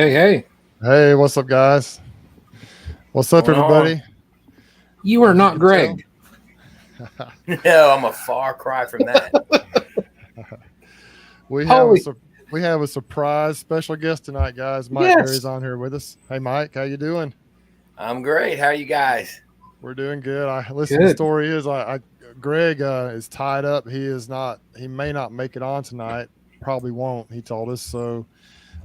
Hey, hey. Hey, what's up, guys? What's up, Going on? everybody? You are As you not can tell, Greg. No, I'm a far cry from that. we have a Holy, sur- we have a surprise special guest tonight, guys. Mike yes. Berry's on here with us. Hey, Mike, how you doing? I'm great. How are you guys? We're doing good. I listen. The Good. story is, Greg is tied up. He is not. He may not make it on tonight. Probably won't. He told us. So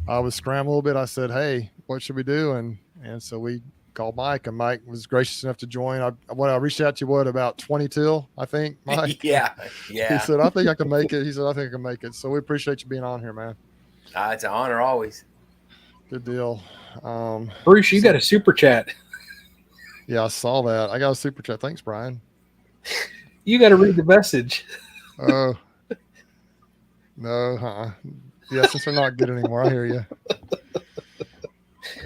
I was scrambling a little bit. I said, "Hey, what should we do?" And so we called Mike, and Mike was gracious enough to join. I reached out to you about 20 till, I think, Mike. Yeah, He yeah. said, "I think I can make it." He said, "I think I can make it." So we appreciate you being on here, man. It's an honor always. Good deal. Bruce, you So, got a super chat. yeah, I saw that. I got a super chat. Thanks, Brian. You got to read the message. Oh no, yeah, since they're not good anymore, I hear you.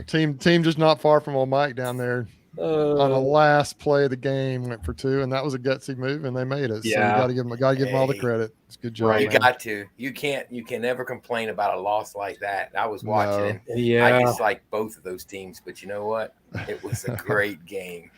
Team just not far from old Mike down there. On the last play of the game, went for two, and that was a gutsy move, and they made it. So you Yeah. got to give them all the Hey, credit. It's a good job, Right. you man. got to. You can never complain about a loss like that. I was watching No. and I Yeah. dislike both of those teams, but you know what? It was a great game.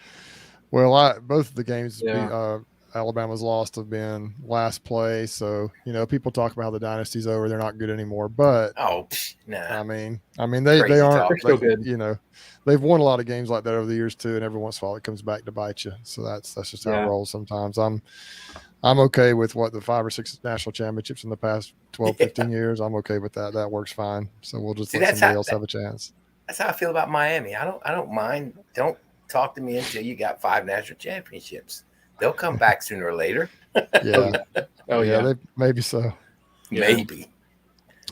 Well, both of the games Yeah. Alabama's lost have been last play. So, people talk about how the dynasty's over. They're not good anymore. But Oh, nah. I mean, they Crazy aren't. talk. They're still good. They've won a lot of games like that over the years too, and every once in a while it comes back to bite you. So that's just how it Yeah. rolls sometimes. I'm okay with what the 5 or 6 national championships in the past 12, 15 years. I'm okay with that. That works fine. So we'll just See, let somebody else have a chance. That's how I feel about Miami. I don't mind. Don't talk to me until you got 5 national championships. They'll come back sooner or later. Yeah. Oh, yeah. Maybe so. Yeah. Maybe.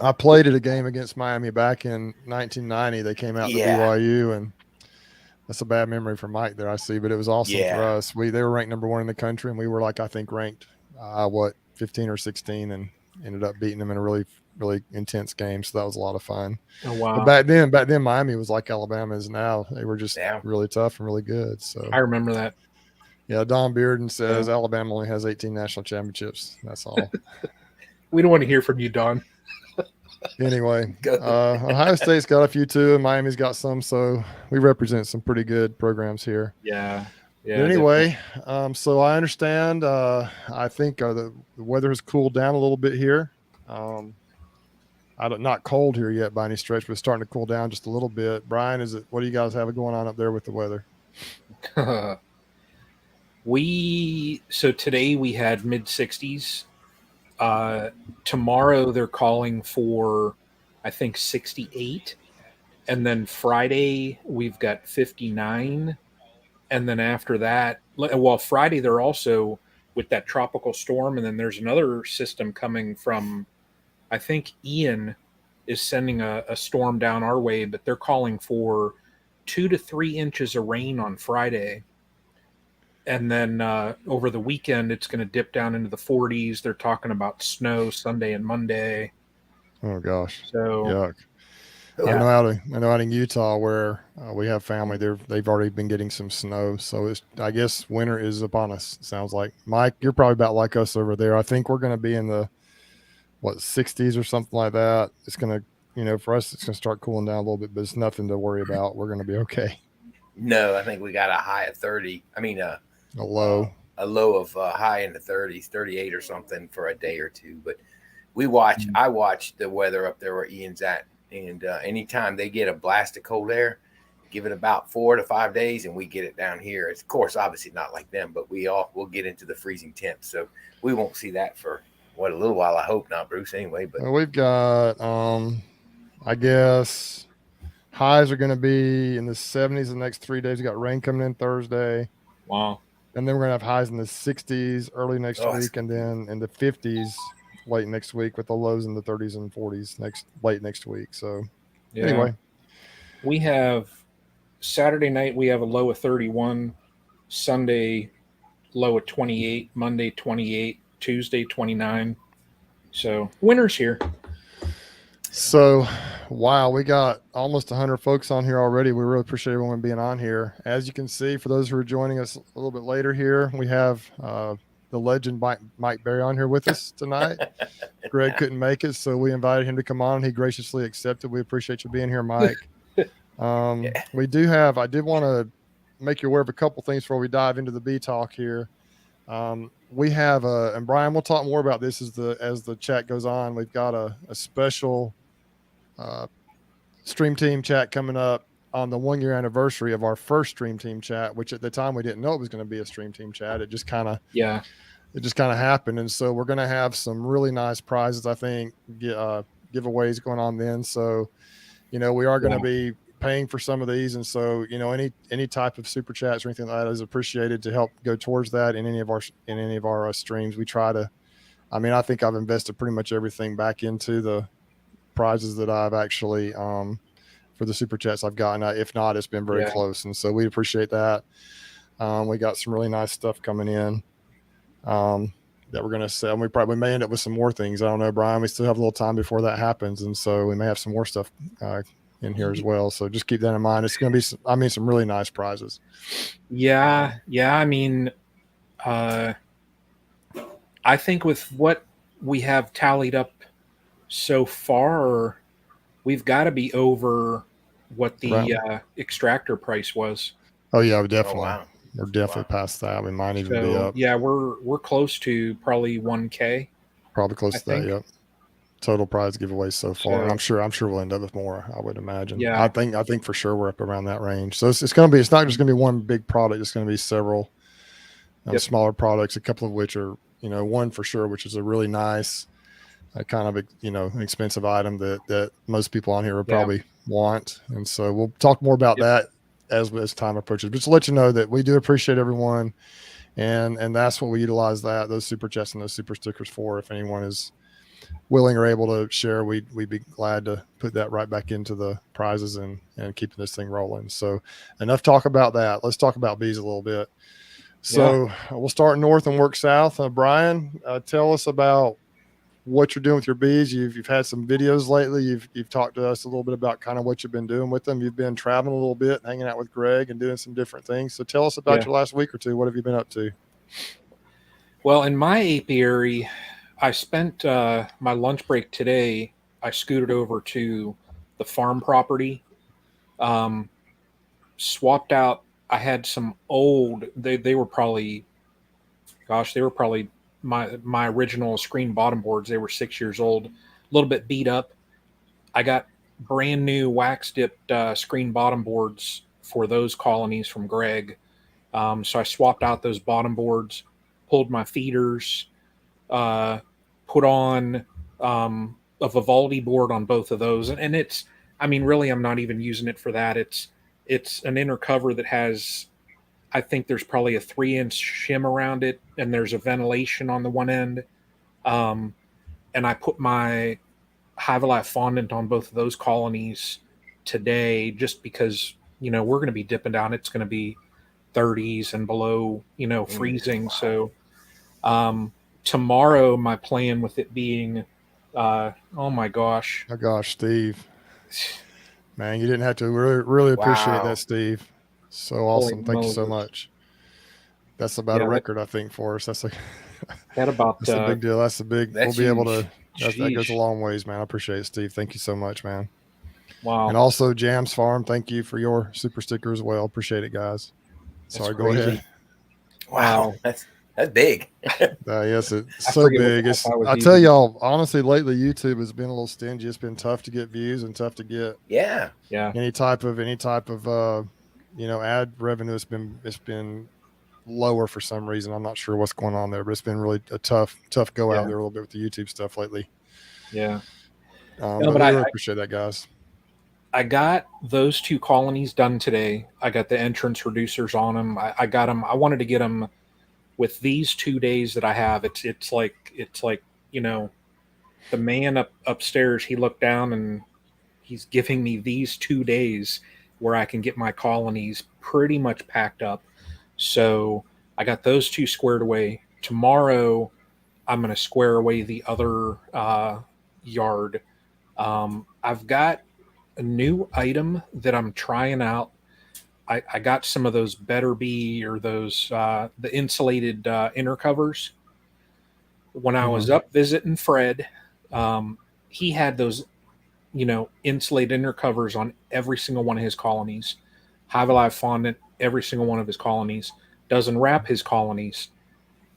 I played at a game against Miami back in 1990. They came out to BYU, and that's a bad memory for Mike there, I see. But it was awesome for us. They were ranked number 1 in the country, and we were I think ranked 15 or 16, and ended up beating them in a really, really intense game. So that was a lot of fun. Oh, wow. But back then Miami was like Alabama is now. They were just really tough and really good. So I remember that. Yeah, Don Bearden says Alabama only has 18 national championships. That's all. We don't want to hear from you, Don. Anyway, Ohio State's got a few too, and Miami's got some. So we represent some pretty good programs here. Yeah. But anyway, so I understand. I think the weather has cooled down a little bit here. Not cold here yet by any stretch, but it's starting to cool down just a little bit. Brian, what do you guys have going on up there with the weather? So today we had mid 60s. Tomorrow they're calling for, I think, 68. And then Friday we've got 59. And then after that, Friday they're also with that tropical storm. And then there's another system coming from, I think Ian is sending a storm down our way, but they're calling for 2 to 3 inches of rain on Friday. And then over the weekend, it's going to dip down into the 40s. They're talking about snow Sunday and Monday. Oh, gosh. So, yuck. Yeah. I know out in Utah where we have family, they've already been getting some snow. So I guess winter is upon us, sounds like. Mike, you're probably about like us over there. I think we're going to be in the, 60s or something like that. It's going to, for us, it's going to start cooling down a little bit, but it's nothing to worry about. We're going to be okay. No, I think we got a high of 30. I mean, a low of high in the 30s, 38 or something for a day or two. But I watch the weather up there where Ian's at. And anytime they get a blast of cold air, give it about 4 to 5 days, and we get it down here. It's, of course, obviously not like them, but we'll get into the freezing temps. So we won't see that for, a little while. I hope not, Bruce, anyway. But we've got, I guess, highs are going to be in the 70s the next 3 days. We got rain coming in Thursday. Wow. And then we're going to have highs in the 60s early next week, and then in the 50s late next week, with the lows in the 30s and 40s late next week. So anyway, we have Saturday night, we have a low of 31, Sunday low of 28, Monday 28, Tuesday 29. So winter's here. So, wow, we got almost 100 folks on here already. We really appreciate everyone being on here. As you can see, for those who are joining us a little bit later here, we have the legend Mike Berry on here with us tonight. Greg couldn't make it, so we invited him to come on. He graciously accepted. We appreciate you being here, Mike. Yeah. I did want to make you aware of a couple things before we dive into the bee talk here. We have and Brian, we'll talk more about this as the chat goes on. We've got a special stream team chat coming up on the 1 year anniversary of our first stream team chat, which at the time we didn't know it was going to be a stream team chat. It just kind of happened. And so we're going to have some really nice prizes, I think, giveaways going on then. So, we are going to be paying for some of these. And so, any type of super chats or anything like that is appreciated to help go towards that in any of our streams. We try to, I think I've invested pretty much everything back into the prizes that I've actually, for the super chats I've gotten. If not, it's been very close. And so we appreciate that. We got some really nice stuff coming in that we're going to sell. We probably may end up with some more things. I don't know, Brian, we still have a little time before that happens. And so we may have some more stuff in here as well. So just keep that in mind. It's going to be some really nice prizes. Yeah. I think with what we have tallied up so far, we've got to be over what the extractor price was. Oh yeah, definitely. Oh, wow. We're definitely past that. We might even be up. Yeah, we're close to probably 1K. Probably close to that. Yep. Total prize giveaways so far. And I'm sure we'll end up with more, I would imagine. Yeah. I think for sure we're up around that range. So it's going to be, it's not just going to be one big product. It's going to be several smaller products, a couple of which are, one for sure, which is a really nice kind of, an expensive item that most people on here will probably want. And so we'll talk more about that as time approaches. But just to let you know that we do appreciate everyone. And that's what we utilize those super chats and those super stickers for. If anyone is willing or able to share, we'd be glad to put that right back into the prizes and keeping this thing rolling. So enough talk about that. Let's talk about bees a little bit. So we'll start north and work south. Brian, tell us about what you're doing with your bees. You've had some videos lately. You've talked to us a little bit about kind of what you've been doing with them. You've been traveling a little bit, hanging out with Greg and doing some different things. So tell us about your last week or two. What have you been up to? Well, in my apiary, I spent my lunch break today. I scooted over to the farm property, swapped out. I had some old, they were probably my original screen bottom boards. They were 6 years old, a little bit beat up. I got brand new wax dipped screen bottom boards for those colonies from Greg. So I swapped out those bottom boards, pulled my feeders, put on a Vivaldi board on both of those. And it's, really, I'm not even using it for that. It's an inner cover that has, I think there's probably a 3-inch shim around it, and there's a ventilation on the one end. And I put my Hive Alive fondant on both of those colonies today, just because, we're going to be dipping down. It's going to be 30s and below, freezing. Wow. So tomorrow, my plan with it being, oh my gosh. Oh gosh, Steve. Man, you didn't have to really appreciate that, Steve. So awesome. Thank you so much. That's about a record, I think, for us. That's that's a big deal. That's a big, we'll be able to, that goes a long ways, man. I appreciate it, Steve. Thank you so much, man. Wow. And also Jams Farm, thank you for your super sticker as well. Appreciate it, guys. Sorry, go ahead. Wow. That's big. Yes, it's so big. I tell y'all, honestly, lately YouTube has been a little stingy. It's been tough to get views and tough to get any type of ad revenue. It's been lower for some reason. I'm not sure what's going on there, but it's been really a tough go out there a little bit with the YouTube stuff lately. Yeah. But I really appreciate that, guys. I got those 2 colonies done today. I got the entrance reducers on them. I got them. I wanted to get them with these 2 days that I have. It's like the man upstairs. He looked down and he's giving me these 2 days where I can get my colonies pretty much packed up. So I got those 2 squared away. Tomorrow, I'm going to square away the other yard. I've got a new item that I'm trying out. I got some of those Better Bee or those the insulated inner covers. When I was up visiting Fred, he had those, insulated inner covers on every single one of his colonies. Hive Alive Fondant, every single one of his colonies. Doesn't wrap his colonies.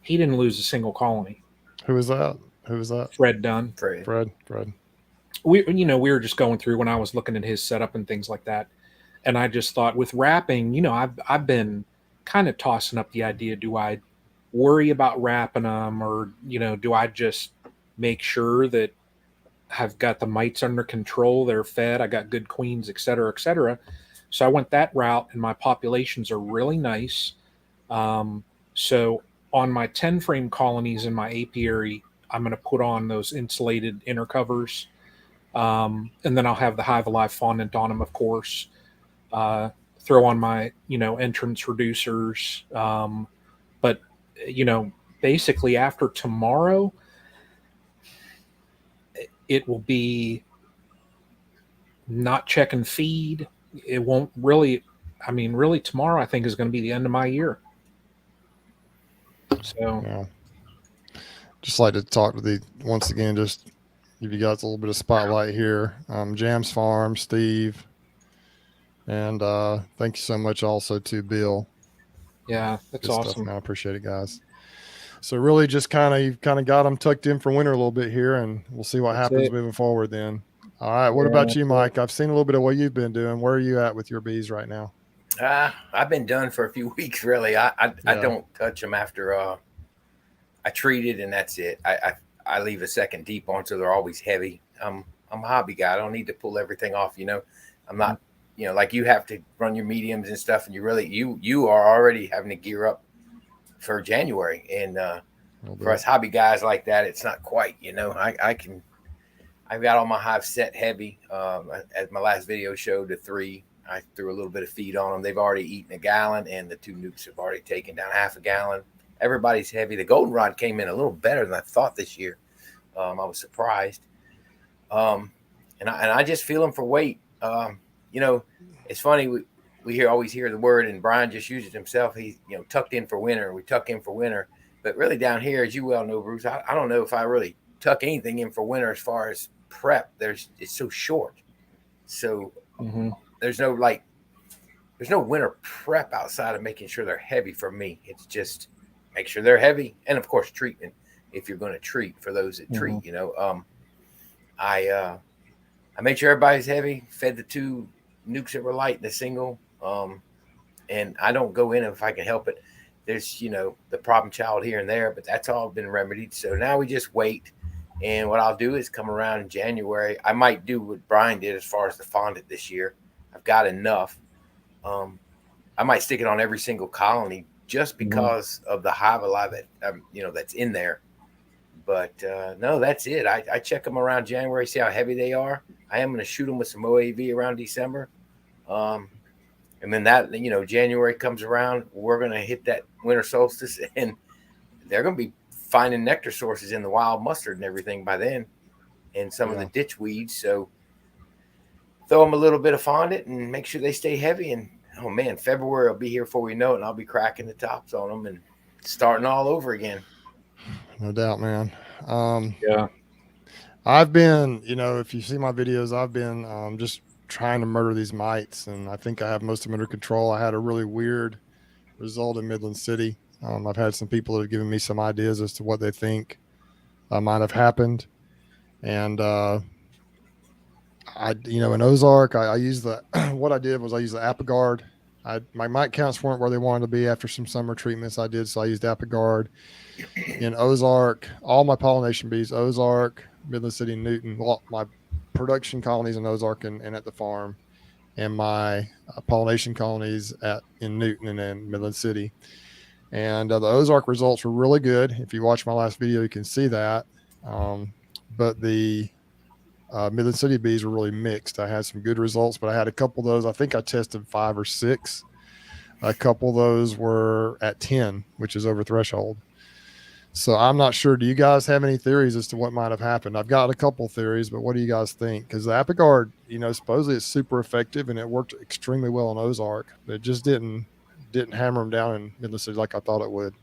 He didn't lose a single colony. Who was that? Who was that? Fred Dunn. Fred. Fred. We were just going through when I was looking at his setup and things like that, and I just thought with wrapping, I've been kind of tossing up the idea: do I worry about wrapping them, or do I just make sure that I've got the mites under control, they're fed, I got good queens, et cetera, et cetera. So I went that route, and my populations are really nice. So on my 10 frame colonies in my apiary, I'm going to put on those insulated inner covers. And then I'll have the Hive Alive fondant on them, of course. Throw on my, entrance reducers. But, basically after tomorrow, it will be not checking feed. It won't really, really tomorrow I think is going to be the end of my year. So, yeah. Just like to talk to once again, just give you guys a little bit of spotlight here. Jams Farm, Steve, and thank you so much also to Bill. Yeah, that's Good awesome. Stuff, man. I appreciate it, guys. So really just you've kind of got them tucked in for winter a little bit here, and we'll see what happens moving forward then. All right. What about you, Mike? I've seen a little bit of what you've been doing. Where are you at with your bees right now? I've been done for a few weeks, really. I don't touch them after I treated, and that's it. I leave a second deep on, so they're always heavy. I'm a hobby guy. I don't need to pull everything off. I'm not, like you have to run your mediums and stuff, and you are already having to gear up for January. And for us hobby guys like that, it's not quite. I've got all my hives set heavy. As my last video showed, the 3, I threw a little bit of feed on them. They've already eaten a gallon, and the 2 nukes have already taken down half a gallon. Everybody's heavy. The goldenrod came in a little better than I thought this year. I was surprised. And I just feel them for weight. It's funny. We always hear the word, and Brian just used it himself. He's tucked in for winter. We tuck in for winter, but really down here, as you well know, Bruce, I don't know if I really tuck anything in for winter as far as prep. It's so short, so there's no winter prep outside of making sure they're heavy for me. It's just make sure they're heavy, and of course treatment if you're going to treat for those that treat. I made sure everybody's heavy, fed the 2 nukes that were light and the single, and I don't go in if I can help it. There's the problem child here and there, but that's all been remedied. So now we just wait, and what I'll do is come around in January. I might do what Brian did as far as the fondant this year. I've got enough. I might stick it on every single colony just because of the Hive Alive that's in there. But no, that's it. I check them around January, see how heavy they are. I am going to shoot them with some OAV around December. And then that, January comes around, we're going to hit that winter solstice, and they're going to be finding nectar sources in the wild mustard and everything by then, and some of the ditch weeds. So throw them a little bit of fondant and make sure they stay heavy. And oh man, February will be here before we know it, and I'll be cracking the tops on them and starting all over again. No doubt, man. I've been, if you see my videos, I've been just trying to murder these mites, and I think I have most of them under control. I had a really weird result in Midland City. I've had some people that have given me some ideas as to what they think might have happened, and in Ozark, I used what I did was I used the Apigard. My mite counts weren't where they wanted to be after some summer treatments I did, so I used Apigard. In Ozark, all my pollination bees, Ozark, Midland City, Newton, my production colonies in Ozark and at the farm, and my pollination colonies in Newton and in Midland City. And the Ozark results were really good. If you watch my last video, you can see that. But the Midland City bees were really mixed. I had some good results, but I had a couple of those. I think I tested 5 or 6. A couple of those were at 10, which is over threshold. So I'm not sure. Do you guys have any theories as to what might have happened? I've got a couple of theories, but what do you guys think? Because the Apigard, supposedly it's super effective and it worked extremely well in Ozark, but it just didn't hammer them down in Midland City like I thought it would.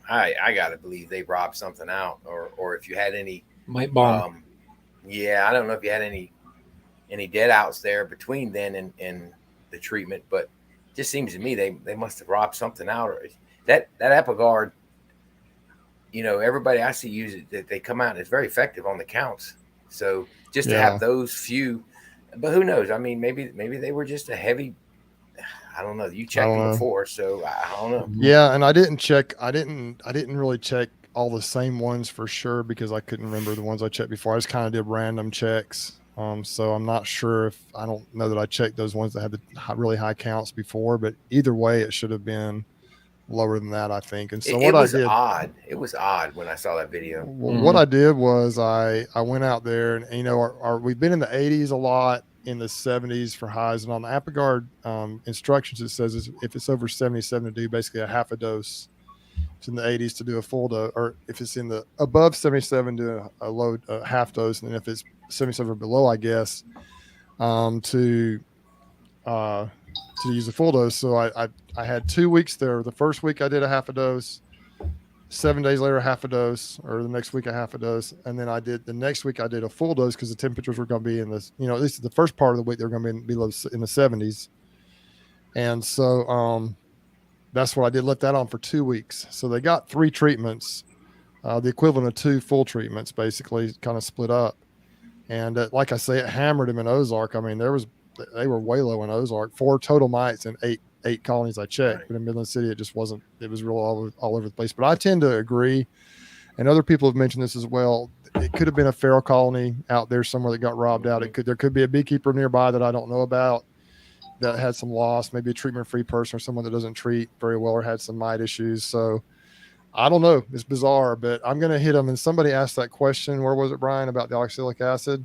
I gotta believe they robbed something out, or if you had any, Mite bomb. yeah, I don't know if you had any dead outs there between then and the treatment, but it just seems to me they must have robbed something out. Or that Epigard, everybody I see use it, that they come out and it's very effective on the counts. So just to have those few, but who knows? I mean, maybe they were just a heavy. I don't know. You checked them before, so I don't know. Yeah, and I didn't check. I didn't really check all the same ones for sure because I couldn't remember the ones I checked before. I just kind of did random checks. So I'm not sure if I don't know that I checked those ones that had the really high counts before, but either way, it should have been lower than that, I think. And so It I was did, odd. It was odd when I saw that video. what I did was I went out there and we've been in the 80s a lot, in the 70s for highs, and on the Apigard instructions it says if it's over 77 to do basically a half a dose. It's in the 80s to do a full dose, or if it's in the above 77, do a half dose, and then if it's 77 or below, I guess, to use a full dose. So I had 2 weeks there. The first week I did a half a dose. 7 days later, half a dose, or the next week, a half a dose. And then the next week I did a full dose because the temperatures were going to be in this, at least the first part of the week, they were going to be below in the 70s. And so that's what I did. Let that on for 2 weeks. So they got 3 treatments, the equivalent of 2 full treatments, basically kind of split up. And like I say, it hammered them in Ozark. I mean, they were way low in Ozark, 4 total mites and 8 colonies I checked, right. But in Midland City, it just wasn't. It was real all over the place. But I tend to agree, and other people have mentioned this as well. It could have been a feral colony out there somewhere that got robbed out. There could be a beekeeper nearby that I don't know about that had some loss, maybe a treatment-free person or someone that doesn't treat very well or had some mite issues. So I don't know. It's bizarre, but I'm going to hit them. And somebody asked that question. Where was it, Brian, about the oxalic acid?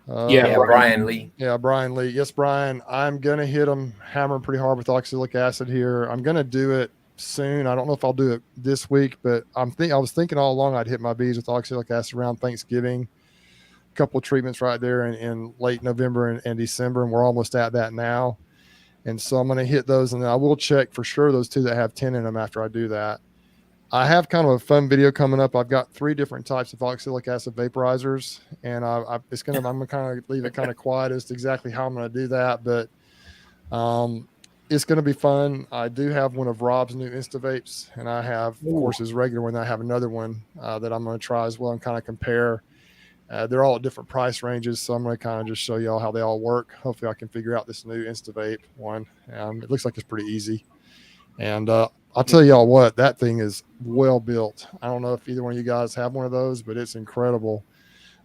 Brian Lee. Yeah, Brian Lee. Yes, Brian. I'm going to hit them, hammering pretty hard with oxalic acid here. I'm going to do it soon. I don't know if I'll do it this week, but I was thinking all along I'd hit my bees with oxalic acid around Thanksgiving. A couple of treatments right there in late November and December, and we're almost at that now. And so I'm going to hit those, and then I will check for sure those 2 that have 10 in them after I do that. I have kind of a fun video coming up. I've got 3 different types of oxalic acid vaporizers, and I'm going to kind of leave it kind of quiet as to exactly how I'm going to do that, but it's going to be fun. I do have one of Rob's new Insta-Vapes, and I have, of course, his regular one. I have another one that I'm going to try as well and kind of compare. They're all at different price ranges, so I'm going to kind of just show y'all how they all work. Hopefully I can figure out this new Insta-Vape one. It looks like it's pretty easy. And I'll tell y'all what, that thing is well built. I don't know if either one of you guys have one of those, but it's incredible.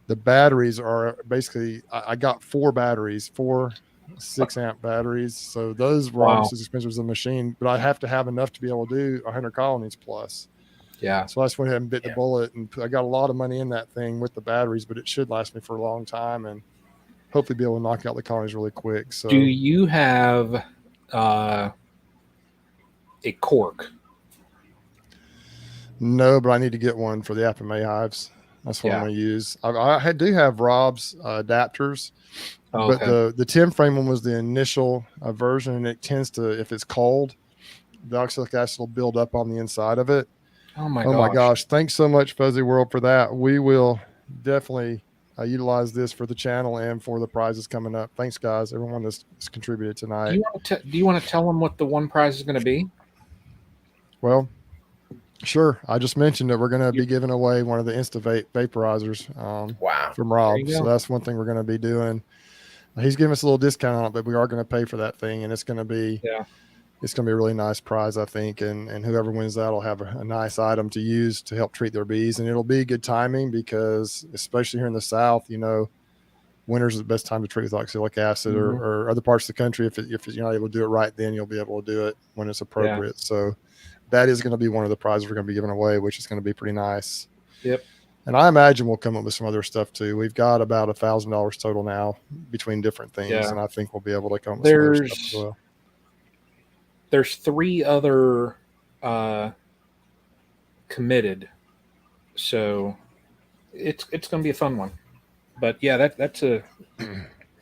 The batteries are basically, I got 4 batteries, 4 6-amp batteries. So those were almost as expensive as the machine, but I have to have enough to be able to do 100 colonies plus. Yeah. So I just went ahead and bit the bullet, and I got a lot of money in that thing with the batteries, but it should last me for a long time and hopefully be able to knock out the colonies really quick. So do you have a cork? No, but I need to get one for the FMA hives. That's what I'm going to use. I do have Rob's adapters, but the 10 frame one was the initial version, and it tends to, if it's cold, the oxalic acid will build up on the inside of it. Oh my gosh. Thanks so much, Fuzzy World, for that. We will definitely utilize this for the channel and for the prizes coming up. Thanks, guys. Everyone that's contributed tonight. Do you want to tell them what the one prize is going to be? Well, sure. I just mentioned that we're going to be giving away one of the Insta vaporizers from Rob. So that's one thing we're going to be doing. He's giving us a little discount on it, but we are going to pay for that thing, and it's going to be it's going to be a really nice prize, I think. And whoever wins that will have a nice item to use to help treat their bees. And it'll be good timing because, especially here in the South, winter's the best time to treat with oxalic acid, or other parts of the country. If you're not able to do it right, then you'll be able to do it when it's appropriate. Yeah. So that is going to be one of the prizes we're going to be giving away, which is going to be pretty nice. Yep. And I imagine we'll come up with some other stuff too. We've got about $1,000 total now between different things, and I think we'll be able to come up with some other stuff as well. There's 3 other committed, so it's going to be a fun one. But yeah, that's a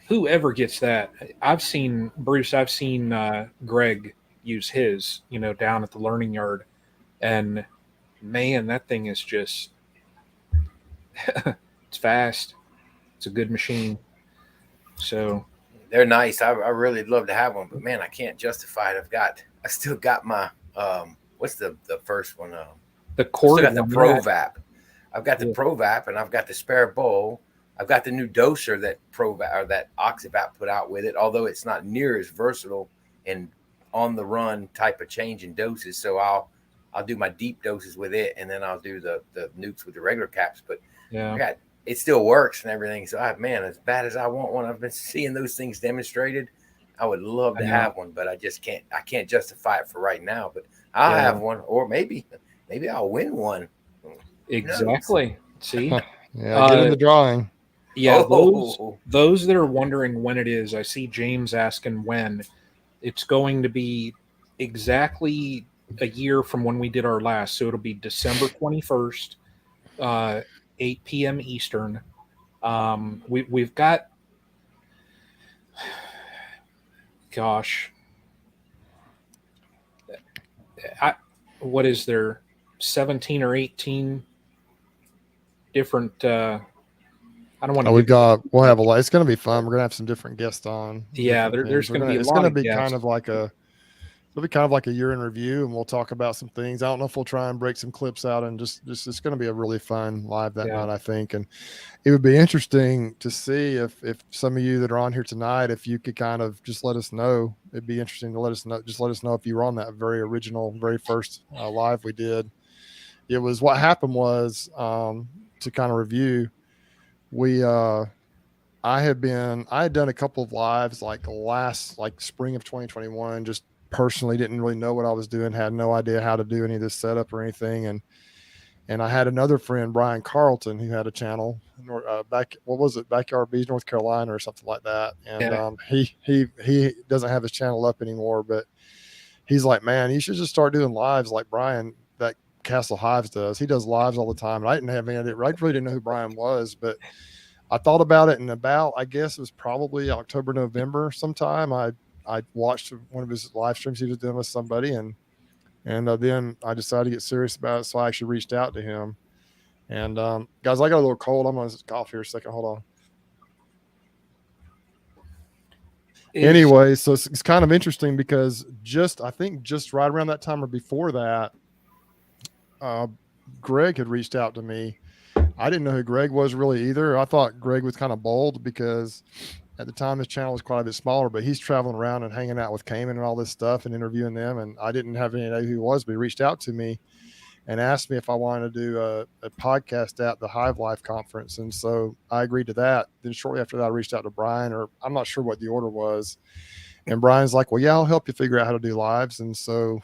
whoever gets that. I've seen Bruce. I've seen Greg use his, down at the learning yard, And man, that thing is just it's fast. It's a good machine. So They're nice. I really love to have one, but man, I can't justify it. I still got my what's the first one? the I still cord got the one, Pro Vap. I've got the yeah, Pro Vap, and I've got the spare bowl. I've got the new doser that Pro Vap or that Oxivap put out with it. Although it's not near as versatile and on the run type of change in doses, so I'll do my deep doses with it, and then I'll do the nukes with the regular caps. But I yeah, got it still works and everything. So man, as bad as I want one, I've been seeing those things demonstrated. I would love I to know. have one, but I just can't. I can't justify it for right now. But I'll Yeah, have one, or maybe I'll win one. Who knows? exactly. See, Yeah, get in uh, the drawing. yeah, Oh, those that are wondering when it is, I see James asking when. It's going to be exactly a year from when we did our last, so it'll be December 21st, uh, 8 p.m. Eastern. We've got, gosh, I, what is there, 17 or 18 different. I don't want to give away too We'll have a much. lot. It's going to be fun. We're going to have some different guests on Yeah, different there's things. going to be a It's lot going to of be kind guests. of like it'll be kind of like a year in review, and we'll talk about some things. I don't know if we'll try and break some clips out and just it's going to be a really fun live that Yeah, night, I think. And it would be interesting to see if some of you that are on here tonight, if you could kind of just let us know. It'd be interesting to let us know. Just let us know if you were on that very original, very first live we did. It was what happened was to kind of review. We I had done a couple of lives like spring of 2021, just personally didn't really know what I was doing, had no idea how to do any of this setup or anything. And I had another friend, Brian Carlton, who had a channel what was it, Backyard Bees, North Carolina or something like that. And yeah, he doesn't have his channel up anymore, but he's like, man, you should just start doing lives like Brian that Castle Hives does. He does lives all the time. And I didn't have any idea. I really didn't know who Brian was, but I thought about it, and about, I guess it was probably October, November sometime. I watched one of his live streams he was doing with somebody, and then I decided to get serious about it. So I actually reached out to him. And guys, I got a little cold. I'm gonna cough here a second. Hold on. is Anyway, so it's kind of interesting because I think just right around that time or before that, uh, Greg had reached out to me. I didn't know who Greg was really either. I thought Greg was kind of bold because at the time his channel was quite a bit smaller, but he's traveling around and hanging out with Cayman and all this stuff and interviewing them. And I didn't have any idea who he was, but he reached out to me and asked me if I wanted to do a podcast at the Hive Life conference. And so I agreed to that. Then shortly after that, I reached out to Brian, or I'm not sure what the order was. And Brian's like, well, yeah, I'll help you figure out how to do lives. And so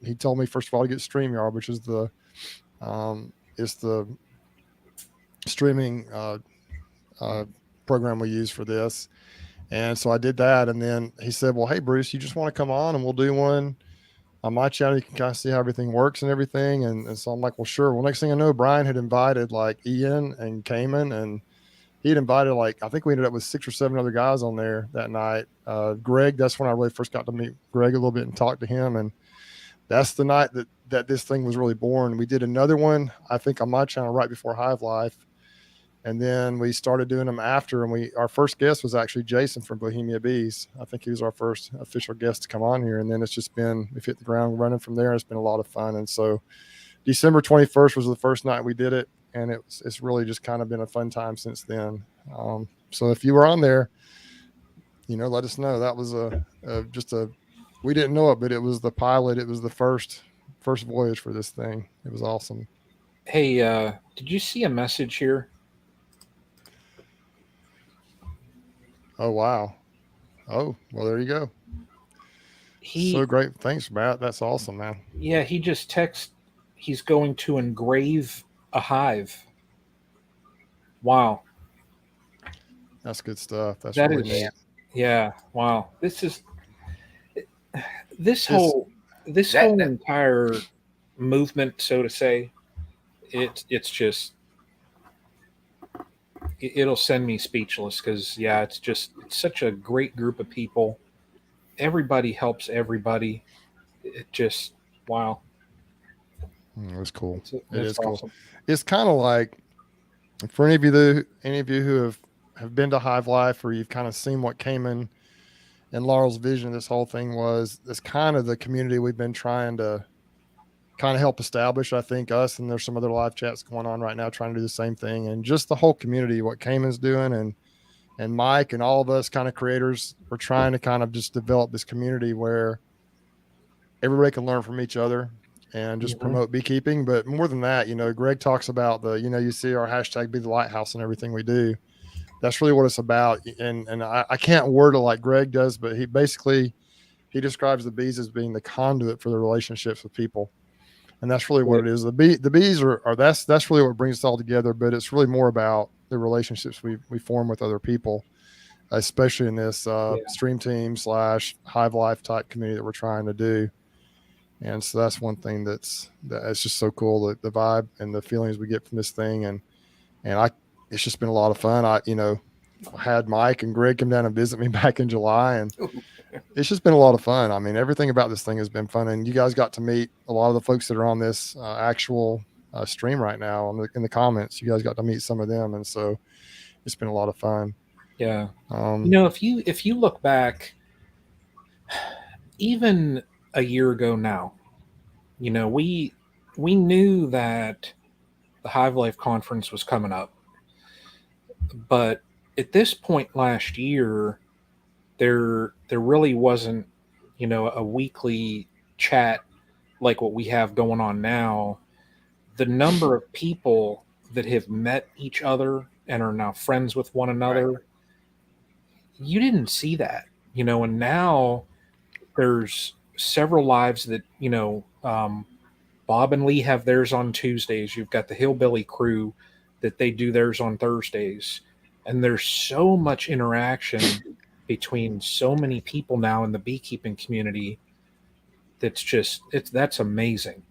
he told me, first of all, to get StreamYard, which is the streaming uh, program we use for this. And so I did that. And then he said, well, hey, Bruce, you just want to come on and we'll do one on my channel. You can kind of see how everything works and everything. And so I'm like, well, sure. Well, next thing I know, Brian had invited like Ian and Cayman, and he'd invited I think we ended up with 6 or 7 other guys on there that night. Greg, that's when I really first got to meet Greg a little bit and talk to him. And that's the night that this thing was really born. We did another one, I think, on my channel right before Hive Life. And then we started doing them after, and our first guest was actually Jason from Bohemia Bees. I think he was our first official guest to come on here. And then we've hit the ground running from there. It's been a lot of fun. And so December 21st was the first night we did it. And it's really just kind of been a fun time since then. So if you were on there, let us know. That was we didn't know it, but it was the pilot. It was the first voyage for this thing. It was awesome. hey, did you see a message here? Oh, wow. Oh, well, there you go. So He, great. Thanks, Matt. That's awesome, man. yeah, he just texted. He's going to engrave a hive. Wow, That's good stuff. That's that really is, neat. yeah, wow. This It's whole this that whole that entire movement, so to say, it's just it'll send me speechless because yeah, it's such a great group of people. Everybody helps everybody. It just wow. It was cool. It It's is cool. awesome. It's kind of like for any of you who have been to Hive Life or you've kind of seen what came in and Laurel's vision of this whole thing was this kind of the community we've been trying to kind of help establish. I think us and there's some other live chats going on right now trying to do the same thing, and just the whole community, what Cayman's doing, and Mike and all of us kind of creators, we're trying to kind of just develop this community where everybody can learn from each other and just Mhm. promote beekeeping. But more than that, Greg talks about you see our hashtag be the lighthouse and everything we do. That's really what it's about. And I can't word it like Greg does, but he describes the bees as being the conduit for the relationships with people. And that's really what Good. it is. The bees are that's really what brings us all together, but it's really more about the relationships we form with other people, especially in this Yeah. stream team / Hive Life type community that we're trying to do. And so that's one thing that's just so cool, the vibe and the feelings we get from this thing. And it's just been a lot of fun. Had Mike and Greg come down and visit me back in July, and it's just been a lot of fun. I mean, everything about this thing has been fun, and you guys got to meet a lot of the folks that are on this actual stream right now in the comments. You guys got to meet some of them, and so it's been a lot of fun. Yeah. Um, If you look back, even a year ago now, we knew that the Hive Life conference was coming up, but at this point last year, there really wasn't, a weekly chat like what we have going on now. The number of people that have met each other and are now friends with one Right. another, you didn't see that, and now there's several lives that, Bob and Lee have theirs on Tuesdays. You've got the Hillbilly crew that they do theirs on Thursdays. And there's so much interaction between so many people now in the beekeeping community that's amazing.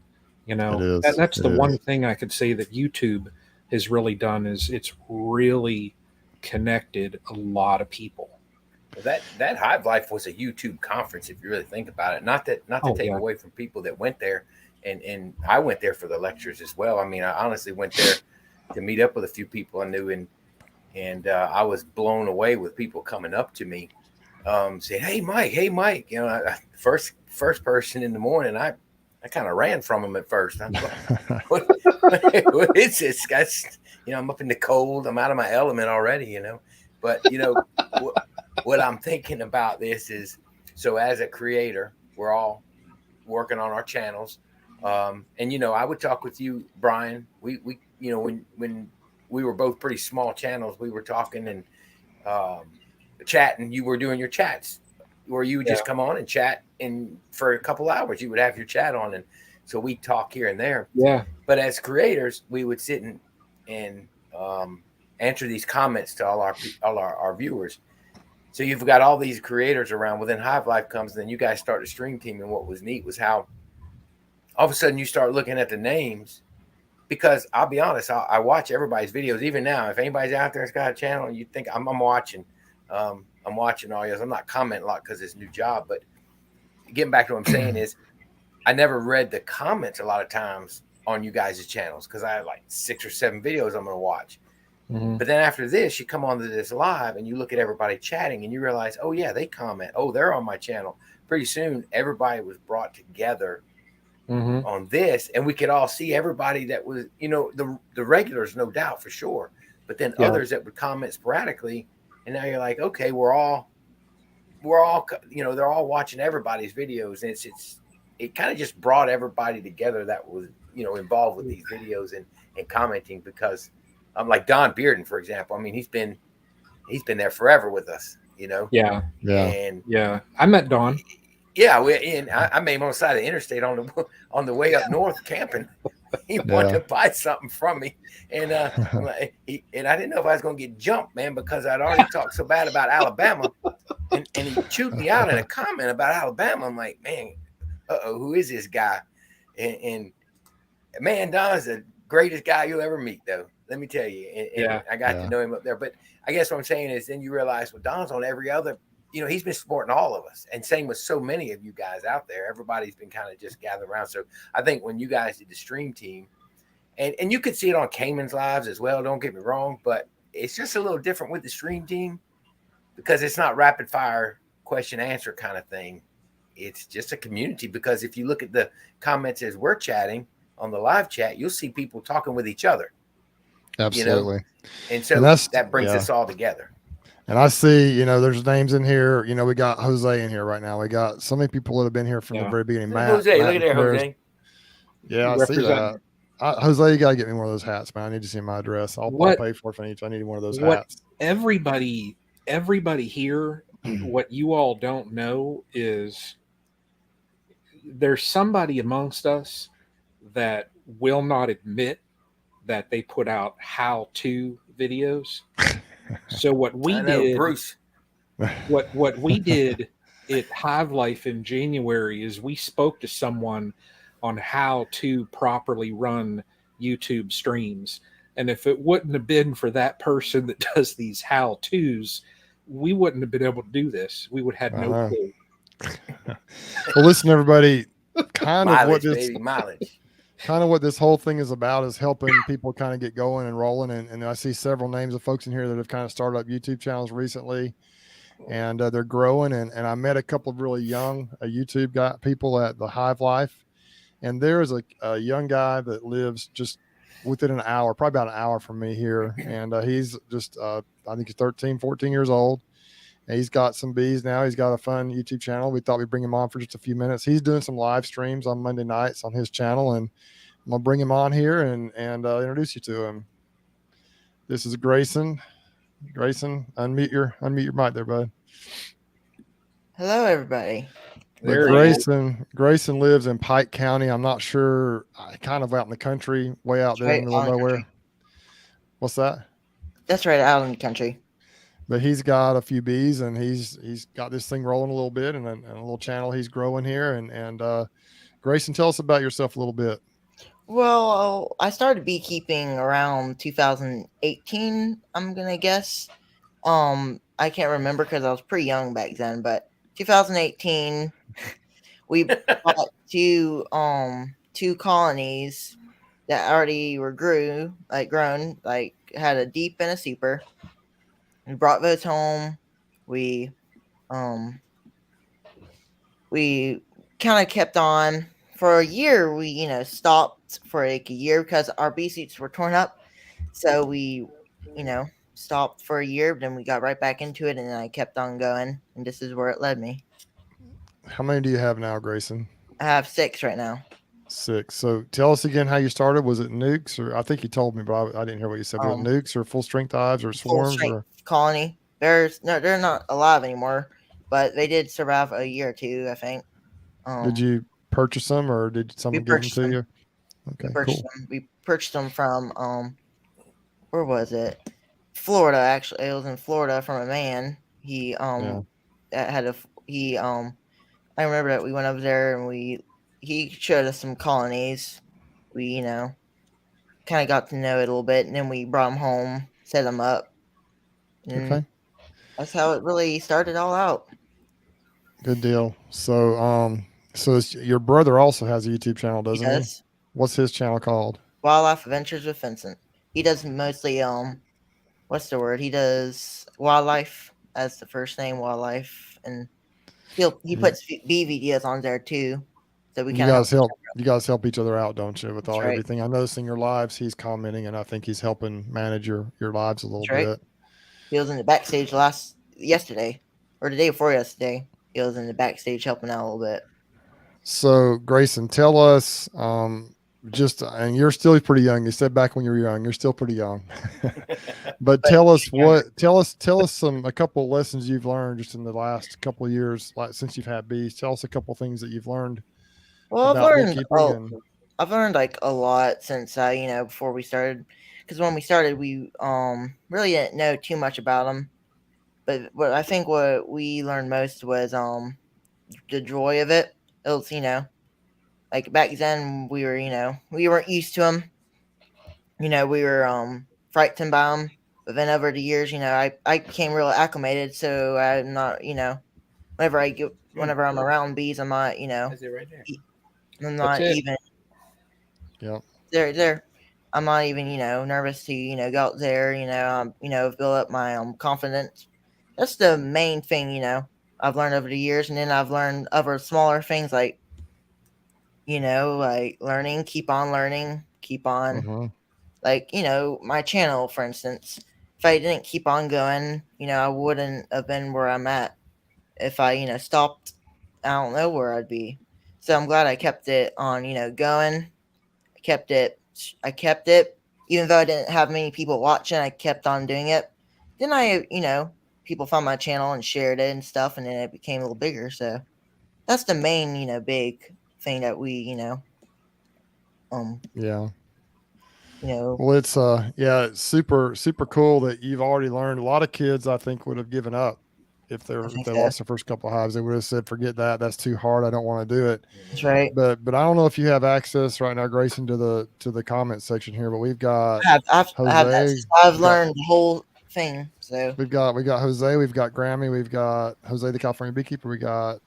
it is. That's It the one is. thing I could say that YouTube has really done is it's really connected a lot of people. Well, that Hive Life was a YouTube conference, if you really think about it. Not to Oh take yeah. away from people that went there, and I went there for the lectures as well. I mean, I honestly went there to meet up with a few people I knew, and I was blown away with people coming up to me, saying, hey Mike," first person in the morning, I kind of ran from him at first. I'm like, what is this, guys? I'm up in the cold. I'm out of my element already. But what I'm thinking about this is, so as a creator, we're all working on our channels. And I would talk with you, Brian. We when we were both pretty small channels, we were talking and chatting. You were doing your chats where you would Yeah. just come on and chat, and for a couple hours you would have your chat on, and so we talk here and there. Yeah. But as creators, we would sit and answer these comments to all our viewers. So you've got all these creators around. Well, then Hive Life comes, and then you guys start a stream team. And what was neat was how all of a sudden you start looking at the names, because I'll be honest, I watch everybody's videos. Even now, if anybody's out there that's got a channel, and you think I'm watching, I'm watching all yours. I'm not commenting a lot because it's a new job. But getting back to what I'm saying is, I never read the comments a lot of times on you guys' channels because I have like 6 or 7 videos I'm going to watch. Mm-hmm. But then after this, you come onto this live and you look at everybody chatting and you realize, oh yeah, they comment. Oh, they're on my channel. Pretty soon, everybody was brought together Mm-hmm. on this, and we could all see everybody that was, the regulars, no doubt for sure, but then Yeah. others that would comment sporadically. And now you're like, okay, we're all, they're all watching everybody's videos, and it kind of just brought everybody together that was, involved with these videos and commenting, because I'm like Don Bearden, for example. I mean, he's been there forever with us, Yeah. Yeah. and Yeah. I met Dawn. yeah, I met him on the side of the interstate on the way up north camping. He wanted to buy something from me, and I'm like, and I didn't know if I was going to get jumped, man, because I'd already talked so bad about Alabama, and he chewed me out in a comment about Alabama. I'm like, man, who is this guy? And man, Don's the greatest guy you'll ever meet, though. Let me tell you. And Yeah. I got to know him up there. But I guess what I'm saying is, then you realize, well, Don's on every other he's been supporting all of us, and same with so many of you guys out there. Everybody's been kind of just gathered around. So I think when you guys did the stream team, and you could see it on Cayman's lives as well. Don't get me wrong, but it's just a little different with the stream team because it's not rapid fire question answer kind of thing. It's just a community, because if you look at the comments as we're chatting on the live chat, you'll see people talking with each other. Absolutely. And so that brings us all together. And I see, there's names in here. We got Jose in here right now. We got so many people that have been here from the very beginning. Matt, Jose, Matt look at there, Jose. Yeah, I see that. Jose, you got to get me one of those hats, man. I need to see my address. I'll pay for it if I need to. I need one of those hats. Everybody here, what you all don't know is there's somebody amongst us that will not admit that they put out how-to videos. So what we did, Bruce, what we did at Hive Life in January is we spoke to someone on how to properly run YouTube streams. And if it wouldn't have been for that person that does these how-tos, we wouldn't have been able to do this. We would have had no clue. Well, listen, everybody, kind of what this whole thing is about is helping people kind of get going and rolling. And I see several names of folks in here that have kind of started up YouTube channels recently, and they're growing. And I met a couple of really young YouTube people at the Hive Life. And there is a young guy that lives just within an hour, probably about an hour from me here. And he's just, I think he's 13, 14 years old. And he's got some bees now. He's got a fun YouTube channel. We thought we'd bring him on for just a few minutes. He's doing some live streams on Monday nights on his channel. And I'm going to bring him on here and introduce you to him. This is Grayson. Grayson, unmute your mic there, bud. Hello, everybody. Grayson lives in Pike County. I'm not sure, kind of out in the country, way out there in the middle of nowhere. What's that? That's right, out in the country. But he's got a few bees, and he's got this thing rolling a little bit, and a little channel he's growing here. And Grayson, tell us about yourself a little bit. Well, I started beekeeping around 2018. I'm gonna guess. I can't remember because I was pretty young back then, but 2018, we bought two colonies that already were grown, had a deep and a super. We brought those home. We kind of kept on for a year. We stopped for like a year because our bee suits were torn up, so we stopped for a year, then we got right back into it, and then I kept on going, and this is where it led me. How many do you have now, Grayson? I have 6 right now. 6. So tell us again how you started. Was it nukes, or I think you told me, but I didn't hear what you said. Was it nukes or full strength hives or swarms? Or colony? They're not alive anymore, but they did survive a year or two, I think. Did you purchase them, or did someone give them to you? Okay, cool. We purchased them from where was it? Florida, actually. It was in Florida from a man. He I remember that we went over there and he showed us some colonies. We kind of got to know it a little bit, and then we brought them home, set them up. Okay, that's how it really started all out. Good deal. So your brother also has a YouTube channel, doesn't he? What's his channel called? Wildlife Adventures with Vincent. He does mostly what's the word? He does wildlife as the first name, wildlife, and he puts bee videos on there too. So we you guys help each other out, don't you? With everything. I noticed in your lives, he's commenting, and I think he's helping manage your lives a little bit. He was in the backstage yesterday, or the day before yesterday. He was in the backstage helping out a little bit. So Grayson, tell us, and you're still pretty young. You said back when you were young, you're still pretty young. but tell us a couple of lessons you've learned just in the last couple of years, like since you've had bees. Tell us a couple of things that you've learned. Well, I've learned like a lot since before we started, because when we started, we really didn't know too much about them. But what we learned most was the joy of it. It was like back then we weren't used to them. We were frightened by them. But then over the years, I became real acclimated, so I'm not, whenever I'm around bees, I'm not, Is it right there? I'm That's not it. even Yep. there. I'm not even, nervous to, go out there, build up my confidence. That's the main thing, I've learned over the years, and then I've learned other smaller things like, like learning, keep on, Mm-hmm. like, my channel, for instance. If I didn't keep on going, I wouldn't have been where I'm at. If I, stopped, I don't know where I'd be. So I'm glad I kept it on, going. kept it I kept it even though I didn't have many people watching. I kept on doing it. Then people found my channel and shared it and stuff, and then it became a little bigger. So that's the main big thing that we um Yeah. you know Well, it's yeah, it's super cool that you've already learned. A lot of kids, I think, would have given up I if think they so. lost their first couple of hives. They would have said, "Forget that. That's too hard. I don't want to do it." That's right. But I don't know if you have access right now, Grayson, to the comment section here. But we've got I have that Jose. since I've We've got learned the whole thing. So we got Jose. We've got Grammy. We've got Jose the California beekeeper. We got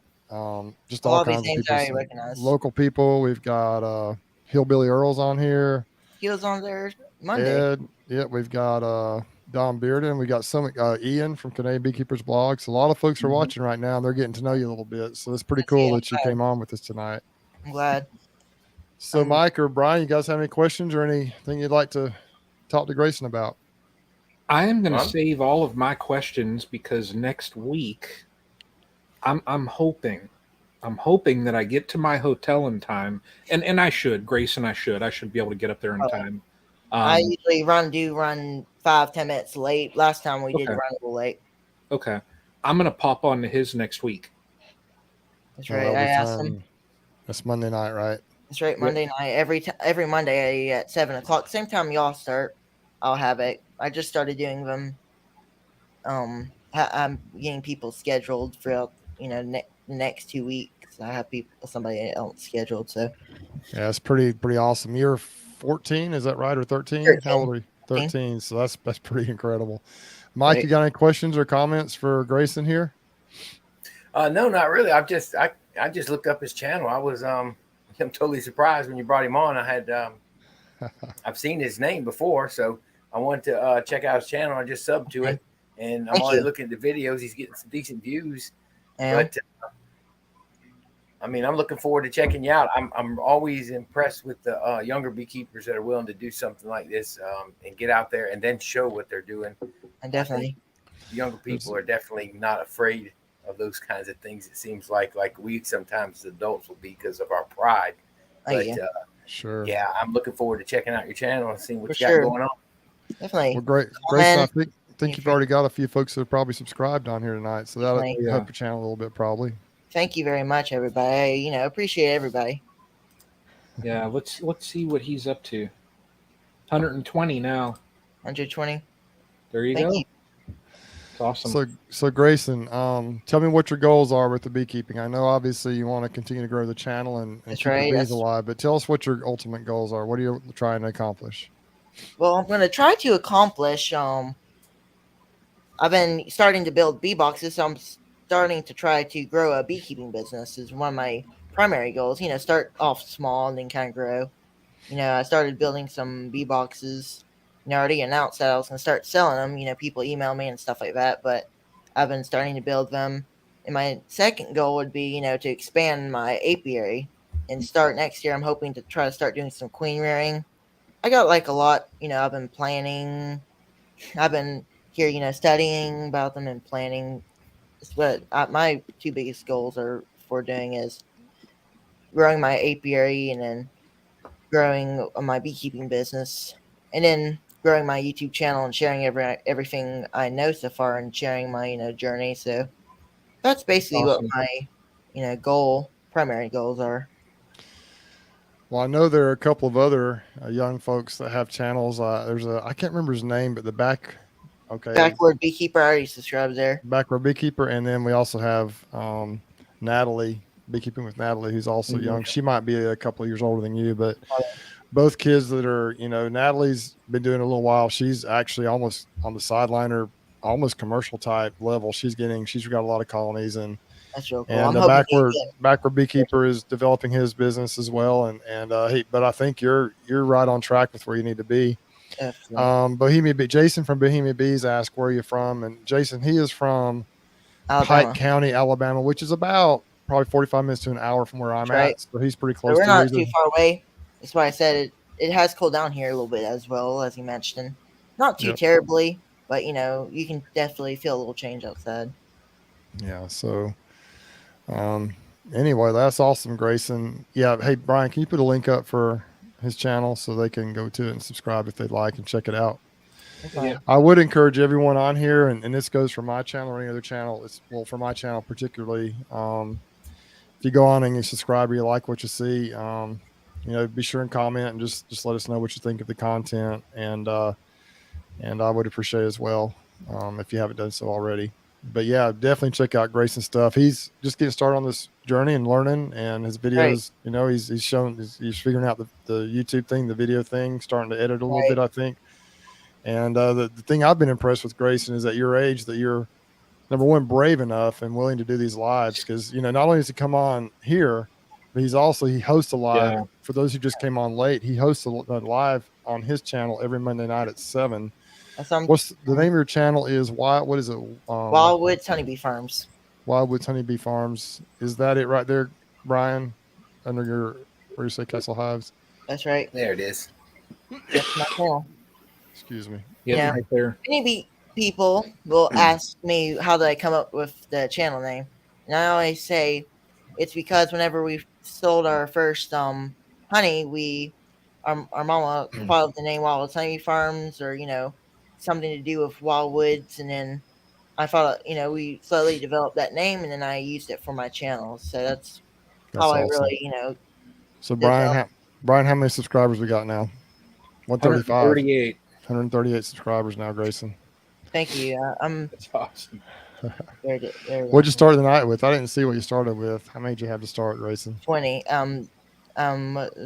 just a all lot of these kinds of names people. I Some recognize. local people. We've got Hillbilly Earls on here. He was on there Monday. Ed, yeah, we've got Don Bearden, we got some Ian from Canadian Beekeepers blog. So a lot of folks are Mhm. watching right now and they're getting to know you a little bit. So it's pretty I see. cool that you came on with us tonight. I'm glad. So Um, Mike or Brian, you guys have any questions or anything you'd like to talk to Grayson about? I am going to Well, save all of my questions because next week I'm hoping that I get to my hotel in time, and I should, Grayson, I should be able to get up there in time. I Um, usually run 5-10 minutes late. Last time we did okay, run a little late. okay, I'm going to pop on to his next week. That's Oh, right. that'll I be asked him. fun. That's Monday night, right? That's right. Yep. Monday night, every Monday at 7 o'clock, same time y'all start. I'll have it. I just started doing them. I'm getting people scheduled for the next 2 weeks. I have somebody else scheduled. So Yeah, it's pretty awesome. You're 14, is that right? Or 13? How old 13, are you? 13, 13. So that's pretty incredible. Mike, right? you got any questions or comments for Grayson here? no, not really. I just looked up his channel. I was I'm totally surprised when you brought him on. I've seen his name before, so I wanted to check out his channel. I just subbed to Okay. it, and I'm Thank already you. looking at the videos. He's getting some decent views, Am but I mean, I'm looking forward to checking you out. I'm always impressed with the younger beekeepers that are willing to do something like this and get out there and then show what they're doing. I I think definitely. younger There's, people are definitely not afraid of those kinds of things. It seems like we sometimes as adults will be because of our pride. Thank But you. sure. yeah, I'm looking forward to checking out your channel and seeing For what you got sure. going on. Well, Definitely. great, Grayson. I Comment. think you've already got a few folks that have probably subscribed on here tonight, so that'll Definitely. Oh yeah, help your channel a little bit, probably. Thank you very much, everybody. Appreciate everybody. yeah. Let's see what he's up to. 120 now. 120. There you Thank go. you. It's awesome. So Grayson, tell me what your goals are with the beekeeping. I know obviously you want to continue to grow the channel and That's keep the right. bees alive, but tell us what your ultimate goals are. What are you trying to accomplish? Well, I'm gonna try to accomplish. I've been starting to build bee boxes, so I'm starting to try to grow a beekeeping business. Is one of my primary goals. Start off small and then kind of grow. I started building some bee boxes. I already announced that I was gonna start selling them. People email me and stuff like that, but I've been starting to build them. And my second goal would be, to expand my apiary and start next year. I'm hoping to try to start doing some queen rearing. I got like a lot, I've been planning. I've been here, studying about them and planning. But my two biggest goals are for doing is growing my apiary and then growing my beekeeping business, and then growing my YouTube channel and sharing everything I know so far and sharing my journey. So that's basically what Awesome. my primary goals are. Well, I know there are a couple of other young folks that have channels. There's a I can't remember his name, but the okay Backward beekeeper, I already subscribed there. back row beekeeper, and then we also have Natalie beekeeping with Natalie, who's also Mhm. young. She might be a couple of years older than you, but both kids that are, Natalie's been doing it a little while. She's actually almost on the sideline or almost commercial type level. She's got a lot of colonies, and That's real cool. and I'm hoping backward beekeeper is developing his business as well. But I think you're right on track with where you need to be. Jason from Bohemia Bees asked, where are you from? And Jason, he is from Alabama. Pike County, Alabama, which is about probably 45 minutes to an hour from where I'm at. So he's pretty close. So we're not too far away. That's why I said it has cooled down here a little bit as well, as you mentioned. Not too terribly, but you can definitely feel a little change outside. Yeah. So, anyway, that's awesome, Grayson. Yeah. Hey, Brian, can you put a link up for his channel so they can go to it and subscribe if they'd like and check it out? Okay. I would encourage everyone on here, and this goes for my channel or any other channel. For my channel particularly. If you go on and you subscribe or you like what you see, be sure and comment and just let us know what you think of the content, and I would appreciate it as well if you haven't done so already. But yeah, definitely check out Grayson's stuff. He's just getting started on this journey and learning, and his videos, he's figuring out the YouTube thing, the video thing, starting to edit a little bit, I think. And the thing I've been impressed with, Grayson, is at your age that you're, number one, brave enough and willing to do these lives, because not only does he come on here, but he hosts a live. Yeah. For those who just came on late, he hosts a live on his channel every Monday night at 7. What's the name of your channel? Is what is it? Wildwood's Honeybee Farms. Wildwood's Honeybee Farms. Is that it right there, Brian? Under where you say Castle Hives? That's right. There it is. That's my channel. Excuse me. Yeah, right there. Maybe people will ask me how did I come up with the channel name, and I always say it's because whenever we sold our first honey, our mama thought of the name Wildwood's Honeybee Farms, or something to do with Wildwoods, and then I thought we slowly developed that name, and then I used it for my channel. So that's how awesome. I really So Brian, how many subscribers we got now? 135. 138 subscribers now, Grayson. Thank you. That's awesome. What'd you start the night with? I didn't see what you started with. How many did you have to start, Grayson? 20. Let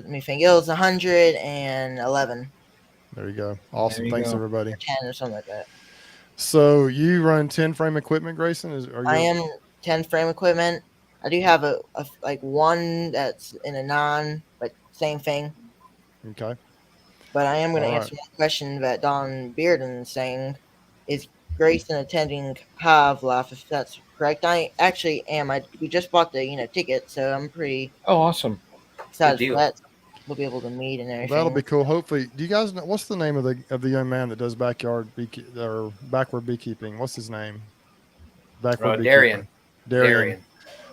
me think. It was 111. There you go. Awesome. Thanks, everybody. 10 or something like that. So you run 10 frame equipment, Grayson? I am 10 frame equipment. I do have a one that's in a 9, but same thing. Okay. But I am going to answer one question that Don Bearden is saying. Is Grayson attending Hive Alive, if that's correct? I actually am. We just bought the ticket, so I'm pretty awesome excited for that. We'll be able to meet and everything. That'll be cool. Hopefully, do you guys know what's the name of the young man that does backward beekeeping? What's his name? Darian.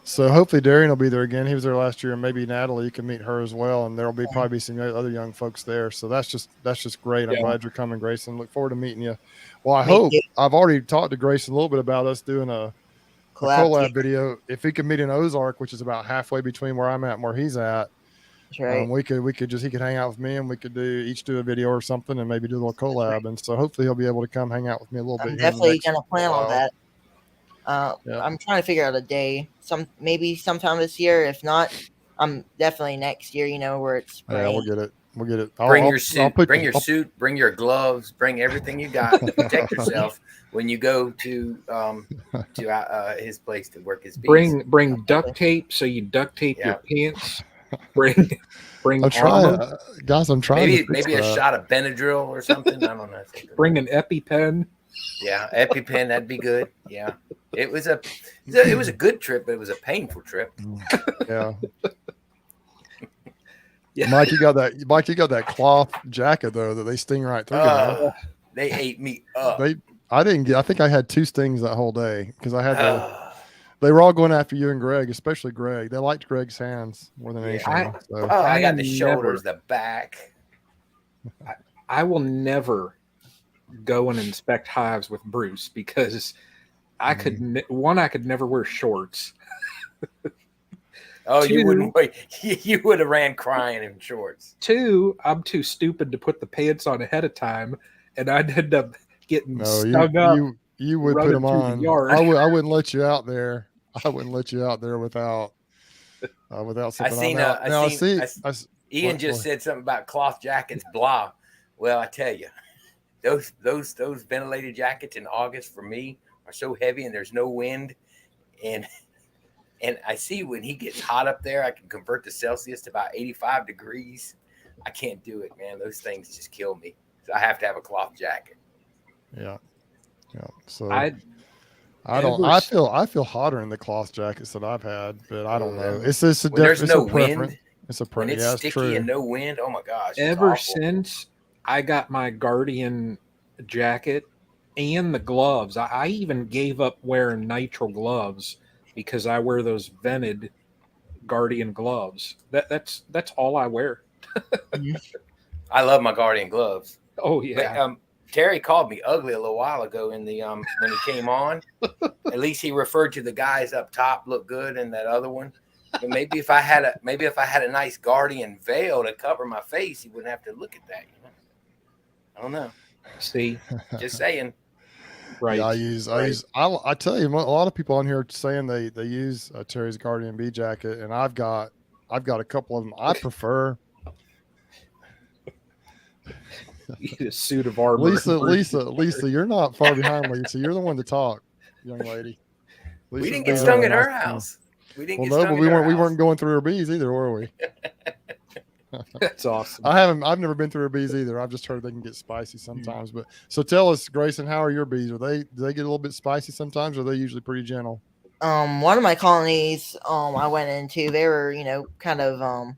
So hopefully Darian will be there again. He was there last year, and maybe Natalie, you can meet her as well. And there'll be probably some other young folks there. So that's just great. I'm glad you're coming, Grayson. Look forward to meeting you. Well, I've already talked to Grayson a little bit about us doing a collab video. If he could meet in Ozark, which is about halfway between where I'm at and where he's at, that's right. he could hang out with me, and we could each do a video or something, and maybe do a little collab. Right. And so hopefully he'll be able to come hang out with me a little bit. I'm definitely gonna plan on that. I'm trying to figure out a day. Maybe sometime this year. If not, I'm definitely next year. Where it's spring. Yeah, we'll get it. Bring your suit. Bring your gloves. Bring everything you got to protect yourself when you go to his place to work his bees. Bring duct tape so you duct tape your pants. Bring. I'm trying, guys. I'm trying. Maybe a shot of Benadryl or something. I don't know. Bring an EpiPen. Yeah, EpiPen, that'd be good. Yeah, it was a good trip, but it was a painful trip. Yeah. Yeah. Mike, you got that cloth jacket though that they sting right through. They ate me up. I think I had 2 stings that whole day because I had they were all going after you and Greg, especially Greg. They liked Greg's hands more than anything. I got the shoulders, the back. I will never go and inspect hives with Bruce because I could never wear shorts. Oh, you wouldn't wait. You would have ran crying in shorts. 2, I'm too stupid to put the pants on ahead of time, and I'd end up getting stung up. You would put them on. I wouldn't let you out there. I wouldn't let you out there without something. Ian just said something about cloth jackets, blah. Well, I tell you, those ventilated jackets in August for me are so heavy and there's no wind. And I see when he gets hot up there, I can convert the Celsius to about 85 degrees. I can't do it, man. Those things just kill me. So I have to have a cloth jacket. Yeah. Yeah. So I I feel hotter in the cloth jackets that I've had, but I don't know. It's a when there's no preference. wind. It's a when it's yeah, sticky true. and no wind. Oh my gosh! It's ever awful. since I got my Guardian jacket and the gloves, I even gave up wearing nitrile gloves because I wear those vented Guardian gloves. That's all I wear. I love my Guardian gloves. Oh yeah. Terry called me ugly a little while ago in the when he came on. At least he referred to the guys up top look good and that other one. But maybe if I had a nice Guardian veil to cover my face, he wouldn't have to look at that. You know? I don't know. See, just saying. Right. Yeah, I tell you, a lot of people on here are saying they use Terry's Guardian bee jacket, and I've got a couple of them. I prefer a suit of armor. Lisa, you're not far behind, Lisa. You're the one to talk, young lady. We didn't get stung at her house. We didn't. Well, no, but we weren't going through her bees either, were we? That's awesome. I've never been through her bees either. I've just heard they can get spicy sometimes. But so tell us, Grayson, how are your bees? Do they get a little bit spicy sometimes, or are they usually pretty gentle? One of my colonies I went into, they were, kind of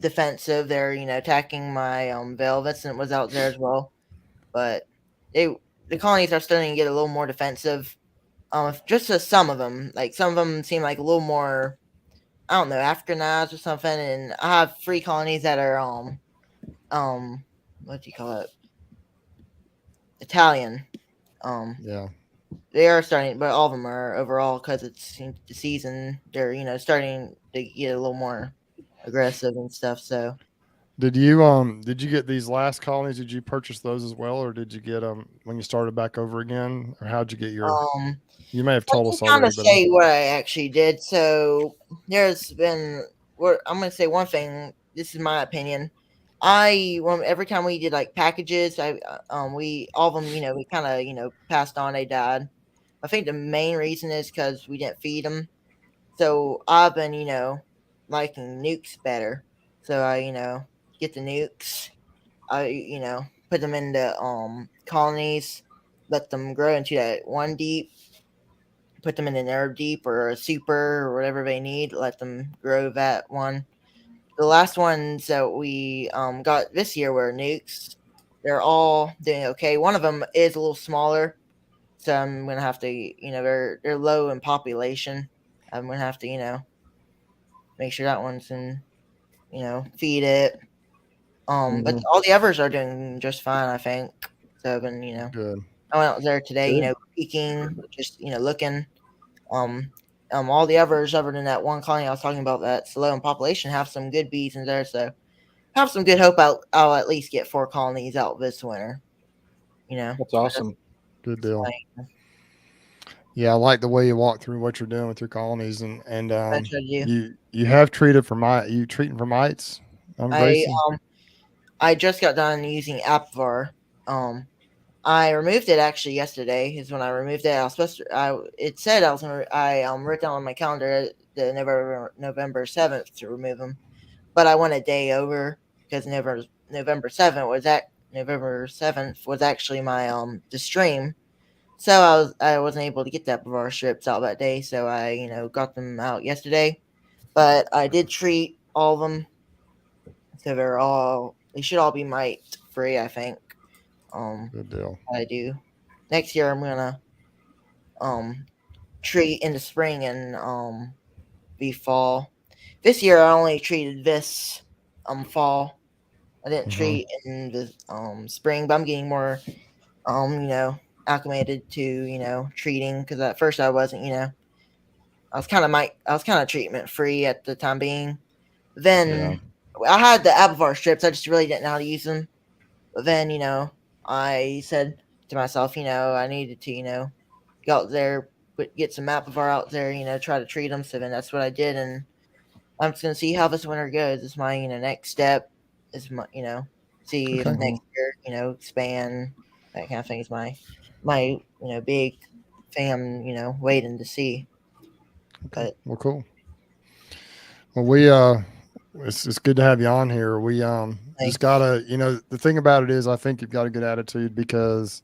defensive. They're, attacking my velvets, and it was out there as well. But the colonies are starting to get a little more defensive. Just some of them, like some of them seem like a little more, I don't know, Africanized or something. And I have 3 colonies that are what do you call it? Italian. Yeah. They are starting, but all of them are overall, because it's the season. They're starting to get a little more aggressive and stuff. So did you get these last colonies? Did you purchase those as well, or did you get them when you started back over again, or how'd you get your? You may have told us already. I'm gonna say what I actually did. So there's been I'm gonna say one thing. This is my opinion. Every time we did like packages, we all of them, we kind of, passed on. They died. I think the main reason is because we didn't feed them. So I've been, liking nukes better. So I, get the nukes. I, put them into colonies, let them grow into that 1 deep. Put them in an herb deep or a super or whatever they need. Let them grow that one. The last ones that we got this year were nukes. They're all doing okay. One of them is a little smaller, so I'm gonna have to, they're low in population. I'm gonna have to, make sure that one's in, feed it. But all the others are doing just fine, I think. So I've been, good. I went out there today, Good. peeking, just looking. All the others, other than that one colony I was talking about that's low in population, have some good bees in there. So have some good hope I'll at least get 4 colonies out this winter. That's awesome. Good deal. Yeah, I like the way you walk through what you're doing with your colonies, and you have treated for mite. You treating for mites? I just got done using Apvar. I removed it actually yesterday. Is when I removed it. I was supposed to. It said I was gonna. I wrote down on my calendar the November 7th to remove them, but I went a day over because November 7th was actually my the stream. So I wasn't able to get that Bavar strips out that day. So I got them out yesterday, but I did treat all of them. So they should all be mite free, I think. Good deal. I do. Next year I'm gonna treat in the spring and be fall. This year I only treated this fall. I didn't treat in the spring, but I'm getting more acclimated to treating, because at first I wasn't. I was kind of treatment free at the time being. Then I had the Abavar strips. I just really didn't know how to use them. But then I said to myself, I needed to go out there, get some Abavar out there, try to treat them. So then that's what I did, and I'm just gonna see how this winter goes. Is my next step is my see if Okay. next year expand, that kind of thing is my big thing I'm waiting to see. Okay. But Well, cool. Well, we it's good to have you on here. We like, just gotta, the thing about it is I think you've got a good attitude, because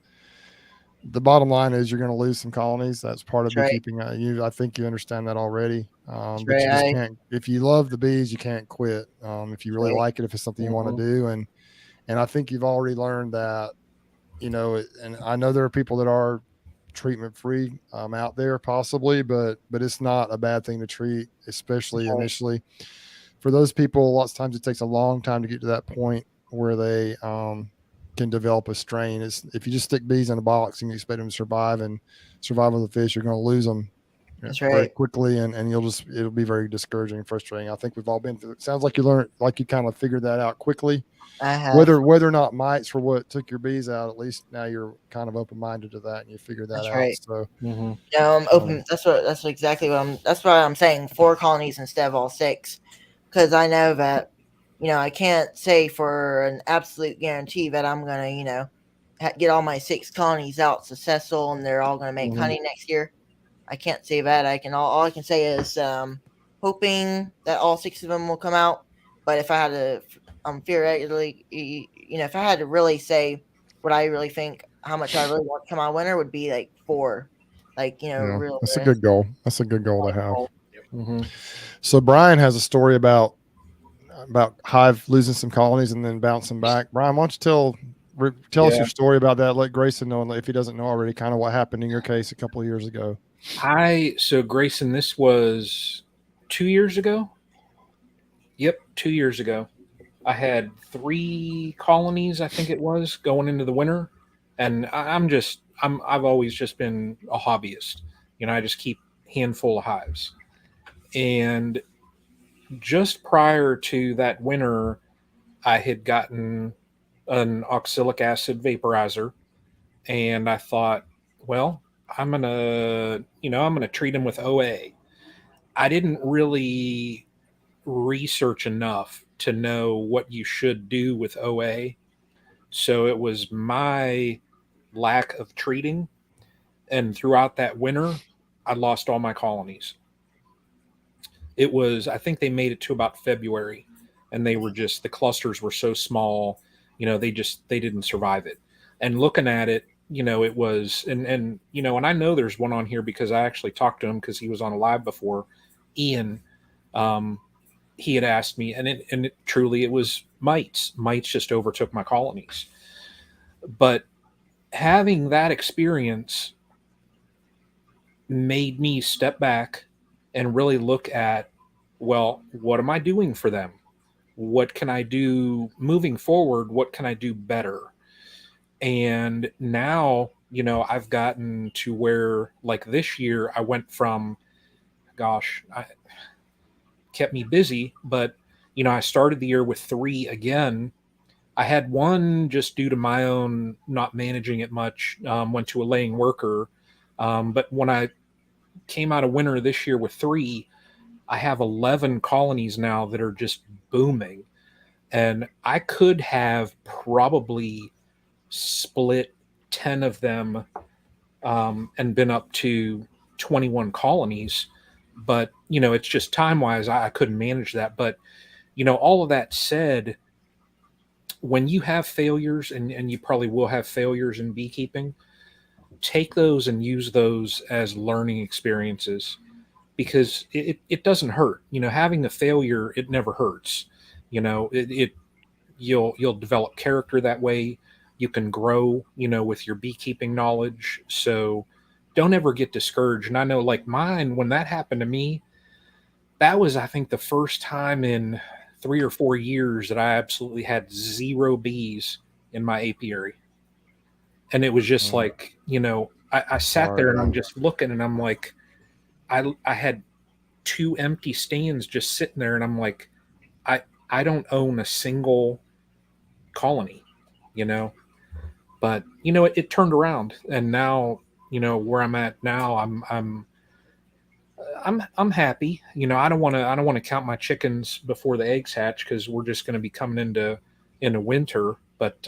the bottom line is you're going to lose some colonies. That's part of that's right. beekeeping. I think you understand that already. That's But right. you just can't. If you love the bees, you can't quit. If you really Right. like it, if it's something you want Mhm. to do, and I think you've already learned that. And I know there are people that are treatment free out there possibly, but it's not a bad thing to treat, That's especially right. initially. For those people, lots of times it takes a long time to get to that point where they can develop a strain. Is if you just stick bees in a box and you expect them to survive and survive with the fish, you're going to lose them That's very right. quickly, and it'll be very discouraging and frustrating. I think we've all been through it. Sounds like you learned, like you kind of figured that out quickly. I have. Whether or not mites were what took your bees out, at least now you're kind of open minded to that and you figured that That's out. right. So Mhm. I'm open. That's exactly what I'm. That's why I'm saying 4 colonies instead of all 6, because I know that I can't say for an absolute guarantee that I'm gonna get all my 6 colonies out successful and they're all gonna make Mhm. honey next year. I can't say that. All I can say is hoping that all 6 of them will come out. But if I had to, theoretically, if I had to really say what I really think, how much I really want to come out winter would be like 4, like yeah, real that's a good goal. That's a good goal to have. goal. Mhm. So Brian has a story about Hive losing some colonies and then bouncing back. Brian, why don't you tell us Yeah. your story about that? Let Grayson know, if he doesn't know already, kind of what happened in your case a couple of years ago. So Grayson, this was 2 years ago. Yep, 2 years ago. I had 3 colonies, I think it was, going into the winter, and I've always just been a hobbyist. I just keep handful of hives, and just prior to that winter, I had gotten an oxalic acid vaporizer, and I thought, well, I'm gonna treat them with OA. I didn't really research enough to know what you should do with OA. So it was my lack of treating. And throughout that winter, I lost all my colonies. I think they made it to about February, and the clusters were so small, they didn't survive it. And looking at it, it was, and I know there's one on here because I actually talked to him because he was on a live before. Ian, um, he had asked me, and truly it was mites. Mites just overtook my colonies. But having that experience made me step back and really look at, well, what am I doing for them? What can I do moving forward? What can I do better? And now, I've gotten to where, like this year, I went from, gosh, I kept me busy, but, I started the year with 3 again. I had one just due to my own not managing it much, went to a laying worker. But when I came out of winter this year with 3, I have 11 colonies now that are just booming. And I could have probably split 10 of them, and been up to 21 colonies. But, it's just time wise, I couldn't manage that. But, all of that said, when you have failures, and you probably will have failures in beekeeping, take those and use those as learning experiences, because it doesn't hurt. Having a failure, it never hurts. You'll develop character that way. You can grow, with your beekeeping knowledge. So don't ever get discouraged. And I know, like mine, when that happened to me, that was, I think, the first time in 3 or 4 years that I absolutely had 0 bees in my apiary. And it was just Mm, like, I sat sorry, there and I'm man. just looking and I'm like, I had 2 empty stands just sitting there, and I'm like, I I don't own a single colony, you know. But it turned around, and now, where I'm at now, I'm I'm happy. I don't want to count my chickens before the eggs hatch because we're just going to be coming into winter. But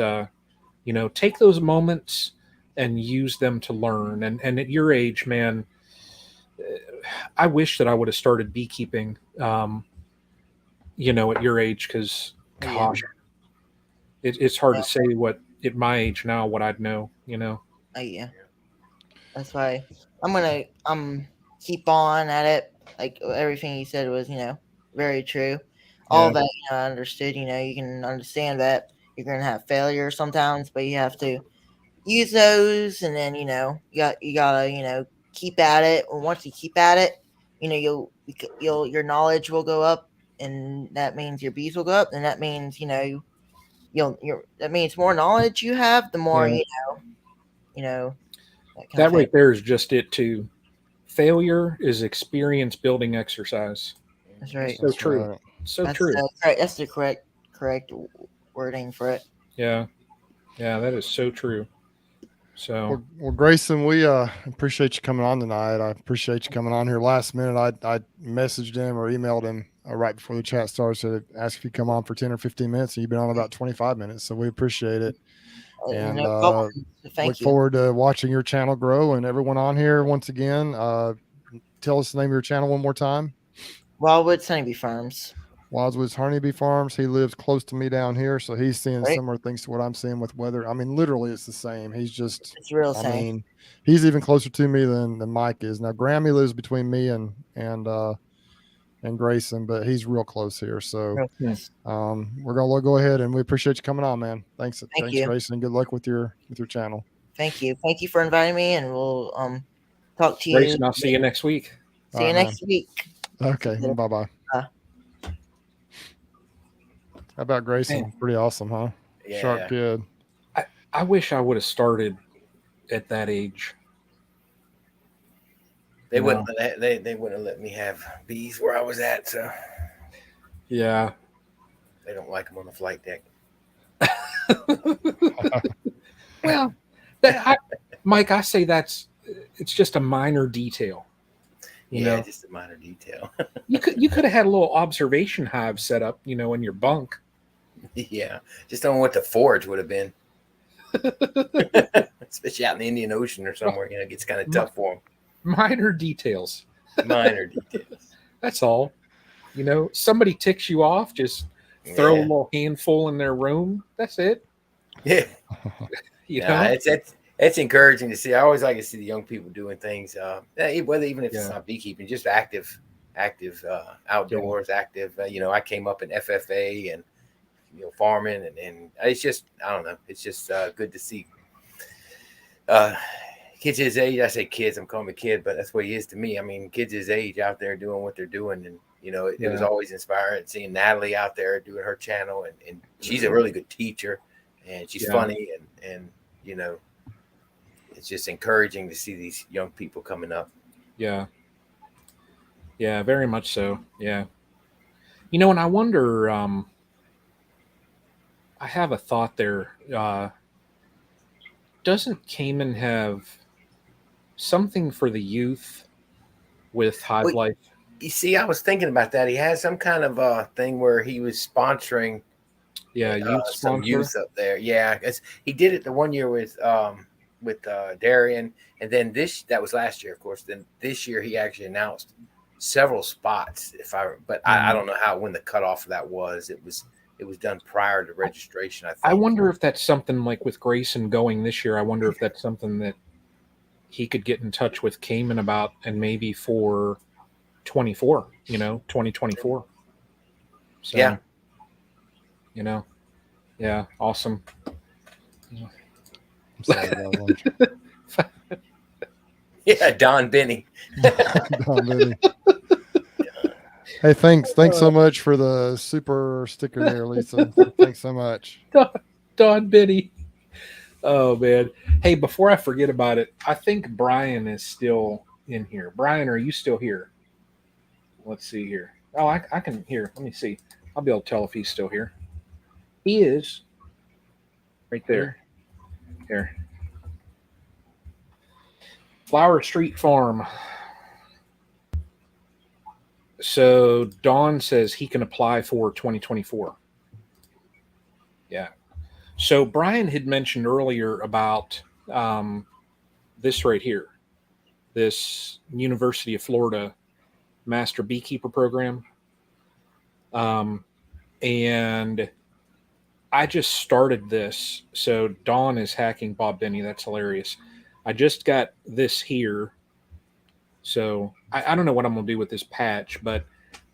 take those moments and use them to learn. And at your age, man, I wish that I would have started beekeeping. At your age, because Yeah. gosh, it's hard Yeah. to say what at my age now what I'd know. Yeah. That's why I'm keep on at it. Like everything you said was, very true. All Yeah, that I understood. You can understand that you're gonna have failure sometimes, but you have to use those, and then you gotta keep at it. And once you keep at it, you'll your knowledge will go up, and that means your bees will go up, and that means that means more knowledge you have, the more yeah. you know that kind of That thing. right there is just it too. Failure is experience building exercise. That's right. So That's true. right. So That's true. correct. That's the correct wording for it. Yeah. Yeah, that is so true. So Well, Grayson, we appreciate you coming on tonight. I appreciate you coming on here last minute. I messaged him or emailed him right before the chat started to ask if you come on for 10 or 15 minutes, and you've been on about 25 minutes. So we appreciate it, and No problem. look Thank you. forward to watching your channel grow. And everyone on here, once again, tell us the name of your channel one more time. Wildwood Sunnybee Farms. Wildwood's Honeybee Farms. He lives close to me down here, so he's seeing Right? similar things to what I'm seeing with weather. I mean, literally, it's the same. He's just, It's real I same. mean, he's even closer to me than Mike is. Now, Grammy lives between me and Grayson, but he's real close here. So, Real close. we're gonna go ahead, and we appreciate you coming on, man. Thanks, Thank you. Grayson. Good luck with your channel. Thank you. Thank you for inviting me, and we'll talk to you. Grayson, I'll see you next week. All See you right, man. next week. Okay, bye bye. Uh, How about Grayson? Man. Pretty awesome, huh? Yeah. Sharp kid. I wish I would have started at that age. They wouldn't they wouldn't let me have bees where I was at, so Yeah. they don't like them on the flight deck. Well, Mike, I say it's just a minor detail. You know, just a minor detail. you could have had a little observation hive set up, in your bunk. Yeah, just don't know what the forage would have been, especially out in the Indian Ocean or somewhere. It gets kind of tough for them. Minor details. Minor details. That's all. Somebody ticks you off, just throw a Yeah. little handful in their room. That's it. Yeah. You Nah, know? it's encouraging to see. I always like to see the young people doing things, whether even if it's not beekeeping, just active outdoors, active. I came up in FFA and farming, and it's just, I don't know, it's just good to see kids his age. I say kids, I'm calling him a kid, but that's what he is to me. I mean, kids his age out there doing what they're doing, and it was always inspiring seeing Natalie out there doing her channel, and she's a really good teacher, and she's funny, and it's just encouraging to see these young people coming up. Yeah. Yeah, very much so. Yeah. And I wonder, I have a thought there. Doesn't Cayman have something for the youth with Hive Life? You see, I was thinking about that. He has some kind of thing where he was sponsoring some youth up there. Yeah, he did it the one year with Darian, and then that was last year, of course. Then this year he actually announced several spots. I don't know when the cutoff for that was. It was done prior to registration, I think. I wonder if that's something like with Grayson going this year. I wonder if that's something that he could get in touch with Cayman about, and maybe for 2024. So, yeah, awesome. Yeah, Don Benny. Don Benny. Hey, thanks so much for the super sticker there, Lisa. Thanks so much. Don Benny. Oh, man. Hey, before I forget about it, I think Brian is still in here. Brian, are you still here? Let's see here. Oh, I can hear. Let me see. I'll be able to tell if he's still here. He is. Right there. Here. Flower Street Farm. So Don says he can apply for 2024. Yeah. So Brian had mentioned earlier about this right here, this University of Florida Master Beekeeper program. And I just started this. So Dawn is hacking Bob Benny. That's hilarious. I just got this here. So I don't know what I'm going to do with this patch, but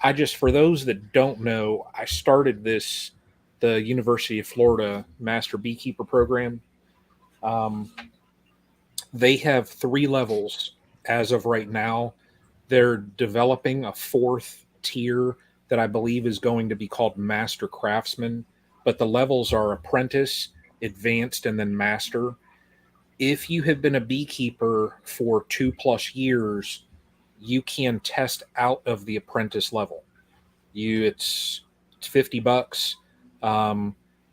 I just, for those that don't know, I started this, the University of Florida Master Beekeeper program. Um, they have 3 levels as of right now. They're developing a 4th tier that I believe is going to be called Master Craftsman, but the levels are Apprentice, Advanced, and then Master. If you have been a beekeeper for 2+ years, you can test out of the apprentice level. It's $50.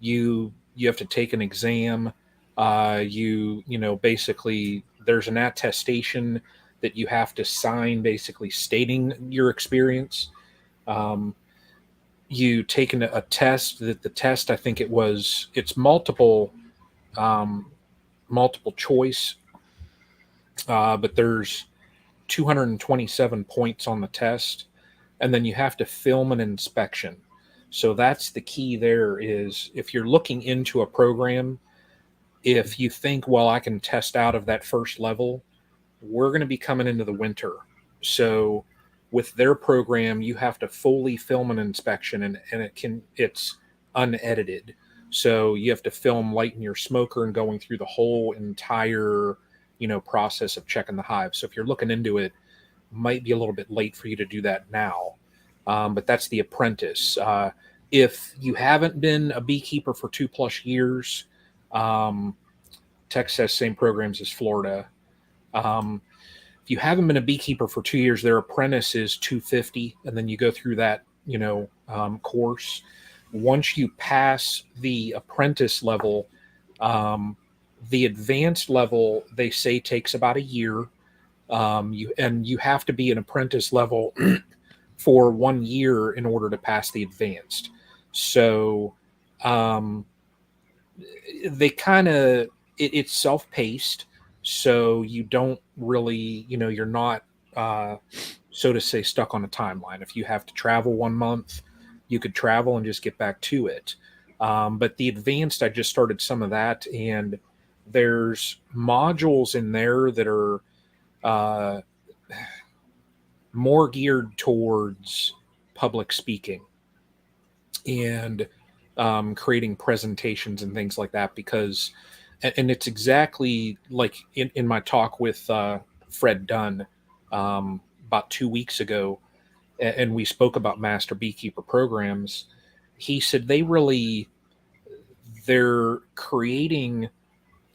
You have to take an exam. Basically there's an attestation that you have to sign, basically stating your experience. Um, you take a test. That the test, I think it's um, multiple choice, but there's 227 points on the test, and then you have to film an inspection. So that's the key there is if you're looking into a program, if you think, well, I can test out of that first level, we're going to be coming into the winter. So with their program, you have to fully film an inspection, and it's unedited. So you have to film lighting your smoker and going through the whole entire, process of checking the hive. So if you're looking into it, might be a little bit late for you to do that now. But that's the apprentice. If you haven't been a beekeeper for 2+ years, Texas has same programs as Florida. If you haven't been a beekeeper for 2 years, their apprentice is 250, and then you go through that, course. Once you pass the apprentice level, the advanced level they say takes about a year. You have to be an apprentice level for 1 year in order to pass the advanced. So um, they kind of it's self-paced, so you don't really, you're not so to say stuck on a timeline. If you have to travel 1 month, you could travel and just get back to it. But the advanced, I just started some of that, and there's modules in there that are uh, more geared towards public speaking and creating presentations and things like that. Because, and it's exactly like in my talk with Fred Dunn about 2 weeks ago, and we spoke about master beekeeper programs. He said they're creating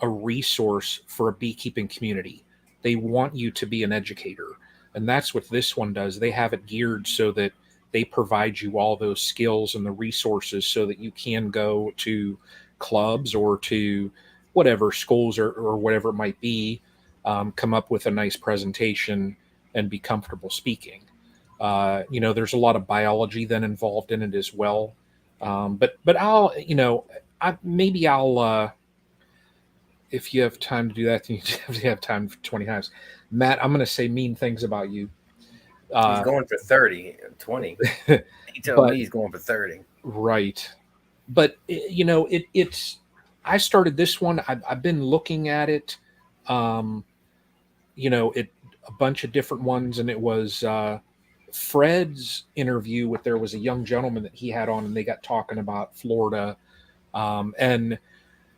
a resource for a beekeeping community. They want you to be an educator. And that's what this one does. They have it geared so that they provide you all those skills and the resources so that you can go to clubs or to whatever schools or whatever it might be, come up with a nice presentation and be comfortable speaking. There's a lot of biology then involved in it as well. But I'll, maybe I'll, if you have time to do that, then you have time for 20 hives. Matt, I'm going to say mean things about you. He's going for 30, 20. He told me he's going for 30. Right. But, it's, I started this one. I've been looking at it, a bunch of different ones. And it was Fred's interview there was a young gentleman that he had on, and they got talking about Florida. And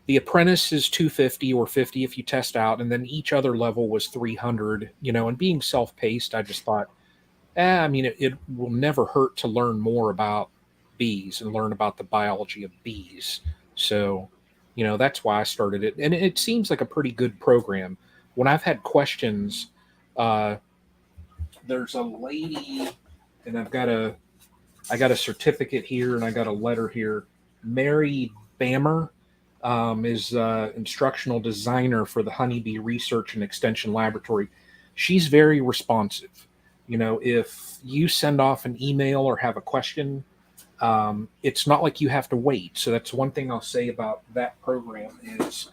the apprentice is 250 or 50 if you test out, and then each other level was 300. And being self-paced, I just thought, it will never hurt to learn more about bees and learn about the biology of bees. So, that's why I started it, and it seems like a pretty good program. When I've had questions, there's a lady, and I got a certificate here, and I got a letter here. Mary Bammer is instructional designer for the Honeybee Research and Extension Laboratory. She's very responsive. If you send off an email or have a question, it's not like you have to wait. So that's one thing I'll say about that program is,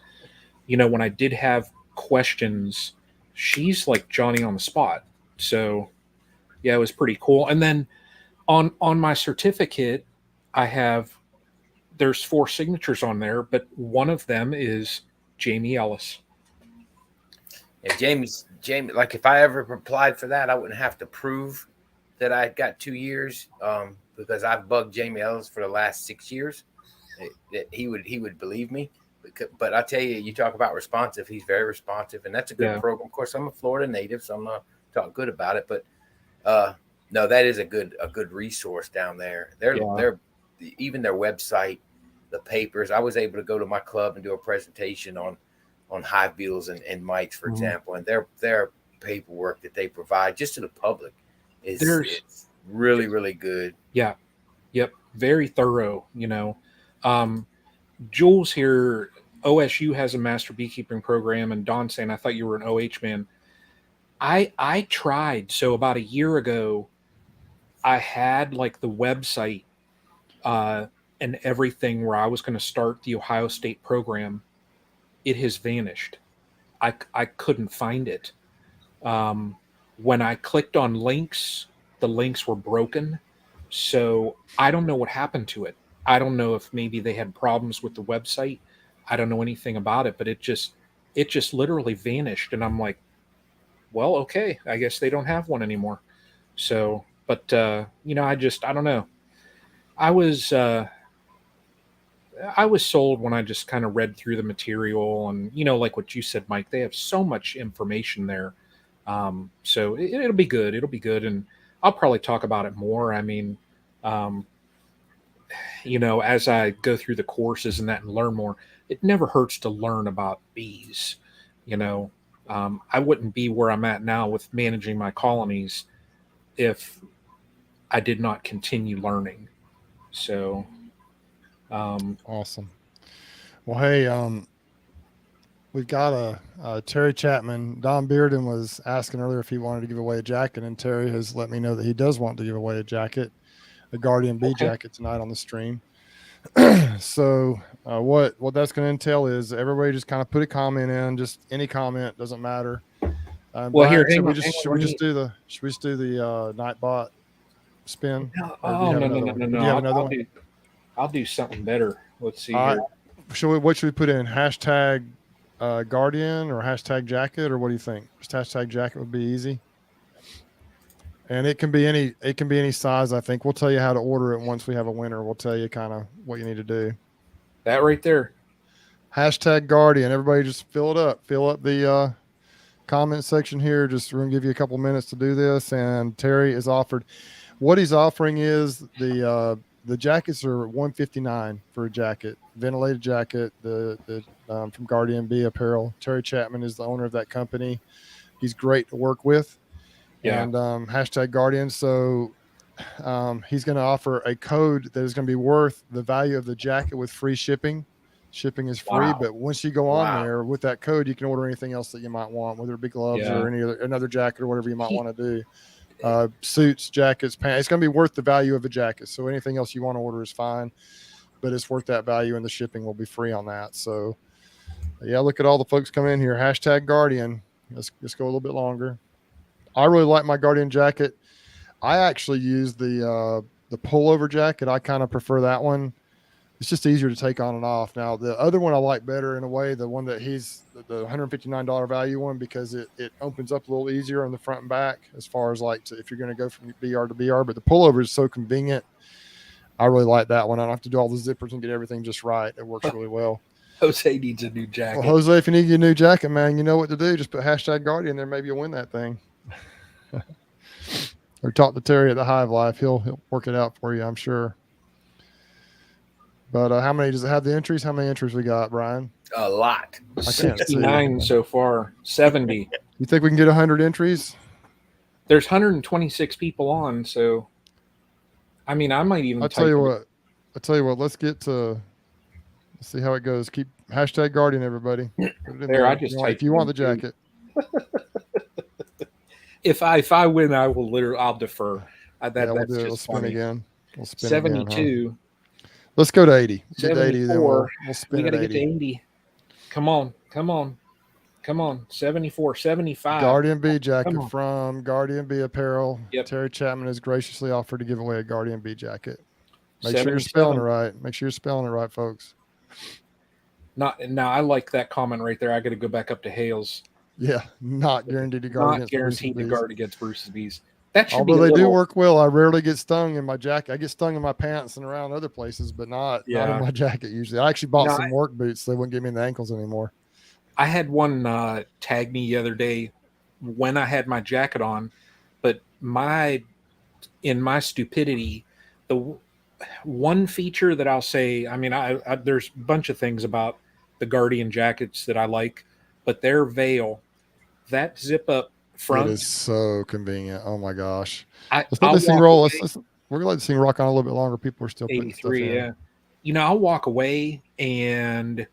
when I did have questions, she's like Johnny on the spot. So yeah, it was pretty cool. And then on my certificate, I have there's 4 signatures on there, but one of them is Jamie Ellis. If Jamie, like if I ever applied for that, I wouldn't have to prove that I got 2 years, because I've bugged Jamie Ellis for the last 6 years. That he would believe me. But I tell you, you talk about responsive. He's very responsive, and that's a good program. Of course, I'm a Florida native, so I'm not talking good about it. But no, that is a good resource down there. They're even their website, the papers. I was able to go to my club and do a presentation on hive beetles and mites, for example, and their paperwork that they provide just to the public is it's really, really good. Yeah. Yep. Very thorough, Jules here, OSU has a master beekeeping program, and Don saying, I thought you were an OH man. I tried. So about a year ago, I had like the website and everything where I was going to start the Ohio State program. It has vanished. I couldn't find it. When I clicked on links, the links were broken. So I don't know what happened to it. I don't know if maybe they had problems with the website. I don't know anything about it, but it just literally vanished. And I'm like, well, okay, I guess they don't have one anymore. So, but I don't know. I was sold when I just kind of read through the material, and like what you said, Mike, they have so much information there. So it'll be good. It'll be good, and I'll probably talk about it more. I mean, as I go through the courses and that and learn more, it never hurts to learn about bees. I wouldn't be where I'm at now with managing my colonies if I did not continue learning. So, awesome. Well, hey, we've got a Terry Chapman. Don Bearden was asking earlier if he wanted to give away a jacket, and Terry has let me know that he does want to give away a jacket, a Guardian Bee jacket tonight on the stream. So what that's going to entail is everybody just kind of put a comment in, just any comment, doesn't matter. Well, Brian, here, should we just do the Nightbot spin? No. Do you have another one? I'll do something better. Let's see here. What should we put in? Hashtag Guardian or hashtag jacket, or what do you think? Just hashtag jacket would be easy. And it can be any size. I think we'll tell you how to order it once we have a winner. We'll tell you kind of what you need to do. That right there. Hashtag Guardian. Everybody just fill it up. Fill up the comment section here. Just we're gonna give you a couple minutes to do this. And Terry is offered. What he's offering is the jackets are $159 for a jacket, ventilated jacket. The from Guardian Bee Apparel. Terry Chapman is the owner of that company. He's great to work with. Yeah. And hashtag Guardian. So he's going to offer a code that is going to be worth the value of the jacket with free shipping. Shipping is free, but once you go on there with that code, you can order anything else that you might want, whether it be gloves or another jacket or whatever you might want to do. Suits, jackets, pants. It's going to be worth the value of a jacket. So anything else you want to order is fine, but it's worth that value, and the shipping will be free on that. So yeah, look at all the folks coming in here. Hashtag Guardian. Let's go a little bit longer. I really like my Guardian jacket. I actually use the pullover jacket. I kind of prefer that one. It's just easier to take on and off. Now, the other one I like better in a way, the one that he's the $159 value one, because it opens up a little easier on the front and back as far as if you're going to go from BR to BR. But the pullover is so convenient. I really like that one. I don't have to do all the zippers and get everything just right. It works really well. Jose needs a new jacket. Well, Jose, if you need a new jacket, man, you know what to do. Just put hashtag Guardian there. Maybe you'll win that thing. Or talk to Terry at the Hive Alive. He'll work it out for you, I'm sure. But how many does it have the entries? How many entries we got, Brian? A lot. 69 so far. 70. You think we can get 100 entries? There's 126 people on, so I mean, I might even. I'll tell you what. Let's see how it goes. Keep hashtag Guardian, everybody. Put it in there. I just typed if you want the jacket. If I win, I'll defer. Yeah, we'll That's do it. just Let's spin funny. again. We'll spin again, huh? 72, Let's go to 80. Get to 80, then 74. we'll We spin got at to get to 80. 80. Come on, come on, come on. 74, 75. Guardian Bee Come jacket on. from Guardian Bee Apparel. Yep. Terry Chapman has graciously offered to give away a Guardian Bee jacket. Make sure you're 77. spelling it right. Make sure you're spelling it right, folks. Not now. I like that comment right there. I got to go back up to Hales. Yeah, not guaranteed to guard Not against guaranteed to Bruce's guard against Bruce's bees. That should Although be a they do little. work well, I rarely get stung in my jacket. I get stung in my pants and around other places, but not in Yeah. my jacket usually. I actually bought No, some work boots. So they wouldn't give me the ankles anymore. I had one tag me the other day when I had my jacket on, but in my stupidity, the one feature that I'll say, I mean, I there's a bunch of things about the Guardian jackets that I like, but their veil, that zip up front, It is so convenient. Oh my gosh. Let's let I'll this thing walk roll. away. We're gonna let this thing rock on a little bit longer. People are still putting stuff 83, in. yeah. I'll walk away and,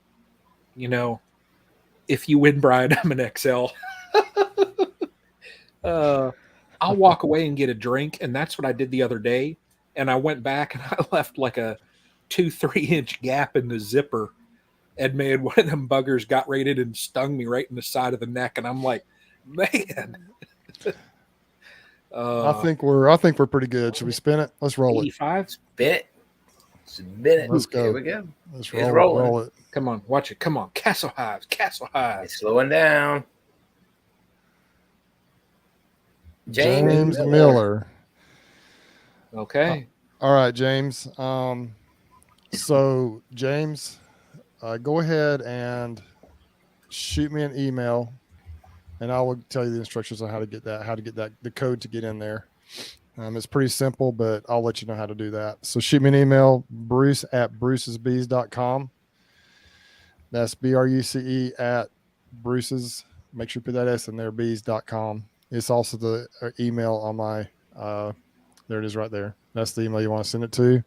if you win, Brian, I'm an XL. I'll walk away and get a drink, and that's what I did the other day. And I went back and I left like a 2-3 inch gap in the zipper, and man, one of them buggers got raided and stung me right in the side of the neck, and I'm like, man. I think we're pretty good. Should we spin it? Let's roll 85. Spin it. Spin it. Let's go. Here we go. Let's It's roll it. Come on, watch it. Come on, Castle Hives, Castle Hives. It's slowing down. James Miller. Okay. All right, James. So James, go ahead and shoot me an email, and I will tell you the instructions on how to get that, the code to get in there. It's pretty simple, but I'll let you know how to do that. So shoot me an email, bruce@brucesbees.com. That's BRUCE at Bruce's. Make sure you put that S in there, bees.com. It's also the email on my, there it is right there. That's the email you want to send it to.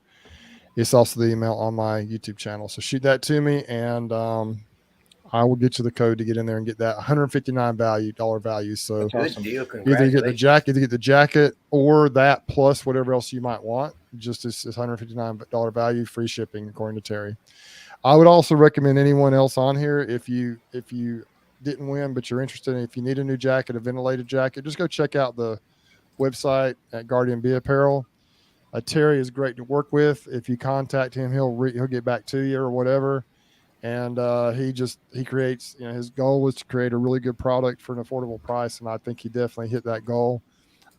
It's also the email on my YouTube channel. So shoot that to me, and I will get you the code to get in there and get that $159 value. So good deal. either get the jacket or that plus whatever else you might want. Just this $159 value, free shipping, according to Terry. I would also recommend anyone else on here, if you didn't win but you're interested in, if you need a new jacket, a ventilated jacket, just go check out the website at Guardian Bee Apparel. Terry is great to work with. If you contact him, he'll get back to you or whatever. And he creates, his goal was to create a really good product for an affordable price, and I think he definitely hit that goal.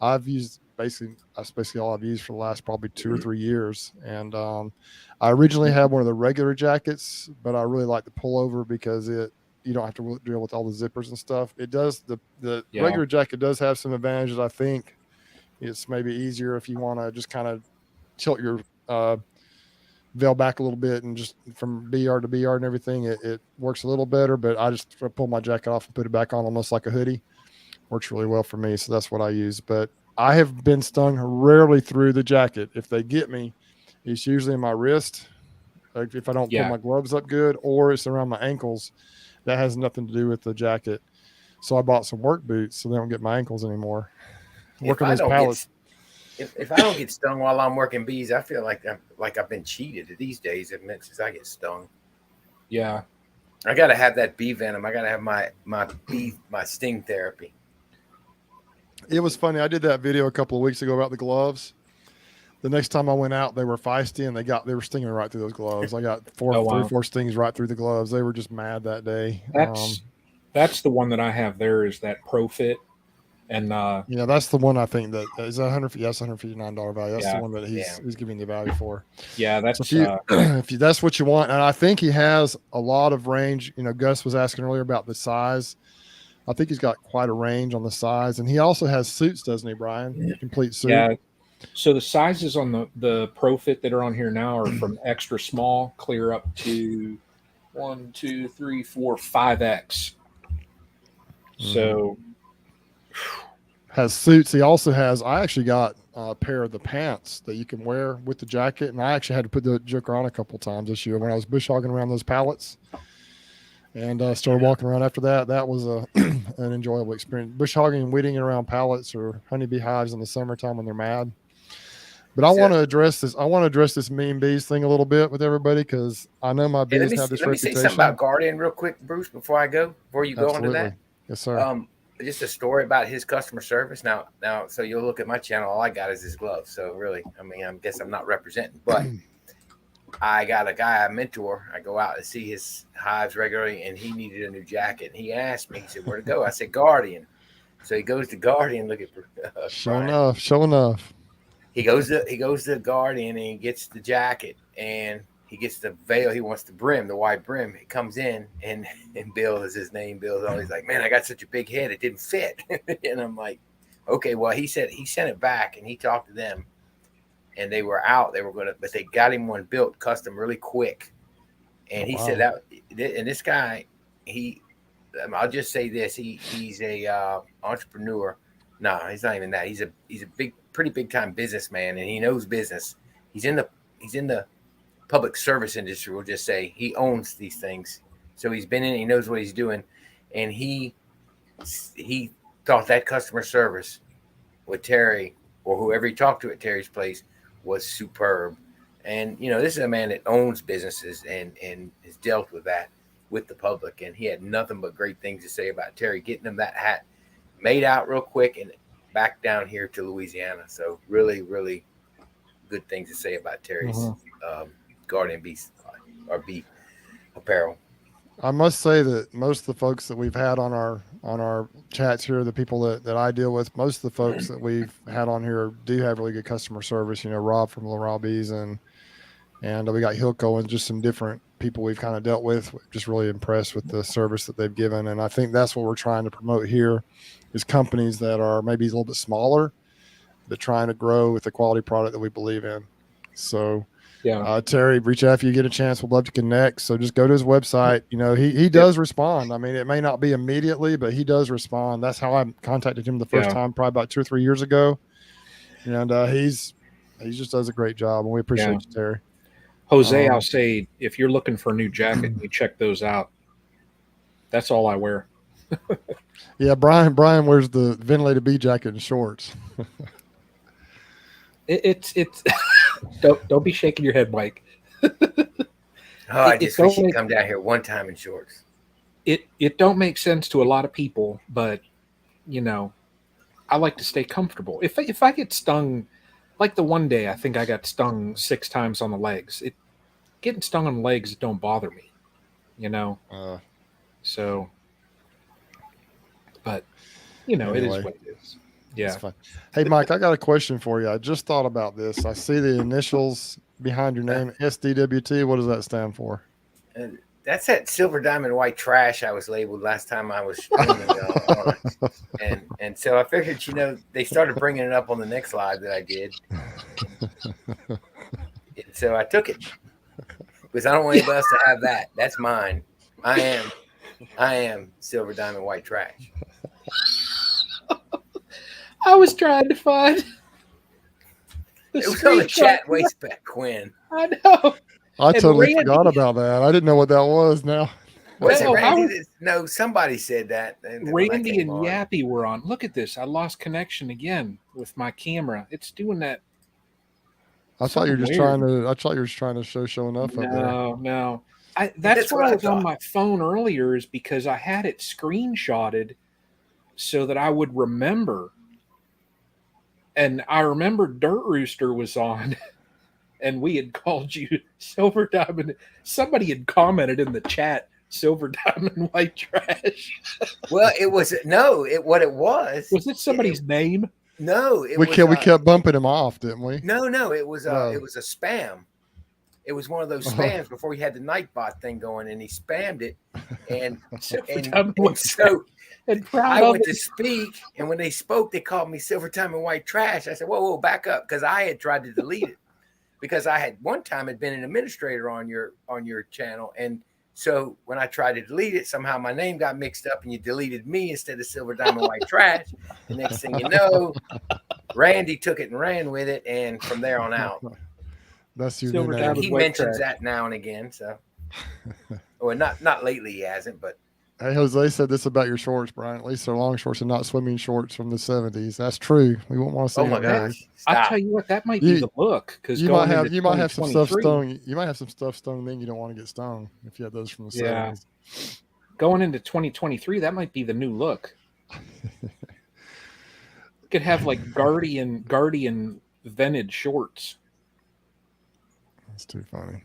That's basically all I've used for the last probably 2 or 3 years. And I originally had one of the regular jackets, but I really like the pullover because you don't have to deal with all the zippers and stuff. It does, the regular jacket does have some advantages. I think it's maybe easier if you want to just kind of tilt your veil back a little bit, and just from BR to BR and everything, it works a little better. But I just pull my jacket off and put it back on almost like a hoodie. Works really well for me, so that's what I use. But I have been stung rarely through the jacket. If they get me, it's usually in my wrist, like if I don't pull my gloves up good, or it's around my ankles. That has nothing to do with the jacket. So I bought some work boots so they don't get my ankles anymore. Working those pallets. If I don't get stung while I'm working bees, I feel like I've been cheated these days. Since I get stung. Yeah, I got to have that bee venom. I got to have my sting therapy. It was funny. I did that video a couple of weeks ago about the gloves. The next time I went out, they were feisty, and they were stinging right through those gloves. I got 3 or 4 stings right through the gloves. They were just mad that day. That's the one that I have. There is that Profit, and that's the one I think that is $159 value. That's the one that he's giving the value for. Yeah, that's if that's what you want, and I think he has a lot of range. Gus was asking earlier about the size. I think he's got quite a range on the size, and he also has suits, doesn't he, Brian? Complete suit. Yeah. So the sizes on the Profit that are on here now are from extra small clear up to 1, 2, 3, 4, 5X. So has suits. He also has. I actually got a pair of the pants that you can wear with the jacket, and I actually had to put the joker on a couple times this year when I was bush hogging around those pallets. and started walking around after that. That was an enjoyable experience. Bush hogging and weeding around pallets or honeybee hives in the summertime when they're mad. But I want to address this. I want to address this mean bees thing a little bit with everybody because I know my bees have this let me say something reputation. about Guardian real quick, Bruce, before you go into that. Yes, sir. Just a story about his customer service. Now, so you'll look at my channel. All I got is his gloves. So really, I mean, I guess I'm not representing, but I got a guy I mentor. I go out and see his hives regularly, and he needed a new jacket. And he asked me, he said, "Where to go?" I said, "Guardian." So he goes to Guardian. Look at show enough. He goes to Guardian and he gets the jacket and he gets the veil. He wants the brim, the wide brim. It comes in and Bill is his name. Bill's always like, "Man, I got such a big head, it didn't fit." And I'm like, "Okay." Well, he said he sent it back and he talked to them, and they were out. They were gonna, but they got him one built custom really quick. And he said that. And this guy, I'll just say this: he's a entrepreneur. No, he's not even that. He's a pretty big time businessman, and he knows business. He's in the public service industry. We'll just say he owns these things, so he's been in. He knows what he's doing, and he thought that customer service with Terry or whoever he talked to at Terry's place was superb. And this is a man that owns businesses and has dealt with that with the public, and he had nothing but great things to say about Terry getting him that hat made out real quick and back down here to Louisiana. So really, really good things to say about Terry's Guardian Beast or Bee apparel. I must say that most of the folks that we've had on our chats here, the people that I deal with, most of the folks that we've had on here do have really good customer service. Rob from Laurel Bees and we got Hilco and just some different people we've kind of dealt with. Just really impressed with the service that they've given. And I think that's what we're trying to promote here is companies that are maybe a little bit smaller, but trying to grow with the quality product that we believe in. So Terry, reach out if you get a chance. We'd love to connect. So just go to his website. He does respond. I mean, it may not be immediately, but he does respond. That's how I contacted him the first time, probably about 2 or 3 years ago. And he just does a great job, and we appreciate you, Terry. Jose, I'll say, if you're looking for a new jacket, you check those out. That's all I wear. Yeah, Brian wears the ventilated bee jacket and shorts. It's don't be shaking your head, Mike. I just wish you'd come down here one time in shorts. It don't make sense to a lot of people, but I like to stay comfortable. If I get stung, like the one day I think I got stung 6 times on the legs. Getting stung on the legs don't bother me, So, but anyway, it is what it is. Yeah. Hey, Mike, I got a question for you. I just thought about this. I see the initials behind your name, SDWT. What does that stand for? That's that silver diamond white trash I was labeled last time I was streaming on. And so I figured, they started bringing it up on the next live that I did. And so I took it because I don't want anybody else to have that. That's mine. I am silver diamond white trash. I was trying to find it was on the chat way back when. I know. I totally forgot about that. I didn't know what that was now. Was it Randy? No, somebody said that. Randy and Yappy were on. Look at this. I lost connection again with my camera. It's doing that. I thought you were just trying to show enough up there. No. That's why I was on my phone earlier, is because I had it screenshotted so that I would remember. And I remember Dirt Rooster was on, and we had called you Silver Diamond. Somebody had commented in the chat, Silver Diamond White Trash. Well, what it was. Was it somebody's name? No, we kept bumping him off, didn't we? No, it was a spam. It was one of those spams before he had the Nightbot thing going, and he spammed it. And so I went to speak, and when they spoke, they called me Silver Diamond White Trash. I said, whoa, back up, because I had tried to delete it because I had one time had been an administrator on your channel, and so when I tried to delete it, somehow my name got mixed up, and you deleted me instead of Silver Diamond White Trash. The next thing you know, Randy took it and ran with it, and from there on out, that's your Silver name. Diamond He White mentions Trash. that now and again. So Well, not lately he hasn't, but Hey, Jose said this about your shorts, Brian. At least they're long shorts and not swimming shorts from the 70s. That's true. We won't want to see oh my them That, there. gosh, I'll tell stop. you what, that might be You the look because you going into might have some stuff 2023, stung. You might have some stuff stung. Then you don't want to get stung if you had those from the yeah, 70s. going into 2023, that might be the new look. You could have like Guardian vented shorts. That's too funny.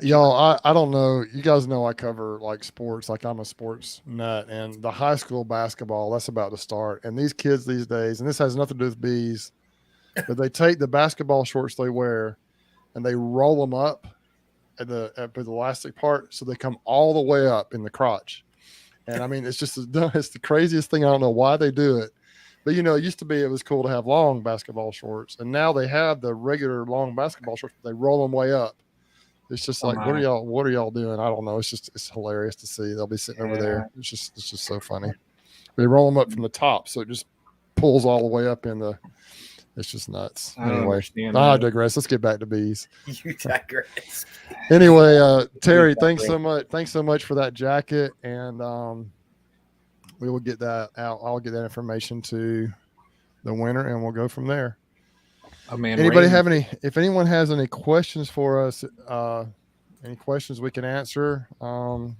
Y'all, I don't know. You guys know I cover like sports, like I'm a sports nut, and the high school basketball that's about to start. And these kids these days, and this has nothing to do with bees, but they take the basketball shorts they wear and they roll them up at the elastic part, so they come all the way up in the crotch. And I mean, it's just it's the craziest thing. I don't know why they do it, but it used to be it was cool to have long basketball shorts, and now they have the regular long basketball shorts. But they roll them way up. It's just Oh like, my, what are y'all doing? I don't know. It's hilarious to see. They'll be sitting over yeah, there. It's just so funny. They roll them up from the top, so it just pulls all the way up in the. It's just nuts. I don't Anyway, understand I that. digress. Let's get back to bees. You digress. Anyway, You Terry, thanks digress. so much. Thanks so much for that jacket, and we will get that out. I'll get that information to the winner, and we'll go from there. Oh man, Anybody rain. have any? If anyone has any questions for us, any questions we can answer,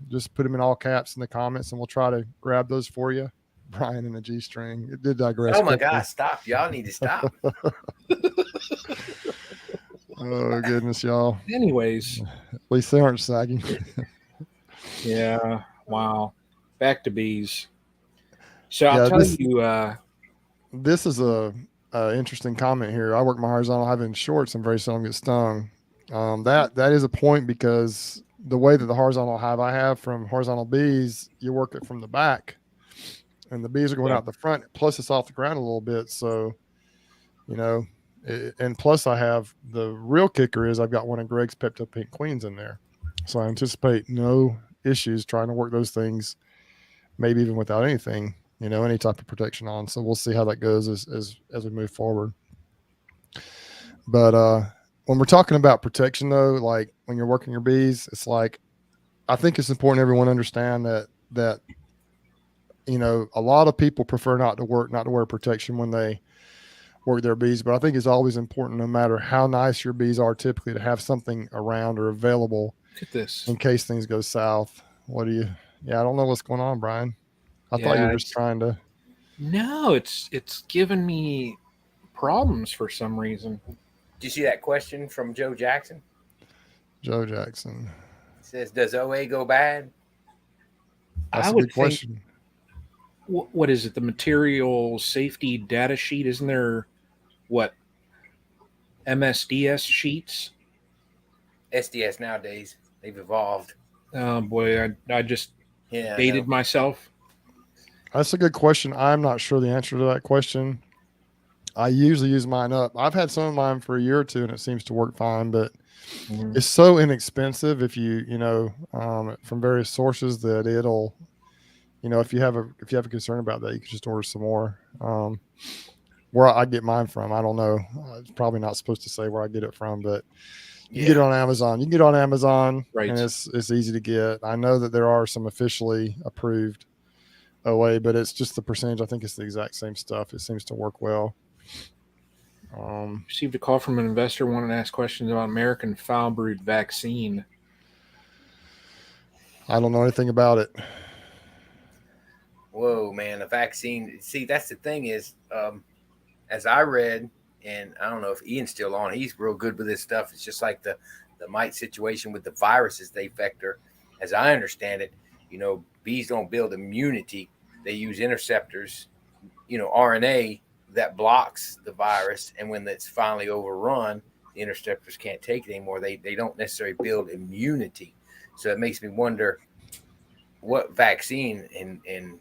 just put them in all caps in the comments, and we'll try to grab those for you. Brian and the G string. It did digress Oh my quickly. gosh, stop! Y'all need to stop. Oh goodness, y'all. Anyways, At least they aren't sagging. yeah, wow. Back to bees. So I'll Yeah, tell you, this is a interesting comment here. I work my horizontal hive in shorts and very seldom get stung. That is a point because the way that the horizontal hive I have from horizontal bees, you work it from the back, and the bees are going yeah, out the front. Plus, it's off the ground a little bit, so and plus I have the real kicker is I've got one of Greg's Pepto Pink Queens in there, so I anticipate no issues trying to work those things, maybe even without anything, any type of protection on. So we'll see how that goes as we move forward. But when we're talking about protection, though, like when you're working your bees, it's like I think it's important everyone understand that a lot of people prefer not to wear protection when they work their bees. But I think it's always important, no matter how nice your bees are, typically to have something around or available look at this. in case things go south. What do you? Yeah, I don't know what's going on, Brian. I thought you Yeah, were just it's trying to. no, it's given me problems for some reason. Did you see that question from Joe Jackson? Joe Jackson. It says, "Does OA go bad?" I That's a would good think, question. what is it? The material safety data sheet? Isn't there what MSDS sheets? SDS nowadays they've evolved. Oh boy, I just Yeah, I know. dated myself. That's a good question. I'm not sure the answer to that question. I usually use mine up. I've had some of mine for a year or two, and it seems to work fine. But Mhm. it's so inexpensive if from various sources that it'll, if you have a concern about that, you can just order some more. Where I get mine from, I don't know. It's probably not supposed to say where I get it from, but you can get it Yeah, on Amazon. You can get it on Amazon, and Right. it's easy to get. I know that there are some officially approved OA, but it's just the percentage. I think it's the exact same stuff. It seems to work well. Received a call from an investor wanting to ask questions about American Foulbrood vaccine. I don't know anything about it. whoa, man, a vaccine. See, that's the thing is, as I read, and I don't know if Ian's still on. He's real good with this stuff. It's just like the mite situation with the viruses they vector. As I understand it, bees don't build immunity. They use interceptors, RNA that blocks the virus, and when it's finally overrun, the interceptors can't take it anymore. They don't necessarily build immunity. So it makes me wonder what vaccine and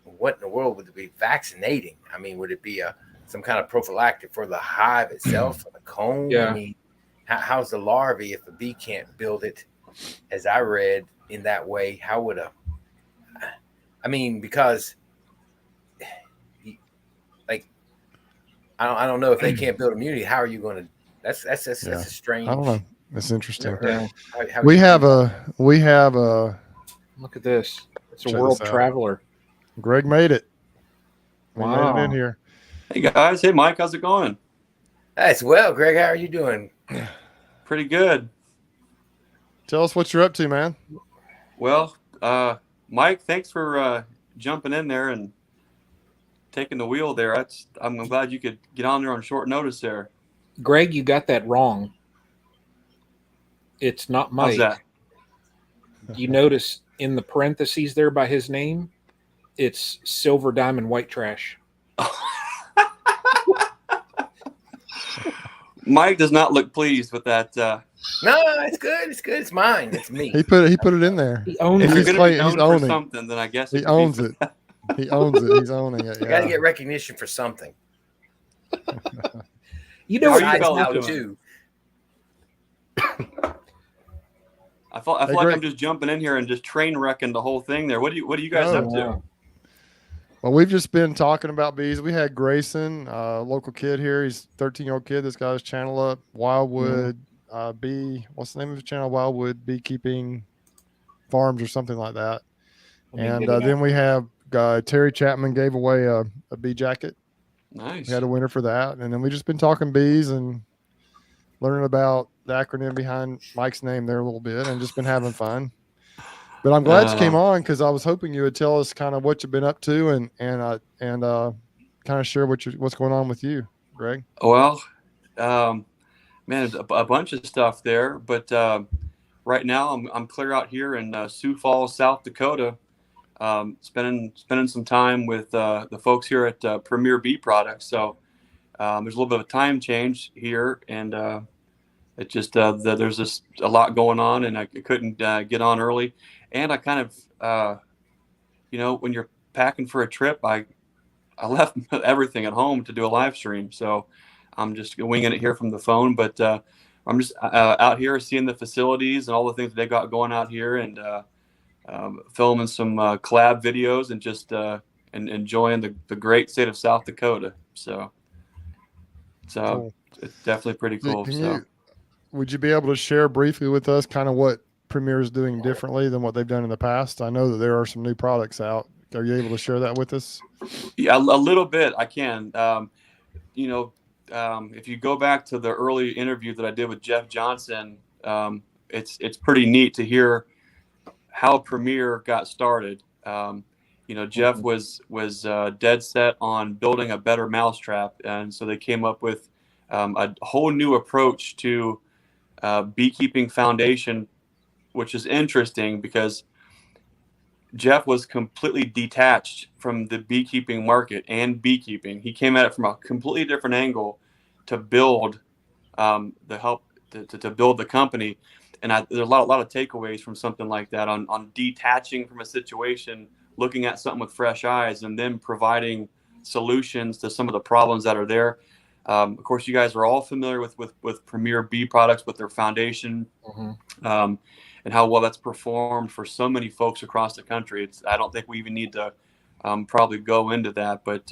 what in the world would it be vaccinating? I mean, would it be some kind of prophylactic for the hive itself, for the comb? I Yeah. mean, how's the larvae if a bee can't build it? As I read in that way, how would I mean, because like I don't know if they can't build immunity. How are you going to? That's Yeah, a I don't strange. know. That's interesting. Never heard. Yeah. How We you have do a Look at this. It's a Check world this out. traveler. Greg made it. We made it in Wow. here. Hey guys, hey Mike, how's it going? That's well, Greg. How are you doing? Pretty good. Tell us what you're up to, man. Well, Mike, thanks for jumping in there and taking the wheel there. I'm glad you could get on there on short notice there. Greg, you got that wrong. It's not How's Mike. that? You notice in the parentheses there by his name, it's silver diamond white trash. Mike does not look pleased with that. No, it's good. It's good. It's mine. It's me. He put it in there. He owns If it. you're He's going to be he's known for owning. something, then I guess He it could be owns for it. that. He owns it. He's owning it. You got to Yeah. get recognition for something. You know How are you Besides fellas how doing? to. I feel Hey, like Greg. I'm just jumping in here and just train wrecking the whole thing there. What are you guys No. up to? Well, we've just been talking about bees. We had Grayson, a local kid here. He's a 13-year-old kid. This got his channel up. Wildwood Bee. What's the name of his channel? Wildwood Beekeeping Farms or something like that. Let me And get it then out. we have Terry Chapman gave away a bee jacket. Nice. We had a winner for that. And then we just been talking bees and learning about the acronym behind Mike's name there a little bit and just been having fun. But I'm glad you came on because I was hoping you would tell us kind of what you've been up to and kind of share what's going on with you, Greg. Well, man, a bunch of stuff there, but right now I'm clear out here in Sioux Falls, South Dakota, spending some time with the folks here at Premier Bee Products. So there's a little bit of a time change here, and it just there's just a lot going on, and I couldn't get on early. And I kind of, when you're packing for a trip, I left everything at home to do a live stream. So I'm just winging it here from the phone, but I'm just out here seeing the facilities and all the things that they got going out here, and filming some collab videos and just and enjoying the great state of South Dakota. So Cool. it's definitely pretty cool. Would you be able to share briefly with us kind of what Premier is doing differently than what they've done in the past? I know that there are some new products out. Are you able to share that with us? Yeah, a little bit I can. If you go back to the early interview that I did with Jeff Johnson, it's pretty neat to hear how Premier got started. Jeff was dead set on building a better mousetrap, and so they came up with a whole new approach to beekeeping foundation, which is interesting because Jeff was completely detached from the beekeeping market and beekeeping. He came at it from a completely different angle to build to build the company. And there's a lot of takeaways from something like that on detaching from a situation, looking at something with fresh eyes, and then providing solutions to some of the problems that are there. Of course, you guys are all familiar with Premier Bee Products, with their foundation, and how well that's performed for so many folks across the country. I don't think we even need to probably go into that, but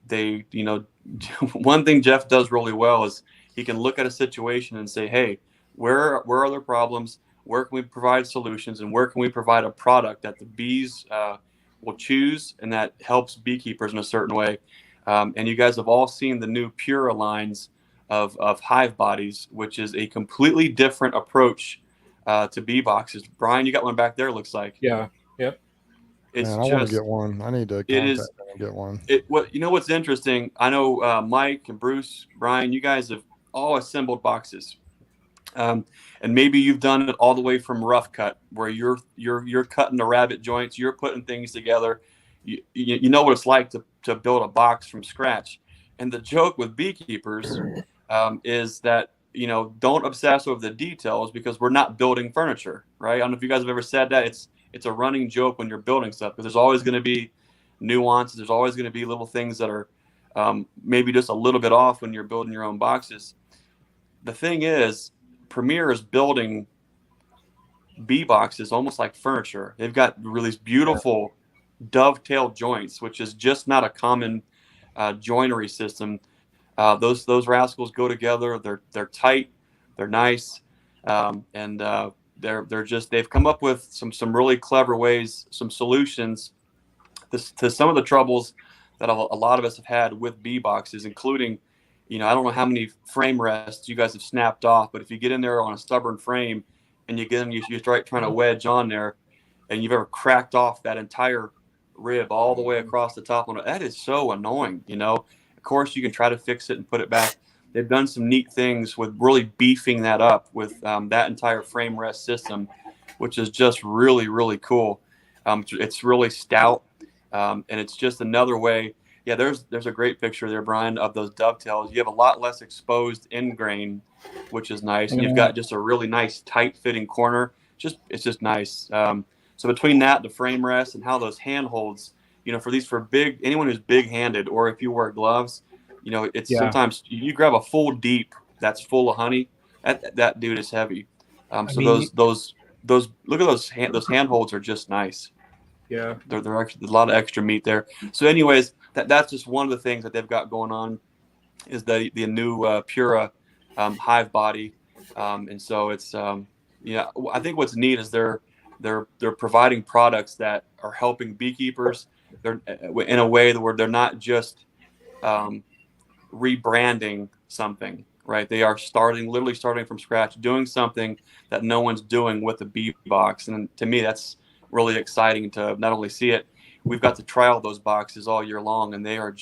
they, one thing Jeff does really well is he can look at a situation and say, hey, where are there problems? Where can we provide solutions, and where can we provide a product that the bees will choose and that helps beekeepers in a certain way? And you guys have all seen the new Pura lines of hive bodies, which is a completely different approach to bee boxes. Brian, you got one back there, looks like. Yeah. Yep. Man, I want to get one. I need to contact them and get one. What's interesting? I know Mike and Bruce, Brian, you guys have all assembled boxes. And maybe you've done it all the way from rough cut, where you're cutting the rabbit joints, you're putting things together. You know what it's like to build a box from scratch. And the joke with beekeepers is that, don't obsess over the details, because we're not building furniture, right? I don't know if you guys have ever said that. It's a running joke when you're building stuff, because there's always going to be nuances. There's always going to be little things that are maybe just a little bit off when you're building your own boxes. The thing is, Premier is building bee boxes almost like furniture. They've got really beautiful dovetail joints, which is just not a common joinery system. Those rascals go together. They're tight. They're nice, and they've come up with some really clever ways, some solutions to some of the troubles that a lot of us have had with bee boxes, including, I don't know how many frame rests you guys have snapped off, but if you get in there on a stubborn frame and you get them, you start trying to wedge on there, and you've ever cracked off that entire rib all the way across the top, that is so annoying. Of course, you can try to fix it and put it back. They've done some neat things with really beefing that up with that entire frame rest system, which is just really, really cool. It's really stout, and it's just another way. Yeah, there's a great picture there, Brian, of those dovetails. You have a lot less exposed end grain, which is nice, and you've got just a really nice tight fitting corner. It's just nice. So between that, the frame rest, and how those handholds, for anyone who's big handed, or if you wear gloves, sometimes you grab a full deep that's full of honey. That dude is heavy. Those look at those handholds are just nice. Yeah, they're actually a lot of extra meat there. So anyways, that's just one of the things that they've got going on is the new Pura hive body, and so it's I think what's neat is they're providing products that are helping beekeepers. They're in a way where they're not just rebranding something, right? They are literally starting from scratch, doing something that no one's doing with the bee box. And to me, that's really exciting to not only see it. We've got to trial those boxes all year long, and they are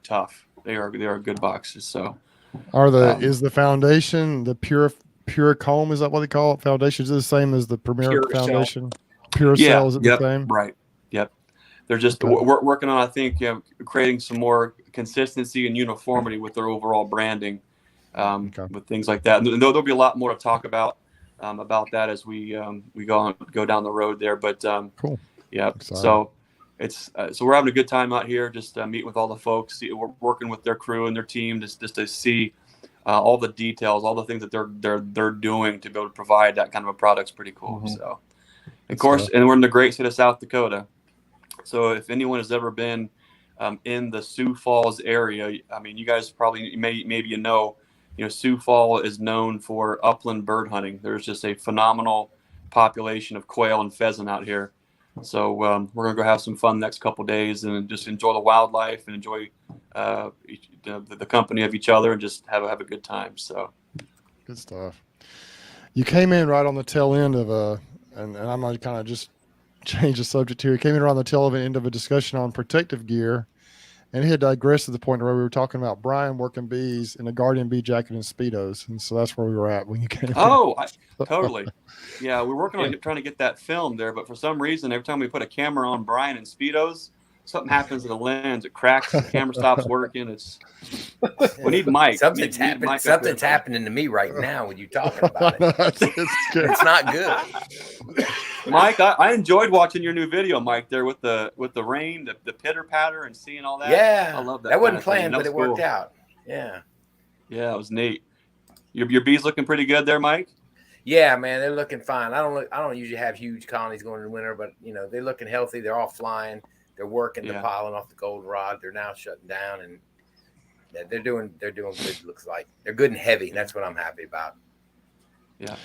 tough. They are good boxes. So, is the foundation the Pure comb? Is that what they call it? Foundation is it the same as the Premier Foundation? Pure Cell, is it the same? Right. Yep. They're just working on, I think, creating some more consistency and uniformity with their overall branding, with things like that. And there'll be a lot more to talk about that as we go down the road there. But cool. Yeah. So so we're having a good time out here, just meeting with all the folks. We're working with their crew and their team just to see all the details, all the things that they're doing to be able to provide that kind of a product's pretty cool. Mm-hmm. So, of course, and we're in the great state of South Dakota. So if anyone has ever been in the Sioux Falls area, you guys probably maybe Sioux Falls is known for upland bird hunting. There's just a phenomenal population of quail and pheasant out here. So we're gonna go have some fun next couple of days and just enjoy the wildlife and enjoy the company of each other and just have a good time. So good stuff. You came in right on the tail end of and I'm gonna kind of just change the subject here. You came in around the tail end of a discussion on protective gear, and it had digressed to the point where we were talking about Brian working bees in a guardian bee jacket and Speedos, and so that's where we were at when you came. Totally. Yeah, we're working on trying to get that filmed there, but for some reason, every time we put a camera on Brian in Speedos, something happens to the lens. It cracks. The camera stops working. We need Mike. Something's happening to me right now when you're talking about it. It's not good. Mike, I enjoyed watching your new video, Mike, there with the rain, the pitter patter, and seeing all that. Yeah, I love that. That wasn't planned, but it worked out. Yeah. Yeah, it was neat. Your bees looking pretty good there, Mike? Yeah, man, they're looking fine. I don't usually have huge colonies going in the winter, but they're looking healthy. They're all flying. They're working the pollen off the goldenrod. They're now shutting down, and they're doing good. Looks like they're good and heavy. That's what I'm happy about. Yeah.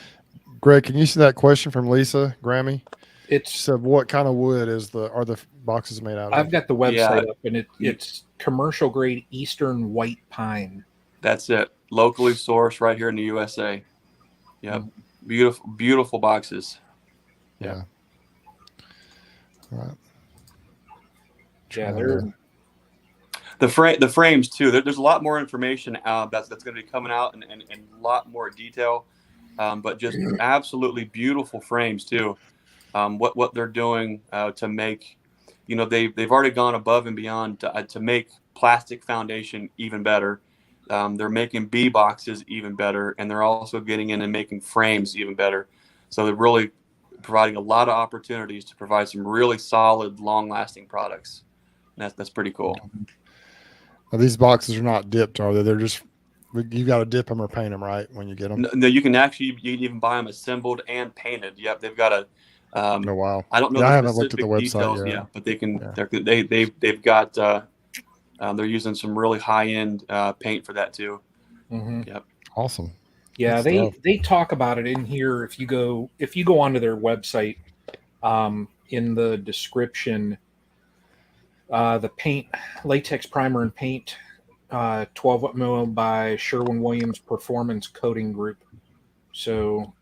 Greg, can you see that question from Lisa Grammy? It's said, what kind of wood are the boxes made out of? I've got the website up, and it's commercial grade Eastern white pine. That's it. Locally sourced right here in the USA. Yep. Beautiful boxes. Yeah. All right. Yeah, they're the frames too. There's a lot more information that's going to be coming out and a lot more detail, but just absolutely beautiful frames too. What they're doing to make, they've already gone above and beyond to make plastic foundation even better. They're making bee boxes even better, and they're also getting in and making frames even better. So they're really providing a lot of opportunities to provide some really solid, long-lasting products. And that's pretty cool. Now, these boxes are not dipped, are they? They're just, you got to dip them or paint them, right, when you get them? No, you can even buy them assembled and painted. Yep, they've got a. Oh wow! I don't know. I haven't looked at the website details, yet. But they can. Yeah. They've got. They're using some really high end paint for that too. Mm-hmm. Yep. Awesome. Yeah, they talk about it in here. If you go onto their website, in the description, the paint, latex primer and paint, 12 mil by Sherwin-Williams Performance Coating Group. So,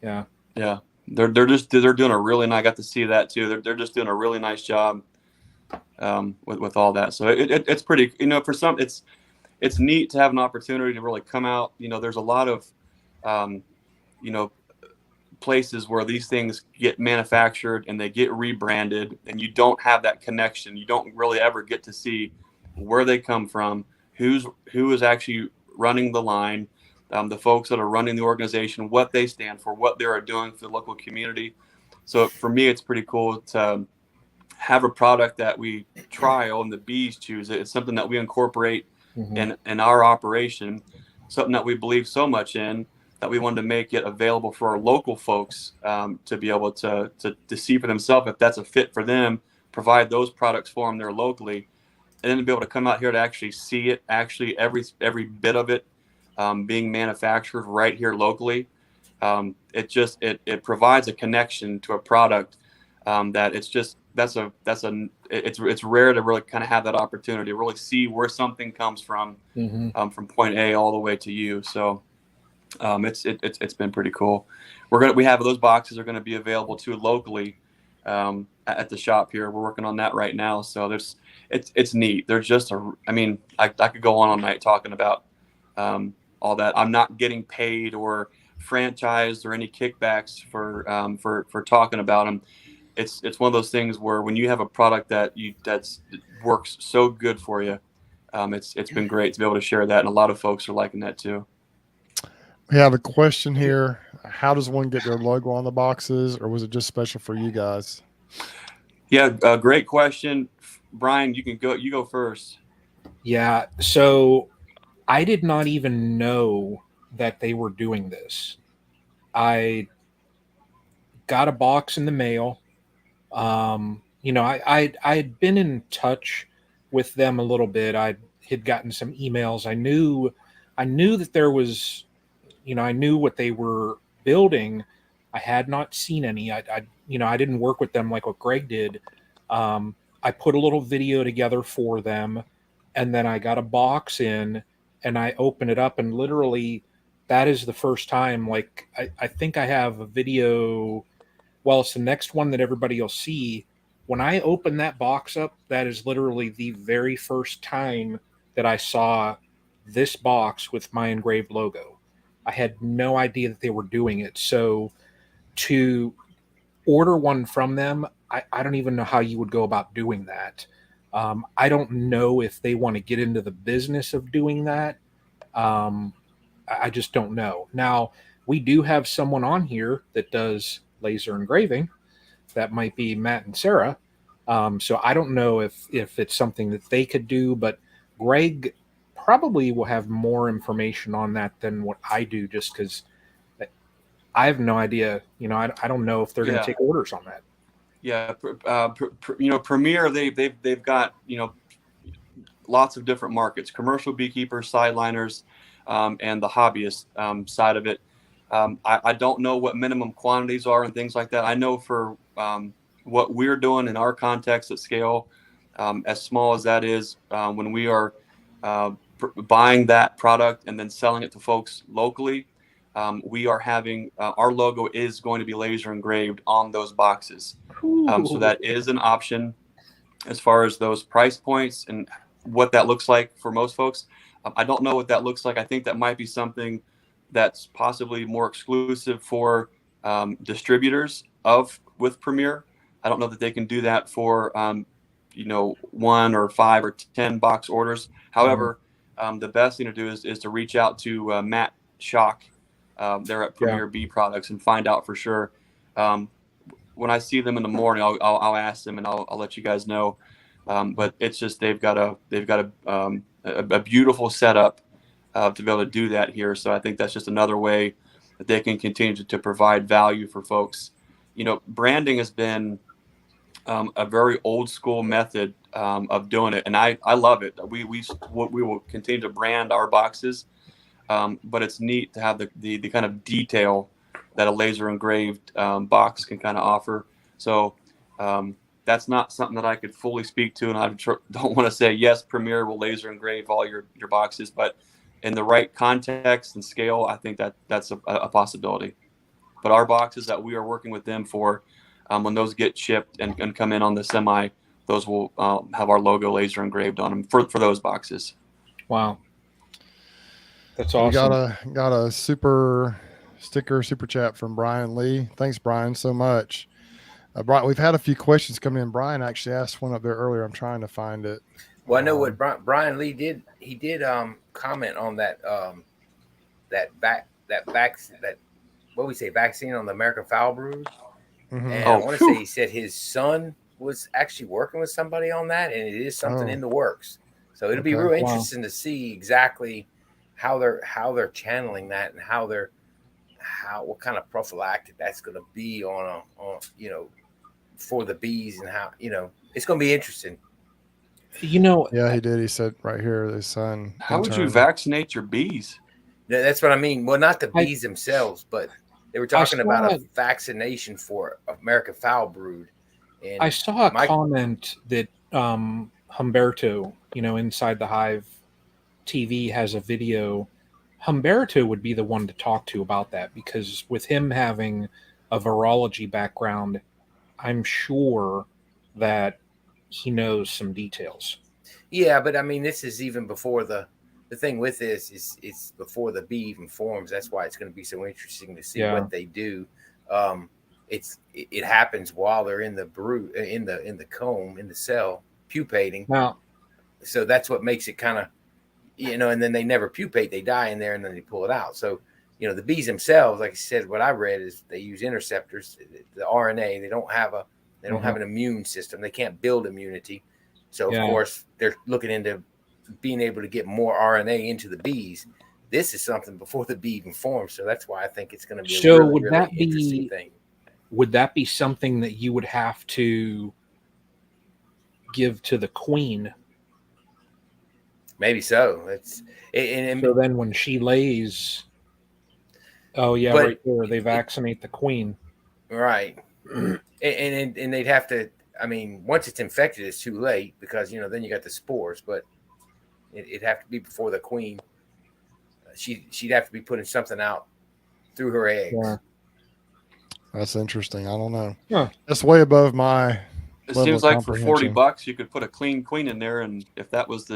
yeah, they're doing a really nice. I got to see that too. They're just doing a really nice job with all that. So it's pretty. For some, it's neat to have an opportunity to really come out. There's a lot of um, you know places where these things get manufactured and they get rebranded, and you don't have that connection. You don't really ever get to see where they come from, who is actually running the line, the folks that are running the organization, what they stand for, what they are doing for the local community. So for me, it's pretty cool to have a product that we trial and the bees choose it. It's something that we incorporate in our operation, something that we believe so much in that we wanted to make it available for our local folks to be able to see for themselves if that's a fit for them, provide those products for them there locally, and then to be able to come out here to actually see it, actually every bit of it being manufactured right here locally. It provides a connection to a product that it's rare to really kind of have that opportunity to really see where something comes from point A all the way to you. So it's been pretty cool. We have those boxes are going to be available too locally at the shop here. We're working on that right now. So it's neat. There's just I could go on all night talking about all that. I'm not getting paid or franchised or any kickbacks for talking about them. It's one of those things where when you have a product that works so good for you, it's been great to be able to share that, and a lot of folks are liking that too. We have a question here. How does one get their logo on the boxes, or was it just special for you guys? Yeah, great question, Brian. You go first. Yeah. So I did not even know that they were doing this. I got a box in the mail. I had been in touch with them a little bit. I had gotten some emails. I knew that there was, I knew what they were building. I had not seen any. I didn't work with them like what Greg did. I put a little video together for them, and then I got a box in, and I opened it up, and literally, that is the first time. Like I think I have a video. Well, it's the next one that everybody will see. When I open that box up, that is literally the very first time that I saw this box with my engraved logo. I had no idea that they were doing it. So to order one from them, I don't even know how you would go about doing that. I don't know if they want to get into the business of doing that. I just don't know. Now, we do have someone on here that does laser engraving. That might be Matt and Sarah. So I don't know if it's something that they could do, but Greg probably will have more information on that than what I do, just because I have no idea. I don't know if they're going to take orders on that. Yeah, Premier, they've got lots of different markets: commercial beekeepers, sideliners, and the hobbyist side of it. I don't know what minimum quantities are and things like that. I know for what we're doing in our context at scale, as small as that is, when we are buying that product and then selling it to folks locally, we are having our logo is going to be laser engraved on those boxes. So that is an option as far as those price points and what that looks like for most folks. I don't know what that looks like. I think that might be something that's possibly more exclusive for distributors with Premier. I don't know that they can do that for 1 or 5 or 10 box orders. However, the best thing to do is to reach out to Matt Schock there at Premier Bee Products and find out for sure. When I see them in the morning, I'll ask them and I'll let you guys know. But it's just they've got a beautiful setup to be able to do that here. So I think that's just another way that they can continue to provide value for folks. Branding has been a very old school method of doing it, and I love it. We will continue to brand our boxes. but it's neat to have the kind of detail that a laser engraved box can kind of offer. So that's not something that I could fully speak to, and I don't want to say yes, Premier will laser engrave all your boxes, but in the right context and scale, I think that's a possibility. But our boxes that we are working with them for, when those get shipped and come in on the semi, those will have our logo laser engraved on them for those boxes. Wow. That's awesome. We got a super chat from Brian Lee. Thanks, Brian, so much. Brian, we've had a few questions come in. Brian actually asked one up there earlier. I'm trying to find it. Well, I know what Brian Lee did. He did comment on that what we say vaccine on the American Foulbrood. Mm-hmm. And I want to say he said his son was actually working with somebody on that, and it is something in the works. So it'll be real interesting to see exactly how they're channeling that, and what kind of prophylactic that's going to be on for the bees, and how it's going to be interesting. Yeah, he did. He said right here, his son. How would you vaccinate your bees? That's what I mean. Well, not the bees themselves, but they were talking about a vaccination for American Foulbrood. And I saw a comment that Humberto, inside the Hive TV, has a video. Humberto would be the one to talk to about that, because with him having a virology background, I'm sure that he knows some details. Yeah, but I mean, this is even before the thing with this is it's before the bee even forms. That's why it's going to be so interesting to see what they do. It happens while they're in the brood, in the comb, in the cell, pupating. Now, so that's what makes it kind of, and then they never pupate, they die in there, and then they pull it out. So, the bees themselves, like I said, what I read is they use interceptors, the RNA. They don't have an immune system. They can't build immunity. So of course they're looking into being able to get more RNA into the bees. This is something before the bee even forms. So that's why I think it's going to be a really interesting thing. Would that be something that you would have to give to the queen? Maybe so. So then when she lays, right there, they vaccinate the queen. Right. and they'd have to, I mean, once it's infected, it's too late, because, then you got the spores, but it'd have to be before the queen. She'd have to be putting something out through her eggs. Yeah. That's interesting. I don't know. Huh. That's way above my. It seems like for $40 you could put a clean queen in there, and if it was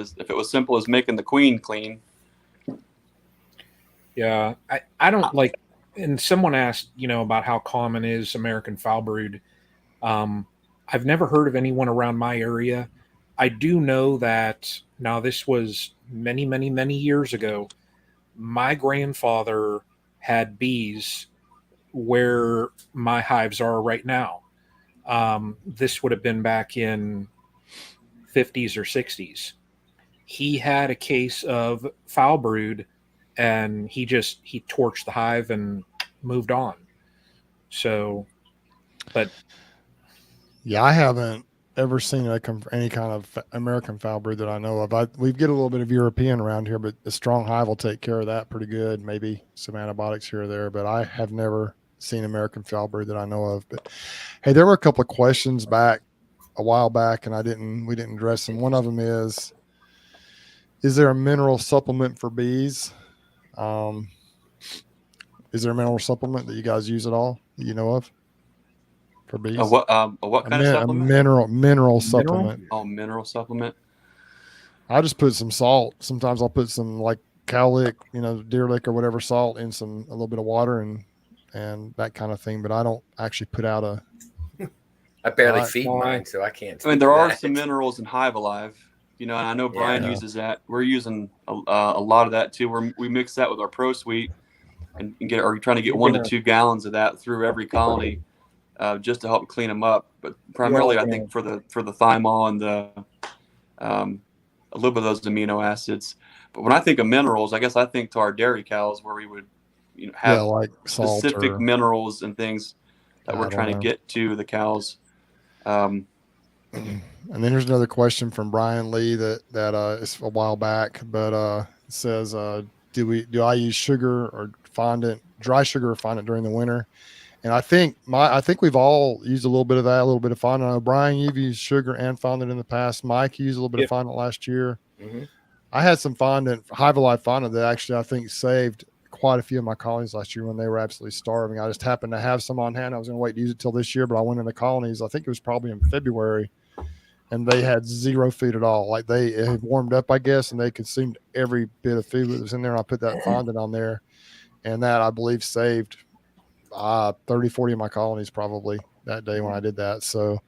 simple as making the queen clean. Yeah, I don't like. And someone asked, about how common is American Foulbrood. I've never heard of anyone around my area. I do know that now this was many, many, many years ago. My grandfather had bees where my hives are right now. This would have been back in 50s or 60s. He had a case of Foulbrood, and he torched the hive and moved on. So, but yeah, I haven't ever seen any kind of American Foulbrood that I know of. We get a little bit of European around here, but the strong hive will take care of that pretty good. Maybe some antibiotics here or there, but I have never seen American Foulbrood that I know of. But hey, there were a couple of questions a while back, and we didn't address them. One of them is there a mineral supplement for bees? Is there a mineral supplement that you guys use at all that you know of for bees? What kind of supplement? A mineral supplement. Oh, mineral supplement. I just put some salt. Sometimes I'll put some like cow lick, deer lick or whatever salt in a little bit of water and that kind of thing. But I don't actually put out I barely feed mine, so I can't. I mean, there are some minerals in Hive Alive, and I know Brian uses that. We're using a lot of that too. We mix that with our Pro Suite and trying to get 1 to 2 gallons of that through every colony, just to help clean them up. But primarily, I think for the thymol and a little bit of those amino acids. But when I think of minerals, I guess I think to our dairy cows, where we would have like specific minerals and things that we're trying to get to the cows. And then there's another question from Brian Lee that is a while back, but it says, do I use sugar or fondant, dry sugar or fondant during the winter? And I think we've all used a little bit of that, a little bit of fondant. I know, Brian, you've used sugar and fondant in the past. Mike, you used a little bit of fondant last year. Mm-hmm. I had some fondant, Hive Alive fondant that actually I think saved quite a few of my colonies last year when they were absolutely starving. I just happened to have some on hand. I was going to wait to use it till this year, but I went into colonies. I think it was probably in February, and they had zero food at all. Like it had warmed up, I guess, and they consumed every bit of food that was in there. And I put that fondant on there, and that I believe saved 30, 40 of my colonies probably that day when I did that. So,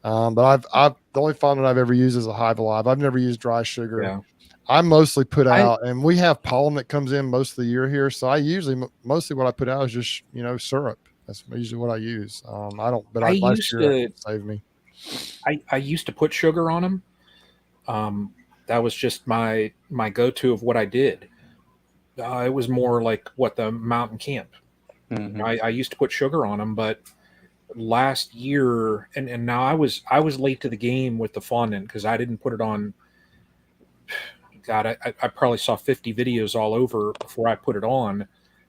but I've the only fondant I've ever used is a Hive Alive. I've never used dry sugar. Yeah. I mostly put out, and we have pollen that comes in most of the year here. So I usually, mostly what I put out is just, syrup. That's usually what I use. I don't, but last year it saved me. I used to put sugar on them. That was just my go-to of what I did. It was more like the mountain camp. Mm-hmm. I used to put sugar on them, but last year, and now I was late to the game with the fondant because I didn't put it on. God, I probably saw 50 videos all over before I put it on.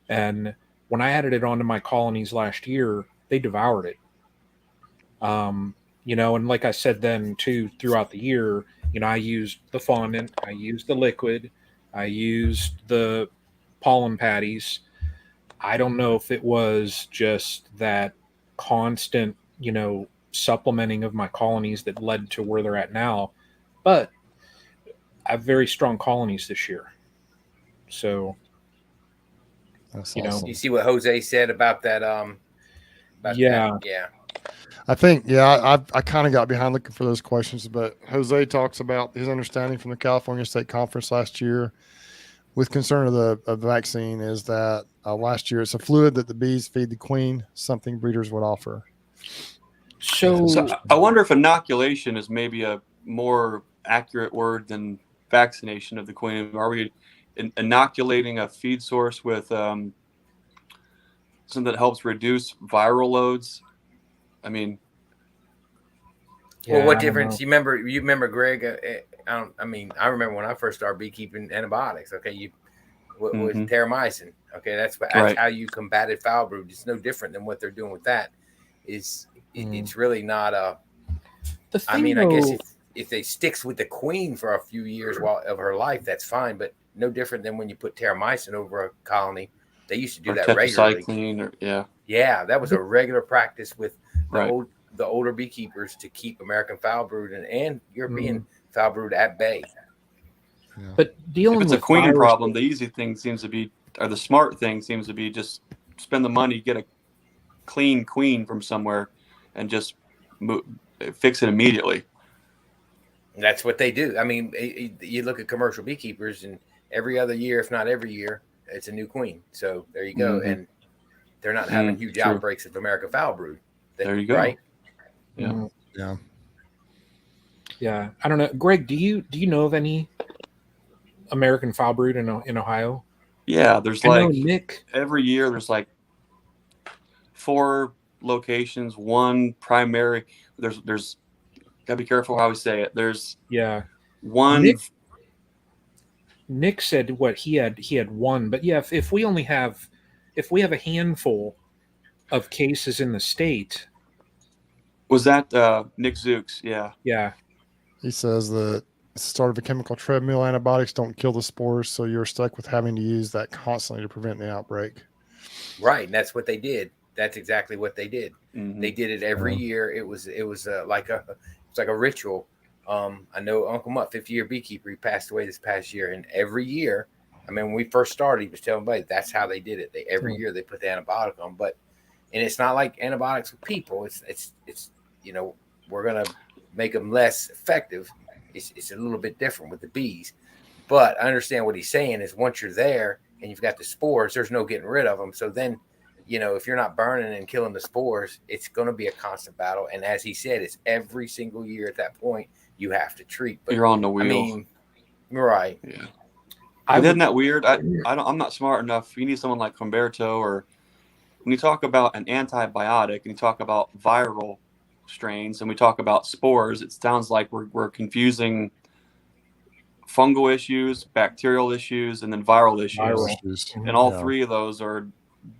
And when I added it onto my colonies last year, they devoured it. And like I said then too, throughout the year, I used the fondant, I used the liquid, I used the pollen patties. I don't know if it was just that constant, supplementing of my colonies that led to where they're at now, but I have very strong colonies this year. So, that's awesome. You see what Jose said about that? Yeah. I think, I kind of got behind looking for those questions, but Jose talks about his understanding from the California State Conference last year with concern of the vaccine is that last year it's a fluid that the bees feed the queen, something breeders would offer. So I wonder if inoculation is maybe a more accurate word than vaccination of the queen. Are we inoculating a feed source with something that helps reduce viral loads? I mean, well, what difference? You remember, Greg? I remember when I first started beekeeping, antibiotics. Okay, with terramycin. Okay, that's how you combated Foulbrood. It's no different than what they're doing with that. It's really not a. I guess if they sticks with the queen for a few years of her life, that's fine. But no different than when you put terramycin over a colony. They used to do that regularly. Yeah, that was a regular practice with the older beekeepers to keep American Foulbrood and European Foulbrood at bay. Yeah. But dealing if it's with a queen problem, the easy thing seems to be, or the smart thing seems to be, just spend the money, get a clean queen from somewhere, and just fix it immediately. That's what they do. I mean, you look at commercial beekeepers, and every other year, if not every year, it's a new queen. So there you go, and they're not having huge outbreaks of American Foulbrood. There you go. Right? Yeah. Yeah. I don't know, Greg. Do you know of any American Foulbrood in Ohio? Yeah, there's Nick. Every year there's 4 locations, one primary. There's gotta be careful how we say it. There's one. Nick said what he had one, but if we have a handful of cases in the state. Was that Nick Zooks? Yeah. He says that it's the start of a chemical treadmill. Antibiotics don't kill the spores, so you're stuck with having to use that constantly to prevent the outbreak. Right, and that's what they did. That's exactly what they did. They did it every year. It was like a ritual. I know Uncle Mutt, 50-year beekeeper, he passed away this past year, and every year, when we first started, he was telling everybody that's how they did it. Every year they put the antibiotic on, and it's not like antibiotics with people. It's we're gonna make them less effective. It's a little bit different with the bees, but I understand what he's saying is once you're there and you've got the spores, there's no getting rid of them. So then, if you're not burning and killing the spores, it's going to be a constant battle. And as he said, it's every single year at that point you have to treat. But you're on the wheel. Right. Yeah. Isn't that weird? I'm not smart enough. You need someone like Humberto, or when you talk about an antibiotic and you talk about viral strains and we talk about spores, it sounds like we're confusing fungal issues, bacterial issues, and then viral issues. Viral. And all three of those are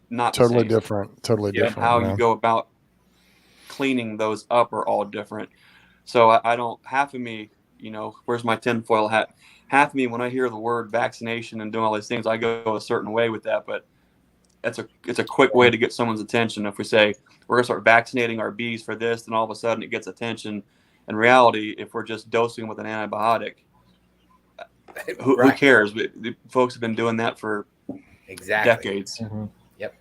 not totally the same. different. Totally Yep. different. How you go about cleaning those up are all different. So I don't, half of me, where's my tinfoil hat? Half of me, when I hear the word vaccination and doing all these things, I go a certain way with that. But it's a quick way to get someone's attention. If we say we're going to start vaccinating our bees for this, then all of a sudden it gets attention. In reality, if we're just dosing with an antibiotic, who cares? The folks have been doing that for decades. Mm-hmm. Yep.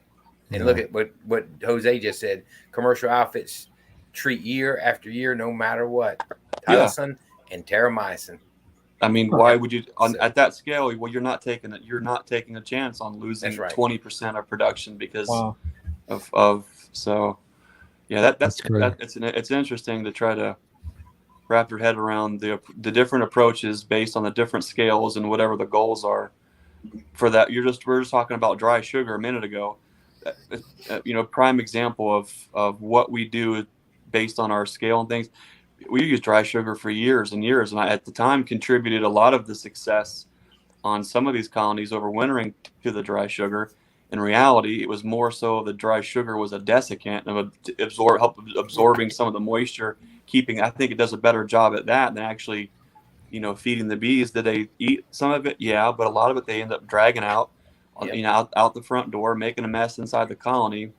And look at what Jose just said. Commercial outfits treat year after year, no matter what. Tylosin and terramycin. I mean, why would you at that scale? Well, you're not taking a chance on losing 20% of production because of so. Yeah, that's great. It's interesting to try to wrap your head around the different approaches based on the different scales and whatever the goals are for that. We're just talking about dry sugar a minute ago. Prime example of what we do based on our scale and things. We used dry sugar for years and years, and I at the time contributed a lot of the success on some of these colonies overwintering to the dry sugar. In reality, it was more so the dry sugar was a desiccant of help absorbing some of the moisture, I think it does a better job at that than actually, feeding the bees. Did they eat some of it? Yeah, but a lot of it they end up dragging out, out the front door, making a mess inside the colony.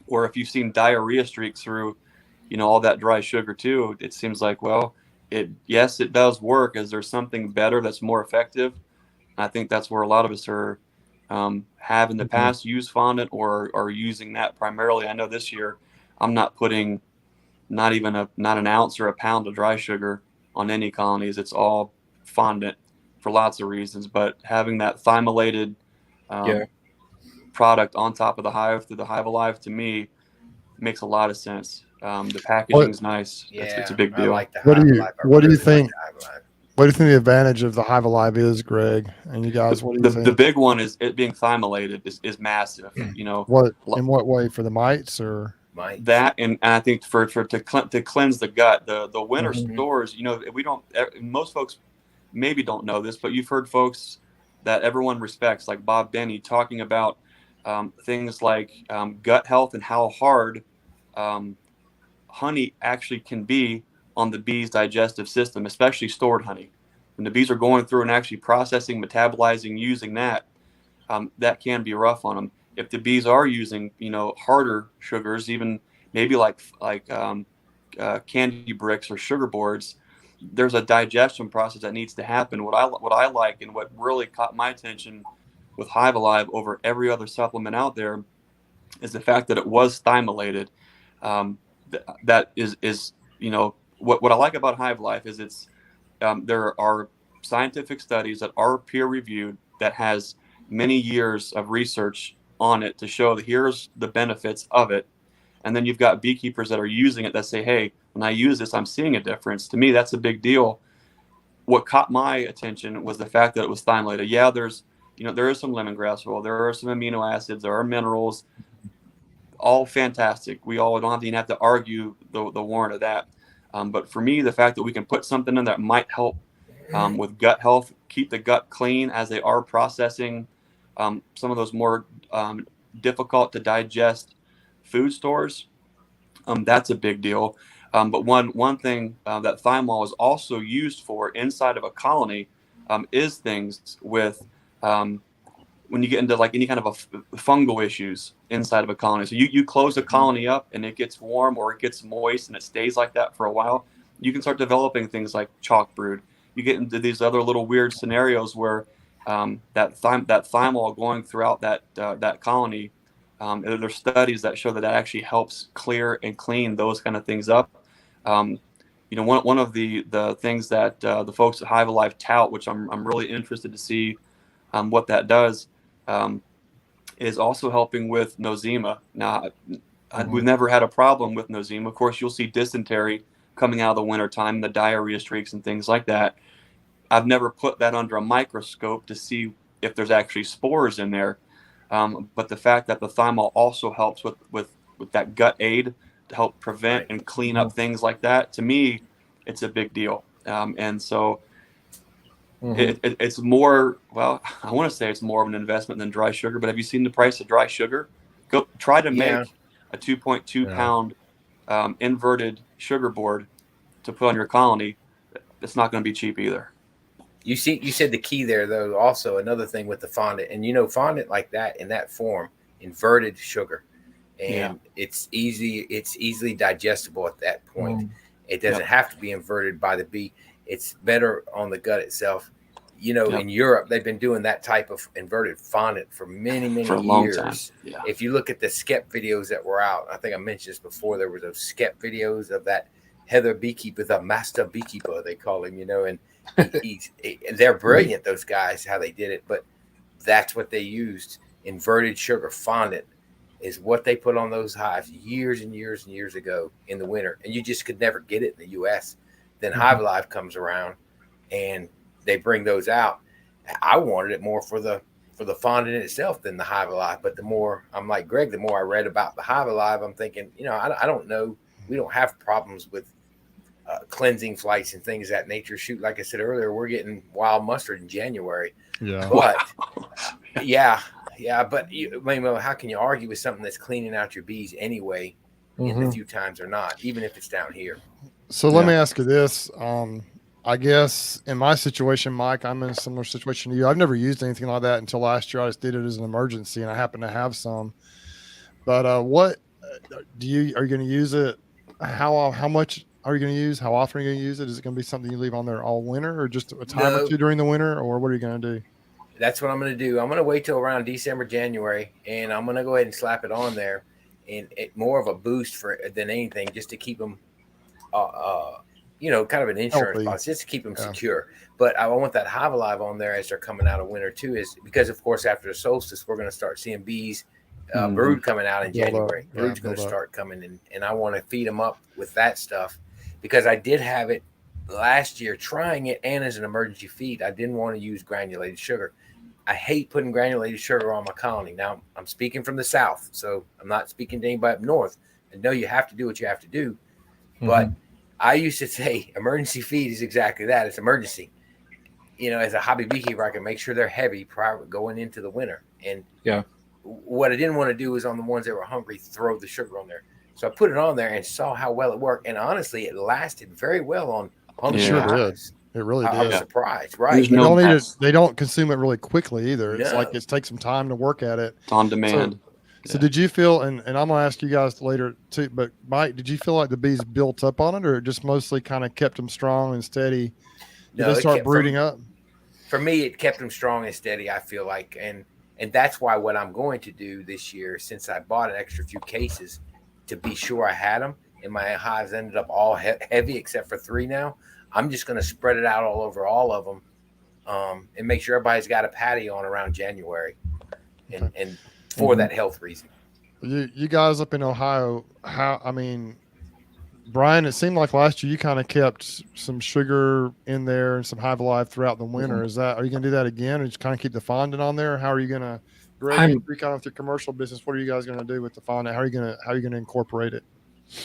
Or if you've seen diarrhea streaks through, all that dry sugar too, it seems like, well, it does work. Is there something better that's more effective? And I think that's where a lot of us are have in the past used fondant or are using that primarily. I know this year I'm not putting not an ounce or a pound of dry sugar on any colonies. It's all fondant for lots of reasons, but having that thymolated product on top of the hive through the Hive Alive to me makes a lot of sense. The packaging's nice. Yeah, it's a big deal. I like the Hive Alive. What do you think? What do you think the advantage of the Hive Alive is, Greg? And you guys, what do you think? The big one is it being thymolated is massive. What in what way, for the mites or that, and I think to cleanse the gut, the winter stores. We don't. Most folks maybe don't know this, but you've heard folks that everyone respects, like Bob Denny, talking about things like gut health and how hard honey actually can be on the bee's digestive system, especially stored honey. When the bees are going through and actually processing, metabolizing, using that can be rough on them. If the bees are using, harder sugars, even maybe like candy bricks or sugar boards, there's a digestion process that needs to happen. What I like and what really caught my attention with Hive Alive over every other supplement out there is the fact that it was thymolated. That is what I like about Hive Life is there are scientific studies that are peer reviewed that has many years of research on it to show that here's the benefits of it. And then you've got beekeepers that are using it that say, hey, when I use this, I'm seeing a difference. To me, that's a big deal. What caught my attention was the fact that it was thymolated. Yeah, there is some lemongrass oil, there are some amino acids, there are minerals, all fantastic. We all don't even have to argue the warrant of that. But for me, the fact that we can put something in that might help with gut health, keep the gut clean as they are processing some of those more difficult to digest food stores, that's a big deal. But one thing that thymol is also used for inside of a colony is things with when you get into like any kind of a fungal issues inside of a colony. So you close a colony up and it gets warm or it gets moist and it stays like that for a while. You can start developing things like chalk brood. You get into these other little weird scenarios where that thymol going throughout that colony. There's studies that show that actually helps clear and clean those kind of things up. One of the things that the folks at Hive Alive tout, which I'm really interested to see what that does, is also helping with nosema. Now, we've never had a problem with nosema. Of course, you'll see dysentery coming out of the wintertime, the diarrhea streaks and things like that. I've never put that under a microscope to see if there's actually spores in there. But the fact that the thymol also helps with that gut aid to help prevent and clean up things like that, to me, it's a big deal. And so It's more, well, I want to say it's more of an investment than dry sugar, but have you seen the price of dry sugar? Go try to make a 2.2 pound inverted sugar board to put on your colony. It's not going to be cheap either. You said the key there, though. Also, another thing with the fondant, and fondant like that in that form, inverted sugar, and it's easily digestible at that point. It doesn't have to be inverted by the bee. It's better on the gut itself. In Europe, they've been doing that type of inverted fondant for many For a years. long time. Yeah. If you look at the skep videos that were out, I think I mentioned this before. There was those skep videos of that Heather beekeeper, the master beekeeper, they call him. And they're brilliant, those guys, how they did it. But that's what they used. Inverted sugar fondant is what they put on those hives years and years and years ago in the winter. And you just could never get it in the U.S. Then Hive Alive comes around and they bring those out. I wanted it more for the fondant itself than the Hive Alive. But the more I'm like Greg, the more I read about the Hive Alive, I'm thinking, I don't know. We don't have problems with cleansing flights and things of that nature. Shoot, like I said earlier, we're getting wild mustard in January. Yeah. But but how can you argue with something that's cleaning out your bees anyway in the few times or not, even if it's down here? So let me ask you this. I guess in my situation, Mike, I'm in a similar situation to you. I've never used anything like that until last year. I just did it as an emergency, and I happen to have some. But what are you going to use it? How much are you going to use? How often are you going to use it? Is it going to be something you leave on there all winter, or just a time or two during the winter, or what are you going to do? That's what I'm going to do. I'm going to wait till around December, January, and I'm going to go ahead and slap it on there, and more of a boost than anything, just to keep them, kind of an insurance policy, just to keep them secure. But I want that Hive Alive on there as they're coming out of winter too, is because of course after the solstice we're going to start seeing bees brood coming out in January. Brood's going to start coming in, and I want to feed them up with that stuff because I did have it last year trying it, and as an emergency feed. I didn't want to use granulated sugar. I hate putting granulated sugar on my colony. Now, I'm speaking from the South, so I'm not speaking to anybody up north. I know you have to do what you have to do, but I used to say emergency feed is exactly that. It's emergency. As a hobby beekeeper, I can make sure they're heavy prior to going into the winter. And what I didn't want to do is on the ones that were hungry, throw the sugar on there. So I put it on there and saw how well it worked. And honestly, it lasted very well on hungry hives. It really did. I was surprised, right? They don't consume it really quickly either. It's like it takes some time to work at it. It's on demand. So did you feel, and I'm going to ask you guys later too, but Mike, did you feel like the bees built up on it, or it just mostly kind of kept them strong and steady? Did they start brooding up? For me, it kept them strong and steady, I feel like. And that's why what I'm going to do this year, since I bought an extra few cases to be sure I had them, and my hives ended up all heavy except for 3 now, I'm just going to spread it out all over all of them and make sure everybody's got a patio on around January and for that health reason. You guys up in Ohio, Brian, it seemed like last year you kind of kept some sugar in there and some Hive Alive throughout the winter. Are you going to do that again, or just kind of keep the fondant on there? Or how are you going to, Greg, you're kind of with your commercial business, what are you guys going to do with the fondant? How are you going to incorporate it?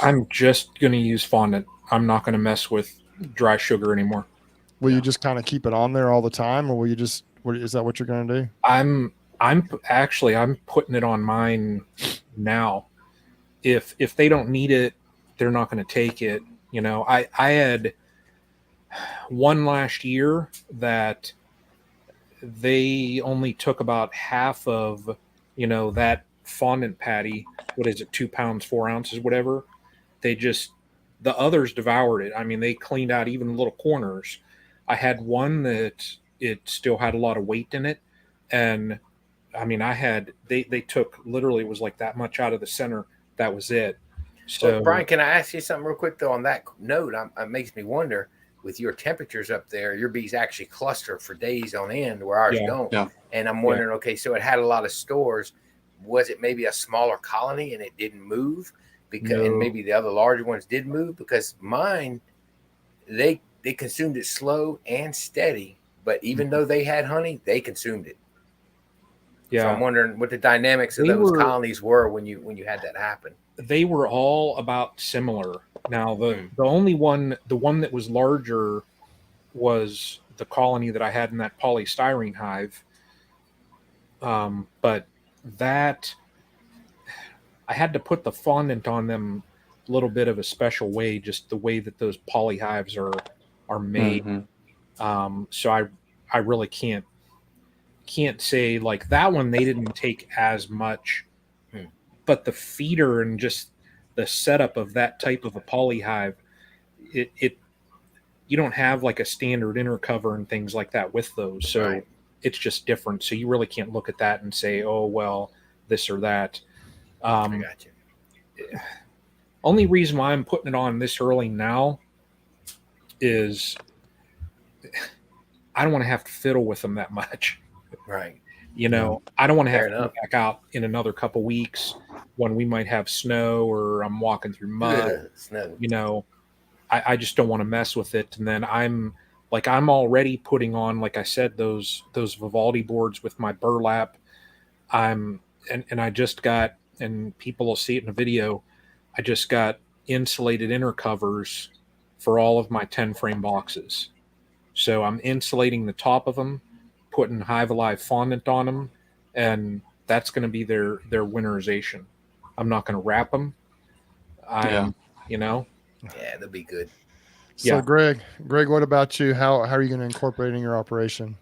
I'm just going to use fondant. I'm not going to mess with dry sugar anymore. Will you just kind of keep it on there all the time, or will you just? Is that what you're going to do? I'm putting it on mine now. If they don't need it, they're not going to take it. I had one last year that they only took about half of, that fondant patty. What is it? 2 pounds, 4 ounces, whatever. The others devoured it. I mean, they cleaned out even little corners. I had one that it still had a lot of weight in it. And I mean, they took literally, it was like that much out of the center. That was it. So, Brian, can I ask you something real quick though? On that note, it makes me wonder, with your temperatures up there, your bees actually cluster for days on end, where ours don't. Yeah. And I'm wondering, okay, so it had a lot of stores. Was it maybe a smaller colony and it didn't move? And maybe the other larger ones did move? Because mine, they consumed it slow and steady. But even though they had honey, they consumed it. Yeah. So I'm wondering what the dynamics of those colonies were when you had that happen. They were all about similar. Now the only one, the one that was larger was the colony that I had in that polystyrene hive. But that I had to put the fondant on them a little bit of a special way, just the way that those poly hives are made. So I really can't say like that one. They didn't take as much, but the feeder and just the setup of that type of a poly hive, it you don't have like a standard inner cover and things like that with those, so Right. it's just different. So you really can't look at that and say, oh well, this or that. I got you. Only reason why I'm putting it on this early now is I don't want to have to fiddle with them that much. Right. You know, I don't want to have Fair to go enough. back out in another couple weeks when we might have snow or I'm walking through mud. Snow. You know, I just don't want to mess with it. And then I'm already putting on, like I said, those Vivaldi boards with my burlap. And I just got, and people will see it in a video, I just got insulated inner covers for all of my 10 frame boxes. So I'm insulating the top of them, putting Hive Alive fondant on them, and that's going to be their winterization. I'm not going to wrap them. You know, Yeah, they'll be good. So Yeah. Greg, what about you? How are you going to incorporate in your operation?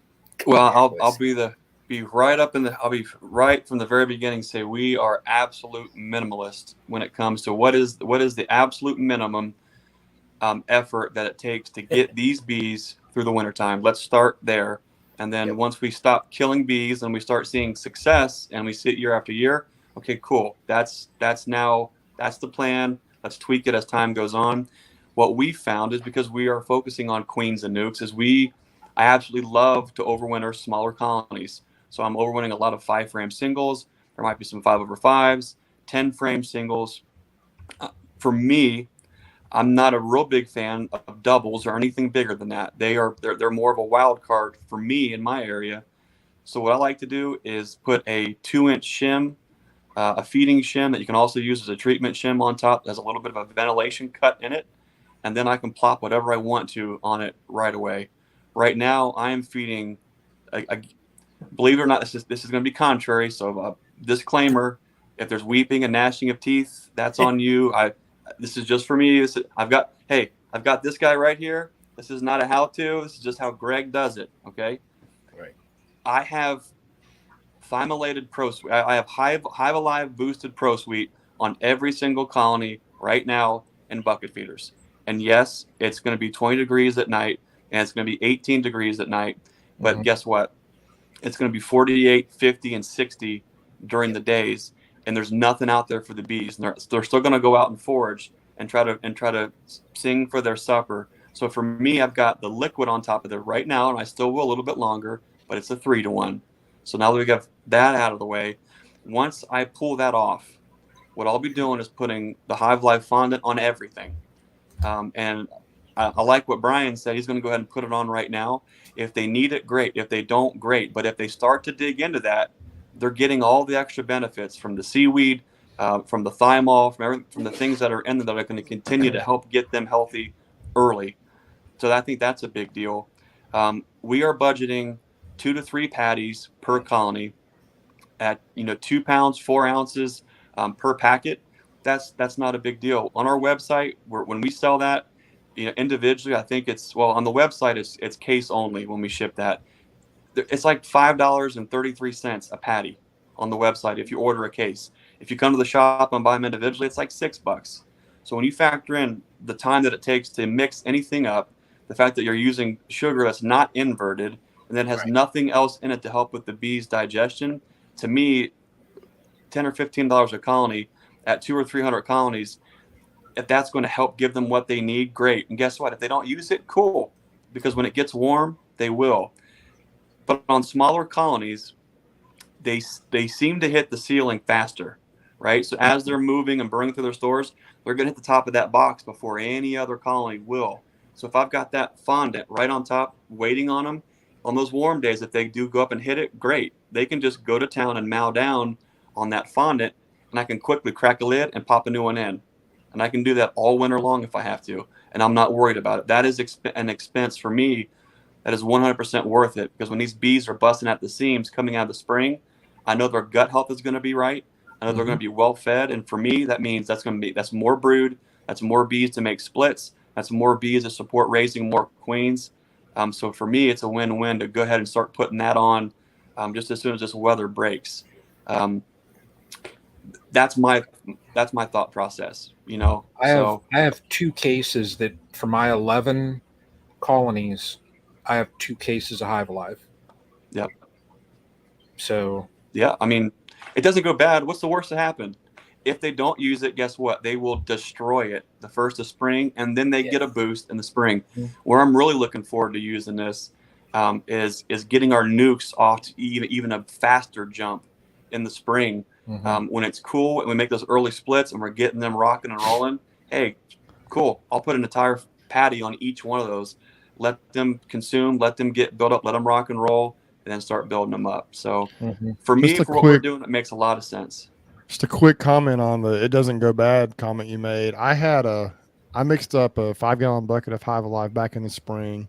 Well, I'll be right up in the, I'll be right from the very beginning. Say we are absolute minimalist when it comes to what is the absolute minimum effort that it takes to get these bees through the wintertime. Let's start there. And then once we stop killing bees and we start seeing success and we see it year after year, okay, cool. That's the plan. Let's tweak it as time goes on. What we found is, because we are focusing on queens and nukes, is I absolutely love to overwinter smaller colonies. So I'm overwintering a lot of 5 frame singles. There might be some 5/5s, 10 frame singles. For me, I'm not a real big fan of doubles or anything bigger than that. They're more of a wild card for me in my area. So what I like to do is put a 2-inch shim, a feeding shim that you can also use as a treatment shim on top. There's a little bit of a ventilation cut in it, and then I can plop whatever I want to on it right away. Right now, I am feeding. Believe it or not, this is going to be contrary. So disclaimer: if there's weeping and gnashing of teeth, that's on you. This is just for me. I've got this guy right here. This is not a how-to. This is just how Greg does it. Okay. Right. I have thymelated Pro Suite. I have Hive Alive boosted Pro Suite on every single colony right now in bucket feeders. And yes, it's going to be 20 degrees at night and it's going to be 18 degrees at night. But guess what? It's going to be 48, 50, and 60 during the days. And there's nothing out there for the bees. And they're still going to go out and forage and try to sing for their supper. So for me, I've got the liquid on top of there right now, and I still will a little bit longer, but it's a 3-to-1. So now that we got that out of the way, once I pull that off, what I'll be doing is putting the Hive Live fondant on everything. And I like what Brian said. He's going to go ahead and put it on right now. If they need it, great. If they don't, great. But if they start to dig into that, they're getting all the extra benefits from the seaweed, from the thymol, from the things that are in there that are going to continue to help get them healthy early. So I think that's a big deal. We are budgeting 2 to 3 patties per colony at 2 pounds, 4 ounces per packet. That's not a big deal. On our website, when we sell that, individually, I think on the website it's case only when we ship that. It's like $5.33 a patty on the website if you order a case. If you come to the shop and buy them individually, it's like $6. So when you factor in the time that it takes to mix anything up, the fact that you're using sugar that's not inverted and that has nothing else in it to help with the bees' digestion, to me, $10 or $15 a colony at 200 or 300 colonies, if that's going to help give them what they need, great. And guess what? If they don't use it, cool, because when it gets warm, they will. But on smaller colonies, they seem to hit the ceiling faster, right? So as they're moving and burning through their stores, they're going to hit the top of that box before any other colony will. So if I've got that fondant right on top waiting on them, on those warm days, if they do go up and hit it, great. They can just go to town and mow down on that fondant, and I can quickly crack a lid and pop a new one in. And I can do that all winter long if I have to, and I'm not worried about it. That is an expense for me that is 100% worth it, because when these bees are busting at the seams coming out of the spring, I know their gut health is going to be right. I know they're going to be well fed, and for me, that means that's more brood, that's more bees to make splits, that's more bees to support raising more queens. So for me, it's a win-win to go ahead and start putting that on just as soon as this weather breaks. That's my thought process. I have 2 cases that for my 11 colonies, I have 2 cases of Hive Alive. Yep. So yeah, I mean, it doesn't go bad. What's the worst to happen? If they don't use it, guess what? They will destroy it the first of spring, and then they get a boost in the spring. Where I'm really looking forward to using this is getting our nukes off to even a faster jump in the spring. When it's cool and we make those early splits and we're getting them rocking and rolling. Hey, cool. I'll put an entire patty on each one of those. Let them consume, let them get built up, let them rock and roll, and then start building them up. So for me, for what we're doing, it makes a lot of sense. Just a quick comment on the "it doesn't go bad" comment you made. I mixed up a 5-gallon bucket of Hive Alive back in the spring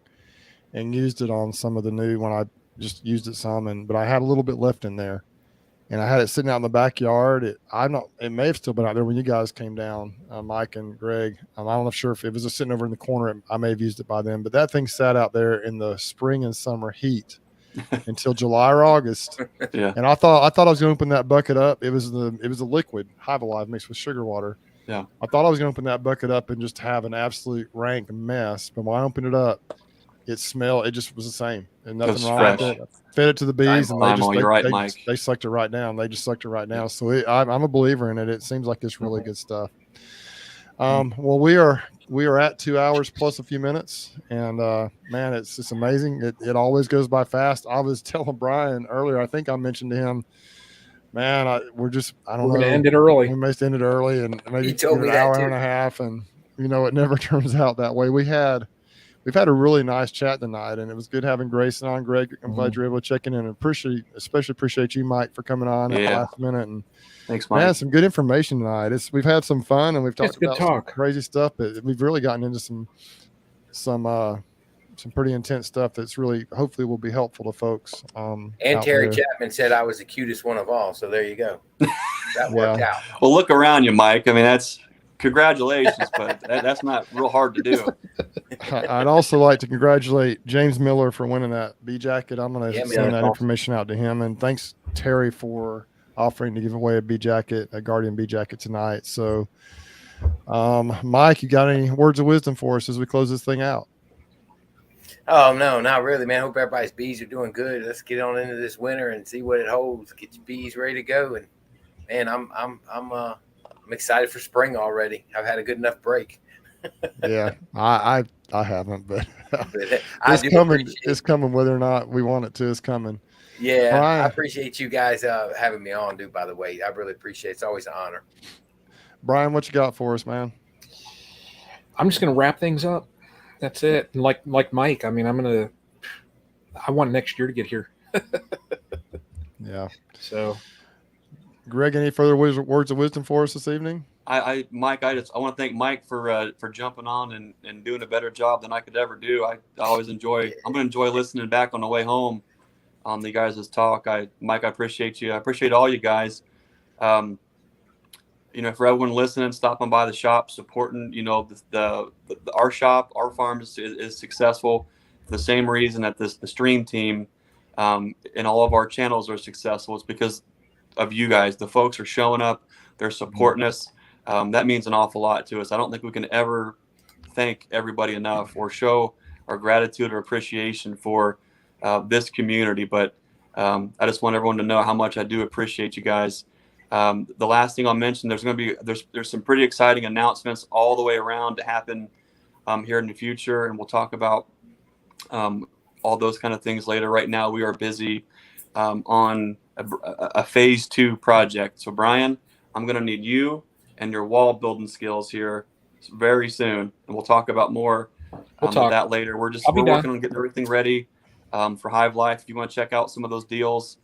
and used it on some of the new when I just used it some, but I had a little bit left in there, and I had it sitting out in the backyard. It may have still been out there when you guys came down, Mike and Greg. I'm not sure if it was just sitting over in the corner. I may have used it by then, but that thing sat out there in the spring and summer heat until July or August. Yeah. And I thought I was going to open that bucket up. It was a liquid Hive Alive mixed with sugar water. Yeah. I thought I was going to open that bucket up and just have an absolute rank mess. But when I opened it up, it just was the same. And nothing wrong with it. I fed it to the bees, and they sucked it right down. They just sucked it right down. So I'm a believer in it. It seems like it's really good stuff. Well, we are at 2 hours plus a few minutes, and man, it's just amazing. It always goes by fast. I was telling Brian earlier, I think I mentioned to him, man, we're going to end it early. We may end it early, and maybe an hour and a half, and it never turns out that way. We've had a really nice chat tonight, and it was good having Grayson on. Greg, I'm glad you're able to check in, and especially appreciate you, Mike, for coming on at the last minute. And thanks, Mike. Man, some good information tonight. We've had some fun, and we've talked about some crazy stuff, but we've really gotten into some pretty intense stuff that's really, hopefully, will be helpful to folks. And Terry Chapman said I was the cutest one of all, so there you go. That worked out. Well, look around you, Mike. I mean, that's congratulations, but that's not real hard to do. I'd also like to congratulate James Miller for winning that bee jacket. I'm going to send that information out to him, and thanks, Terry, for offering to give away a Guardian bee jacket tonight. So, Mike, you got any words of wisdom for us as we close this thing out? Oh, no, not really, man. Hope everybody's bees are doing good. Let's get on into this winter and see what it holds. Get your bees ready to go. And man, I'm excited for spring already. I've had a good enough break. Yeah, I haven't, but it's coming whether or not we want it to. It's coming. Yeah, Brian, I appreciate you guys having me on, dude, by the way. I really appreciate it. It's always an honor. Brian, what you got for us, man? I'm just going to wrap things up. That's it. Like Mike, I mean, I want next year to get here. Yeah. So, Greg, any further words of wisdom for us this evening? Mike, I want to thank Mike for jumping on and doing a better job than I could ever do. I always I'm going to enjoy listening back on the way home on the guys' talk. Mike, I appreciate you. I appreciate all you guys. For everyone listening, stopping by the shop, supporting, our shop, our farm is successful for the same reason that the stream team and all of our channels are successful. It's because of you guys. The folks are showing up, they're supporting us. That means an awful lot to us. I don't think we can ever thank everybody enough or show our gratitude or appreciation for this community. But I just want everyone to know how much I do appreciate you guys. The last thing I'll mention, there's some pretty exciting announcements all the way around to happen here in the future, and we'll talk about all those kind of things later. Right now, we are busy on a phase 2 project. So, Brian, I'm going to need you and your wall building skills here very soon, and we'll talk about more of that later. We're working on getting everything ready for Hive Life. If you want to check out some of those deals,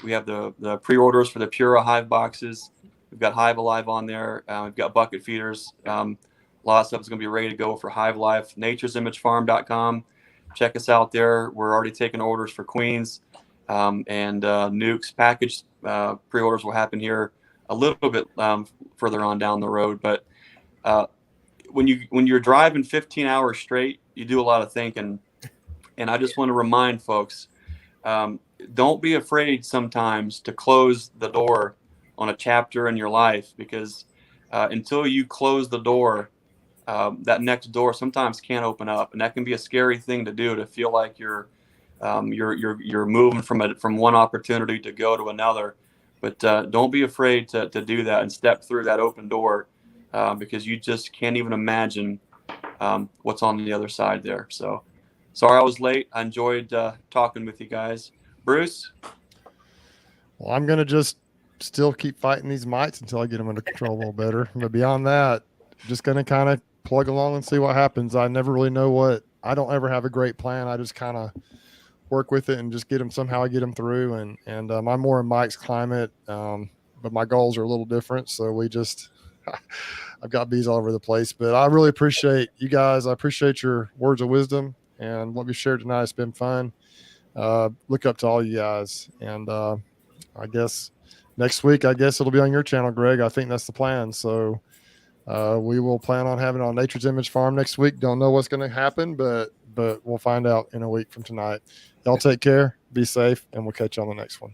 we have the pre-orders for the Pura Hive boxes. We've got Hive Alive on there. We've got bucket feeders. A lot of stuff is going to be ready to go for Hive Life. naturesimmagefarm.com. check us out there. We're already taking orders for queens, and nukes. Package pre-orders will happen here a little bit further on down the road. But when you're driving 15 hours straight, you do a lot of thinking. And I just want to remind folks, don't be afraid sometimes to close the door on a chapter in your life, because until you close the door, that next door sometimes can't open up, and that can be a scary thing to do, to feel like you're moving from one opportunity to go to another. But don't be afraid to do that and step through that open door, because you just can't even imagine what's on the other side there. So sorry I was late. I enjoyed talking with you guys. Bruce? Well, I'm going to just still keep fighting these mites until I get them under control a little better. But beyond that, just going to kind of plug along and see what happens. I never really know I don't ever have a great plan. I just kind of work with it and just get them somehow. I get them through. And I'm more in Mike's climate, but my goals are a little different. So I've got bees all over the place. But I really appreciate you guys. I appreciate your words of wisdom and what we shared tonight. It's been fun. Look up to all you guys. And I guess next week, it'll be on your channel, Greg. I think that's the plan. So we will plan on having it on Nature's Image Farm next week. Don't know what's going to happen, but we'll find out in a week from tonight. Y'all take care, be safe, and we'll catch you on the next one.